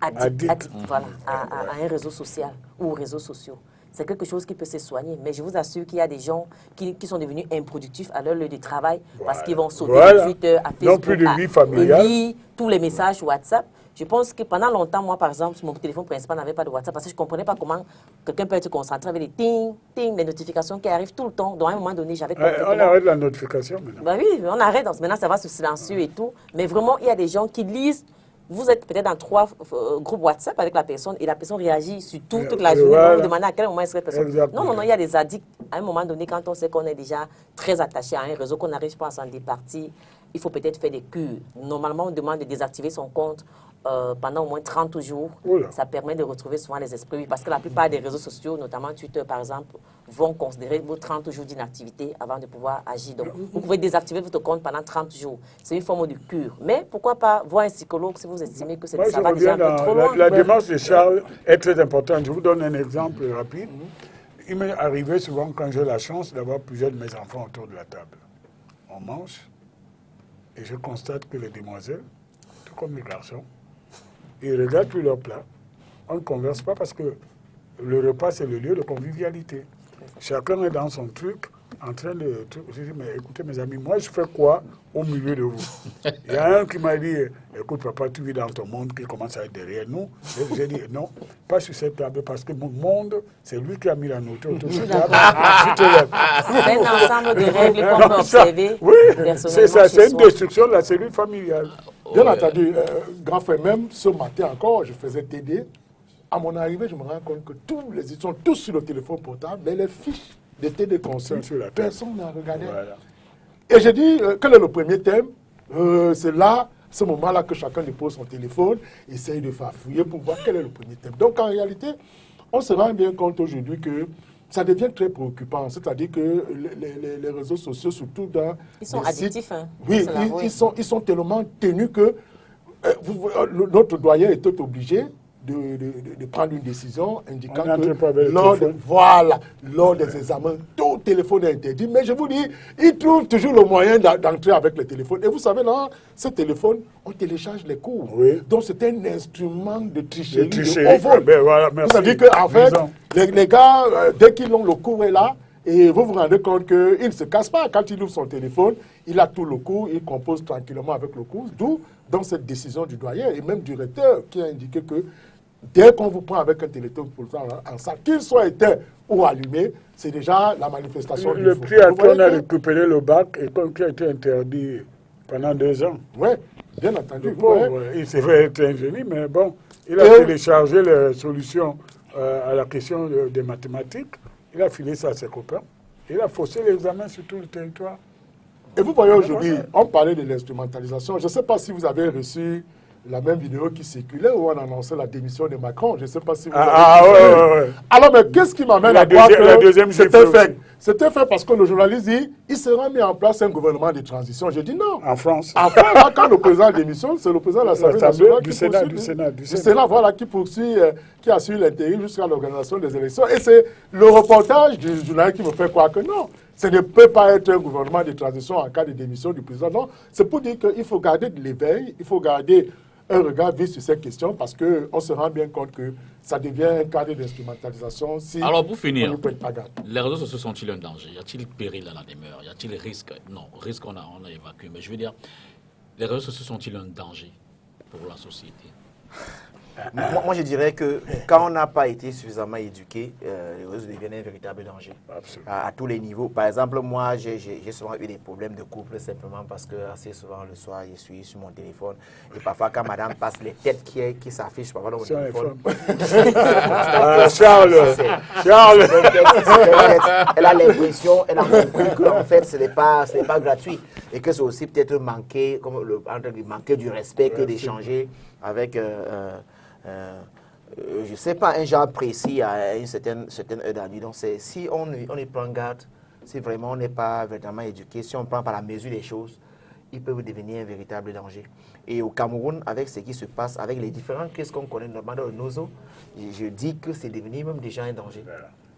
addict voilà, à un réseau social ou aux réseaux sociaux. C'est quelque chose qui peut se soigner. Mais je vous assure qu'il y a des gens qui sont devenus improductifs à leur lieu de travail parce qu'ils vont sauter de Twitter à Facebook, non plus de vie familiale. lire tous les messages WhatsApp. Je pense que pendant longtemps, moi, par exemple, mon téléphone principal n'avait pas de WhatsApp parce que je ne comprenais pas comment quelqu'un peut être concentré avec les ting, ting, les notifications qui arrivent tout le temps. Donc, à un moment donné, j'avais compris. On arrête la notification maintenant. Ben oui, on arrête. Maintenant, ça va sur silencieux et tout. Mais vraiment, il y a des gens qui lisent. Vous êtes peut-être dans 3 groupes WhatsApp avec la personne et la personne réagit sur tout, toute la journée. Voilà. Vous vous demandez à quel moment est-ce que la personne... Exactement. Non, il y a des addicts. À un moment donné, quand on sait qu'on est déjà très attaché à un réseau, qu'on n'arrive pas à s'en départir, il faut peut-être faire des cures. Normalement, on demande de désactiver son compte pendant au moins 30 jours. Oula. Ça permet de retrouver souvent les esprits. Parce que la plupart des réseaux sociaux, notamment Twitter par exemple, vont considérer vos 30 jours d'inactivité avant de pouvoir agir. Donc, vous pouvez désactiver votre compte pendant 30 jours. C'est une forme de cure. Mais pourquoi pas voir un psychologue si vous estimez que ça va déjà un peu trop loin. La démarche de Charles est très importante. Je vous donne un exemple rapide. Il m'est arrivé souvent quand j'ai la chance d'avoir plusieurs de mes enfants autour de la table. On mange et je constate que les demoiselles, tout comme les garçons, ils regardent tous leurs plats. On ne converse pas parce que le repas, c'est le lieu de convivialité. Chacun est dans son truc, en train de... Je dis, mais écoutez mes amis, moi je fais quoi au milieu de vous? Il y a un qui m'a dit, écoute papa, tu vis dans ton monde qui commence à être derrière nous. J'ai dit, non, pas sur cette table, parce que mon monde, c'est lui qui a mis la nourriture autour de cette table. C'est un ensemble de règles qu'on peut observer. Oui, c'est ça, c'est une destruction de la cellule familiale. Bien entendu, grand frère, même ce matin encore, je faisais TD. À mon arrivée, je me rends compte que ils sont tous sur le téléphone portable, mais les fiches de TD conçues, personne n'a regardé. Voilà. Et j'ai dit, quel est le premier thème? C'est là, ce moment-là que chacun dépose son téléphone, essaye de farfouiller pour voir quel est le premier thème. Donc en réalité, on se rend bien compte aujourd'hui que ça devient très préoccupant. C'est-à-dire que les réseaux sociaux, surtout dans... Ils sont addictifs, hein. Oui, ils sont tellement tenus que notre doyen était obligé de prendre une décision indiquant que lors des examens, tout téléphone est interdit. Mais je vous dis, ils trouvent toujours le moyen d'entrer avec le téléphone. Et vous savez, là, ce téléphone, on télécharge les cours. Oui. Donc c'est un instrument de tricherie. C'est-à-dire qu'en fait, les gars, dès qu'ils ont le cours est là, et vous vous rendez compte qu'il ne se casse pas. Quand il ouvre son téléphone, il a tout le cours, il compose tranquillement avec le cours. D'où, dans cette décision du doyen et même du recteur qui a indiqué que dès qu'on vous prend avec un téléphone en salle, qu'il soit éteint ou allumé, c'est déjà la manifestation du faux. Le triathlon a récupéré le bac et qui a été interdit pendant 2 ans. Oui, bien entendu. Il s'est fait être ingénieur, mais bon, il a téléchargé les solutions à la question des mathématiques. Il a filé ça à ses copains. Il a faussé l'examen sur tout le territoire. Et vous voyez aujourd'hui, on parlait de l'instrumentalisation. Je ne sais pas si vous avez reçu la même vidéo qui circulait où on annonçait la démission de Macron. Je ne sais pas si vous avez vu. Alors, mais qu'est-ce qui m'amène à croire que c'était fait? C'était fait parce que le journaliste dit il sera mis en place un gouvernement de transition. J'ai dit non. En France. En France, là, quand le président démissionne, c'est le président de l'Assemblée nationale du Sénat, voilà, qui poursuit, qui assure l'intérim jusqu'à l'organisation des élections. Et c'est le reportage du journaliste qui me fait croire que non. Ce ne peut pas être un gouvernement de transition en cas de démission du président. Non, c'est pour dire qu'il faut garder de l'éveil, il faut garder un regard vif sur ces questions parce qu'on se rend bien compte que ça devient un cadre d'instrumentalisation si Alors, pour finir, on ne prête pas garde. les réseaux sociaux sont-ils un danger? Y a-t-il péril à la demeure? Y a-t-il risque? Non, risque on a évacué. Mais je veux dire, les réseaux sociaux sont-ils un danger pour la société? Moi, je dirais que quand on n'a pas été suffisamment éduqué, les réseaux deviennent un véritable danger. À tous les niveaux. Par exemple, moi, j'ai souvent eu des problèmes de couple simplement parce que assez souvent le soir, je suis sur mon téléphone. Et parfois, quand madame passe, les têtes qui s'affichent parfois dans mon téléphone. Charles, Elle a l'impression, elle a compris que en fait, ce n'est pas gratuit. Et que c'est aussi peut-être manquer du respect que d'échanger avec... je ne sais pas, un genre précis à une certaine heure de la nuit. Donc, si on y prend garde, si vraiment on n'est pas véritablement éduqué, si on prend par la mesure des choses, ils peuvent devenir un véritable danger. Et au Cameroun, avec ce qui se passe, avec les différentes crises qu'on connaît normalement dans le Nozo, je dis que c'est devenu même déjà un danger.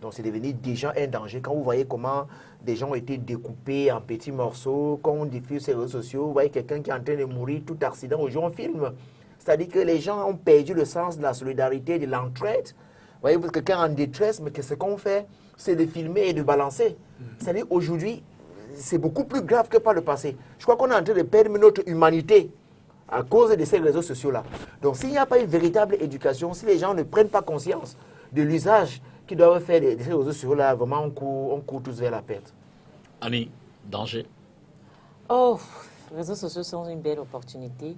Donc, c'est devenu déjà un danger. Quand vous voyez comment des gens ont été découpés en petits morceaux, quand on diffuse sur les réseaux sociaux, vous voyez quelqu'un qui est en train de mourir, tout accident, aujourd'hui on filme. C'est-à-dire que les gens ont perdu le sens de la solidarité, de l'entraide. Vous voyez, quelqu'un en détresse, mais ce qu'on fait, c'est de filmer et de balancer. C'est-à-dire aujourd'hui, c'est beaucoup plus grave que par le passé. Je crois qu'on est en train de perdre notre humanité à cause de ces réseaux sociaux-là. Donc s'il n'y a pas une véritable éducation, si les gens ne prennent pas conscience de l'usage qu'ils doivent faire de ces réseaux sociaux-là, vraiment on court tous vers la perte. Annie, danger? Oh, les réseaux sociaux sont une belle opportunité,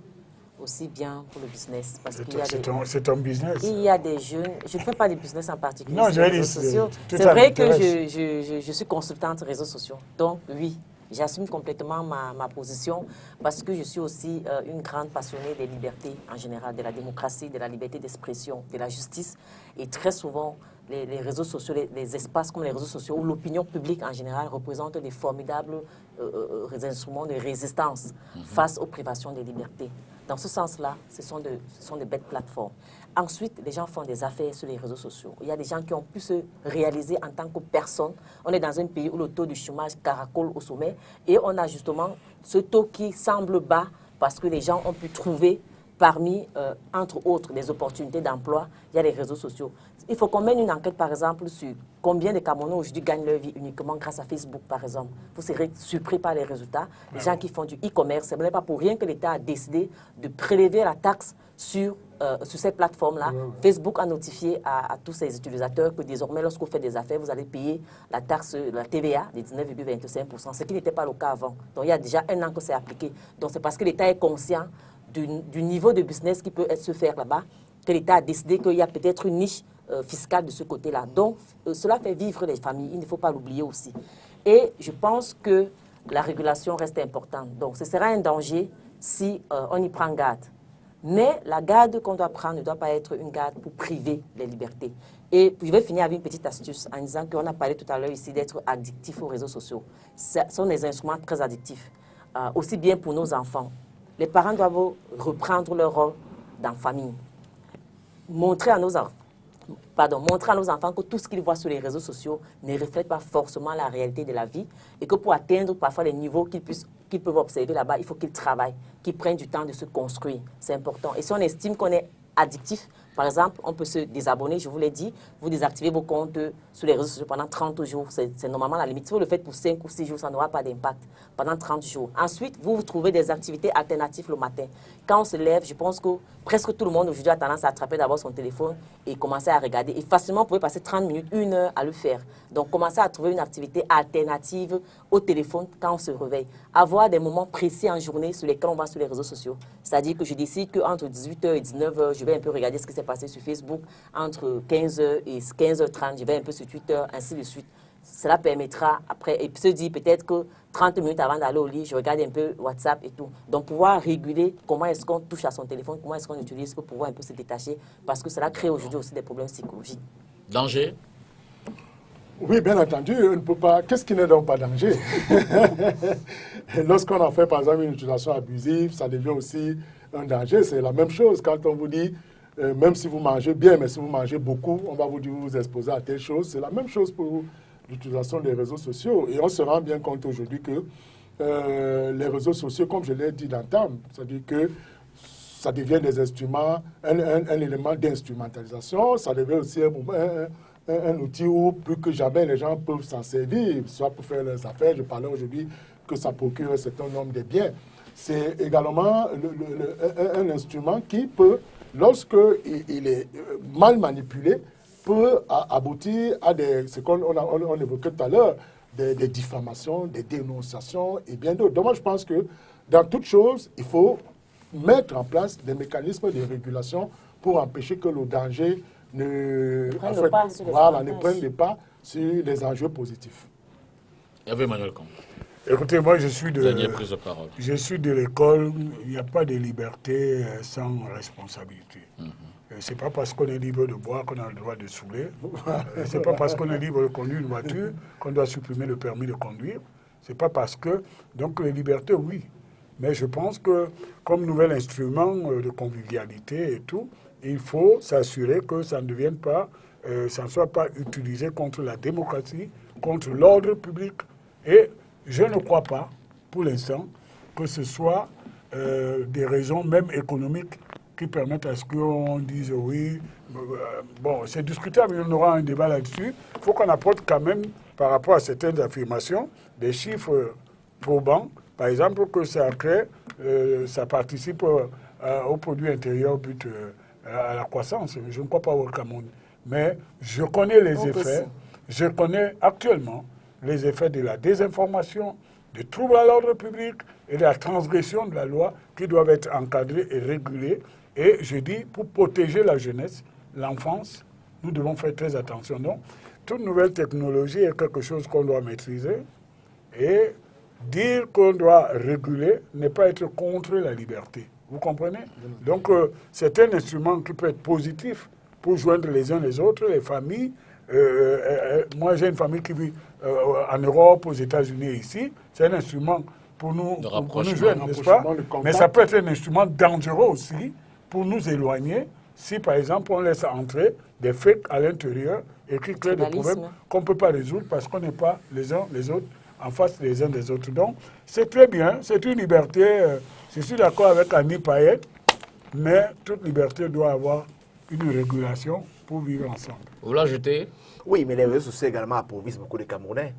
aussi bien pour le business. Parce qu'il y a c'est un business. il y a des jeunes, je ne fais pas de business en particulier. Non, sur les réseaux sociaux. C'est vrai que je suis consultante réseaux sociaux. Donc oui, j'assume complètement ma position parce que je suis aussi une grande passionnée des libertés en général, de la démocratie, de la liberté d'expression, de la justice. Et très souvent, les réseaux sociaux, les espaces comme les réseaux sociaux ou l'opinion publique en général représentent des formidables instruments de résistance face aux privations des libertés. Dans ce sens-là, ce sont des belles plateformes. Ensuite, les gens font des affaires sur les réseaux sociaux. Il y a des gens qui ont pu se réaliser en tant que personne. On est dans un pays où le taux de chômage caracole au sommet et on a justement ce taux qui semble bas parce que les gens ont pu trouver parmi, entre autres, des opportunités d'emploi, il y a les réseaux sociaux. Il faut qu'on mène une enquête, par exemple, sur combien de Camerounais aujourd'hui gagnent leur vie uniquement grâce à Facebook, par exemple. Vous serez surpris par les résultats. Les gens qui font du e-commerce, ce n'est pas pour rien que l'État a décidé de prélever la taxe sur ces plateformes-là. Facebook a notifié à tous ses utilisateurs que désormais, lorsque vous faites des affaires, vous allez payer la taxe, la TVA de 19,25%, ce qui n'était pas le cas avant. Donc, il y a déjà un an que c'est appliqué. Donc, c'est parce que l'État est conscient du niveau de business qui peut se faire là-bas, que l'État a décidé qu'il y a peut-être une niche fiscale de ce côté-là. Donc, cela fait vivre les familles, il ne faut pas l'oublier aussi. Et je pense que la régulation reste importante. Donc, ce sera un danger si on y prend garde. Mais la garde qu'on doit prendre ne doit pas être une garde pour priver les libertés. Et je vais finir avec une petite astuce en disant qu'on a parlé tout à l'heure ici d'être addictif aux réseaux sociaux. Ce sont des instruments très addictifs, aussi bien pour nos enfants. Les parents doivent reprendre leur rôle dans la famille. Montrer à nos enfants que tout ce qu'ils voient sur les réseaux sociaux ne reflète pas forcément la réalité de la vie et que pour atteindre parfois les niveaux qu'ils peuvent observer là-bas, il faut qu'ils travaillent, qu'ils prennent du temps de se construire. C'est important. Et si on estime qu'on est addictif, par exemple, on peut se désabonner, je vous l'ai dit, vous désactivez vos comptes sur les réseaux sociaux pendant 30 jours. C'est normalement la limite. Si vous le faites pour 5 ou 6 jours, ça n'aura pas d'impact pendant 30 jours. Ensuite, vous trouvez des activités alternatives le matin. Quand on se lève, je pense que presque tout le monde aujourd'hui a tendance à attraper d'abord son téléphone et commencer à regarder. Et facilement, vous pouvez passer 30 minutes, 1 heure à le faire. Donc, commencer à trouver une activité alternative au téléphone quand on se réveille. Avoir des moments précis en journée sur lesquels on va sur les réseaux sociaux. C'est-à-dire que je décide qu'entre 18h et 19h, je vais un peu regarder ce qui s'est passé sur Facebook. Entre 15h et 15h30, je vais un peu sur Twitter, ainsi de suite. Cela permettra après, et puis se dire peut-être que 30 minutes avant d'aller au lit, je regarde un peu WhatsApp et tout. Donc pouvoir réguler comment est-ce qu'on touche à son téléphone, comment est-ce qu'on utilise pour pouvoir un peu se détacher, parce que cela crée aujourd'hui aussi des problèmes psychologiques. Danger? Oui, bien entendu, on ne peut pas. Qu'est-ce qui n'est donc pas danger? Lorsqu'on en fait, par exemple, une utilisation abusive, ça devient aussi un danger. C'est la même chose quand on vous dit, même si vous mangez bien, mais si vous mangez beaucoup, on va vous dire vous exposer à telle chose. C'est la même chose pour l'utilisation des réseaux sociaux. Et on se rend bien compte aujourd'hui que les réseaux sociaux, comme je l'ai dit d'entame, c'est-à-dire que ça devient des instruments, un élément d'instrumentalisation, ça devient aussi un outil où plus que jamais les gens peuvent s'en servir, soit pour faire leurs affaires. Je parlais aujourd'hui que ça procure un certain nombre de biens. C'est également un instrument qui peut, lorsqu'il est mal manipulé, peut aboutir à ce qu'on évoquait tout à l'heure, des diffamations, des dénonciations et bien d'autres. Donc moi, je pense que dans toute chose, il faut mettre en place des mécanismes de régulation pour empêcher que le danger ne prenne le pas sur les enjeux positifs. Hervé Emmanuel Combe. Écoutez, moi je suis Dernière prise de parole. Je suis de l'école, il n'y a pas de liberté sans responsabilité. C'est pas parce qu'on est libre de boire qu'on a le droit de saouler. C'est pas parce qu'on est libre de conduire une voiture qu'on doit supprimer le permis de conduire. C'est pas parce que... Donc les libertés, oui. Mais je pense que comme nouvel instrument de convivialité et tout, il faut s'assurer que ça ne devienne pas, ça ne soit pas utilisé contre la démocratie, contre l'ordre public. Et je ne crois pas, pour l'instant, que ce soit des raisons même économiques qui permettent à ce qu'on dise oui. Bon, c'est discutable, on aura un débat là-dessus. Il faut qu'on apporte quand même, par rapport à certaines affirmations, des chiffres probants. Par exemple, que ça crée, ça participe au produit intérieur brut, à la croissance. Je ne crois pas au Cameroun. Mais je connais les effets. Je connais actuellement les effets de la désinformation, des troubles à l'ordre public et de la transgression de la loi qui doivent être encadrés et régulés. Et je dis, pour protéger la jeunesse, l'enfance, nous devons faire très attention. Donc, toute nouvelle technologie est quelque chose qu'on doit maîtriser. Et dire qu'on doit réguler n'est pas être contre la liberté. Vous comprenez? Donc, c'est un instrument qui peut être positif pour joindre les uns les autres, les familles. Moi, j'ai une famille qui vit en Europe, aux États-Unis, ici. C'est un instrument pour nous joindre, n'est-ce pas? Mais ça peut être un instrument dangereux aussi pour nous éloigner si, par exemple, on laisse entrer des fakes à l'intérieur et qui créent des problèmes qu'on ne peut pas résoudre parce qu'on n'est pas les uns les autres en face les uns des autres. Donc, c'est très bien, c'est une liberté. Je suis d'accord avec Annie Payet, mais toute liberté doit avoir une régulation pour vivre ensemble. Vous l'ajoutez? Oui, mais les réseaux sociaux également appauvrissent beaucoup de Camerounais.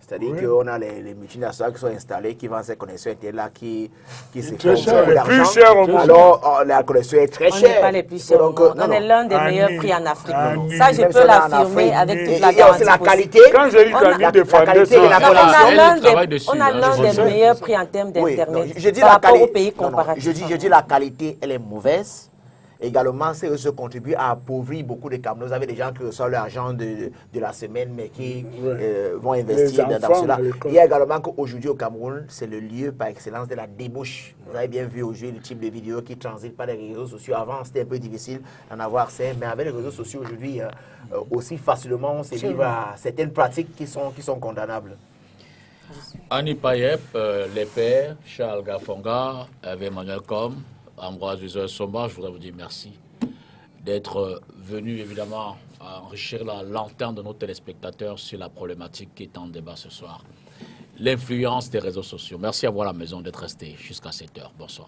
C'est-à-dire qu'on a les multinationales qui sont installées, qui vendent ces connexions Internet qui se font les plus chères au monde. Alors, la connexion est très chère. On n'est pas les plus chers au monde. On est l'un des meilleurs prix en Afrique. Ça, je peux l'affirmer avec toute la garantie. La qualité. Quand j'ai dit qu'Annie défendait ça, on a l'un des meilleurs prix en termes d'Internet par rapport aux pays comparatifs. Je dis la qualité, elle est mauvaise. Également, ces réseaux contribuent à appauvrir beaucoup de Camerounais. Vous avez des gens qui reçoivent l'argent de la semaine, mais qui vont investir dans cela. Il y a également qu'aujourd'hui au Cameroun, c'est le lieu par excellence de la débauche. Vous avez bien vu aujourd'hui le type de vidéos qui transitent par les réseaux sociaux. Avant, c'était un peu difficile d'en avoir accès, mais avec les réseaux sociaux aujourd'hui, aussi facilement, on se livre à certaines pratiques qui sont condamnables. Annie Payet, les pères, Charles Gafonga, Hervé Emmanuel Combe, Ambroise Somba, je voudrais vous dire merci d'être venu évidemment enrichir la lanterne de nos téléspectateurs sur la problématique qui est en débat ce soir. L'influence des réseaux sociaux. Merci à vous à la maison d'être resté jusqu'à 7 heures. Bonsoir.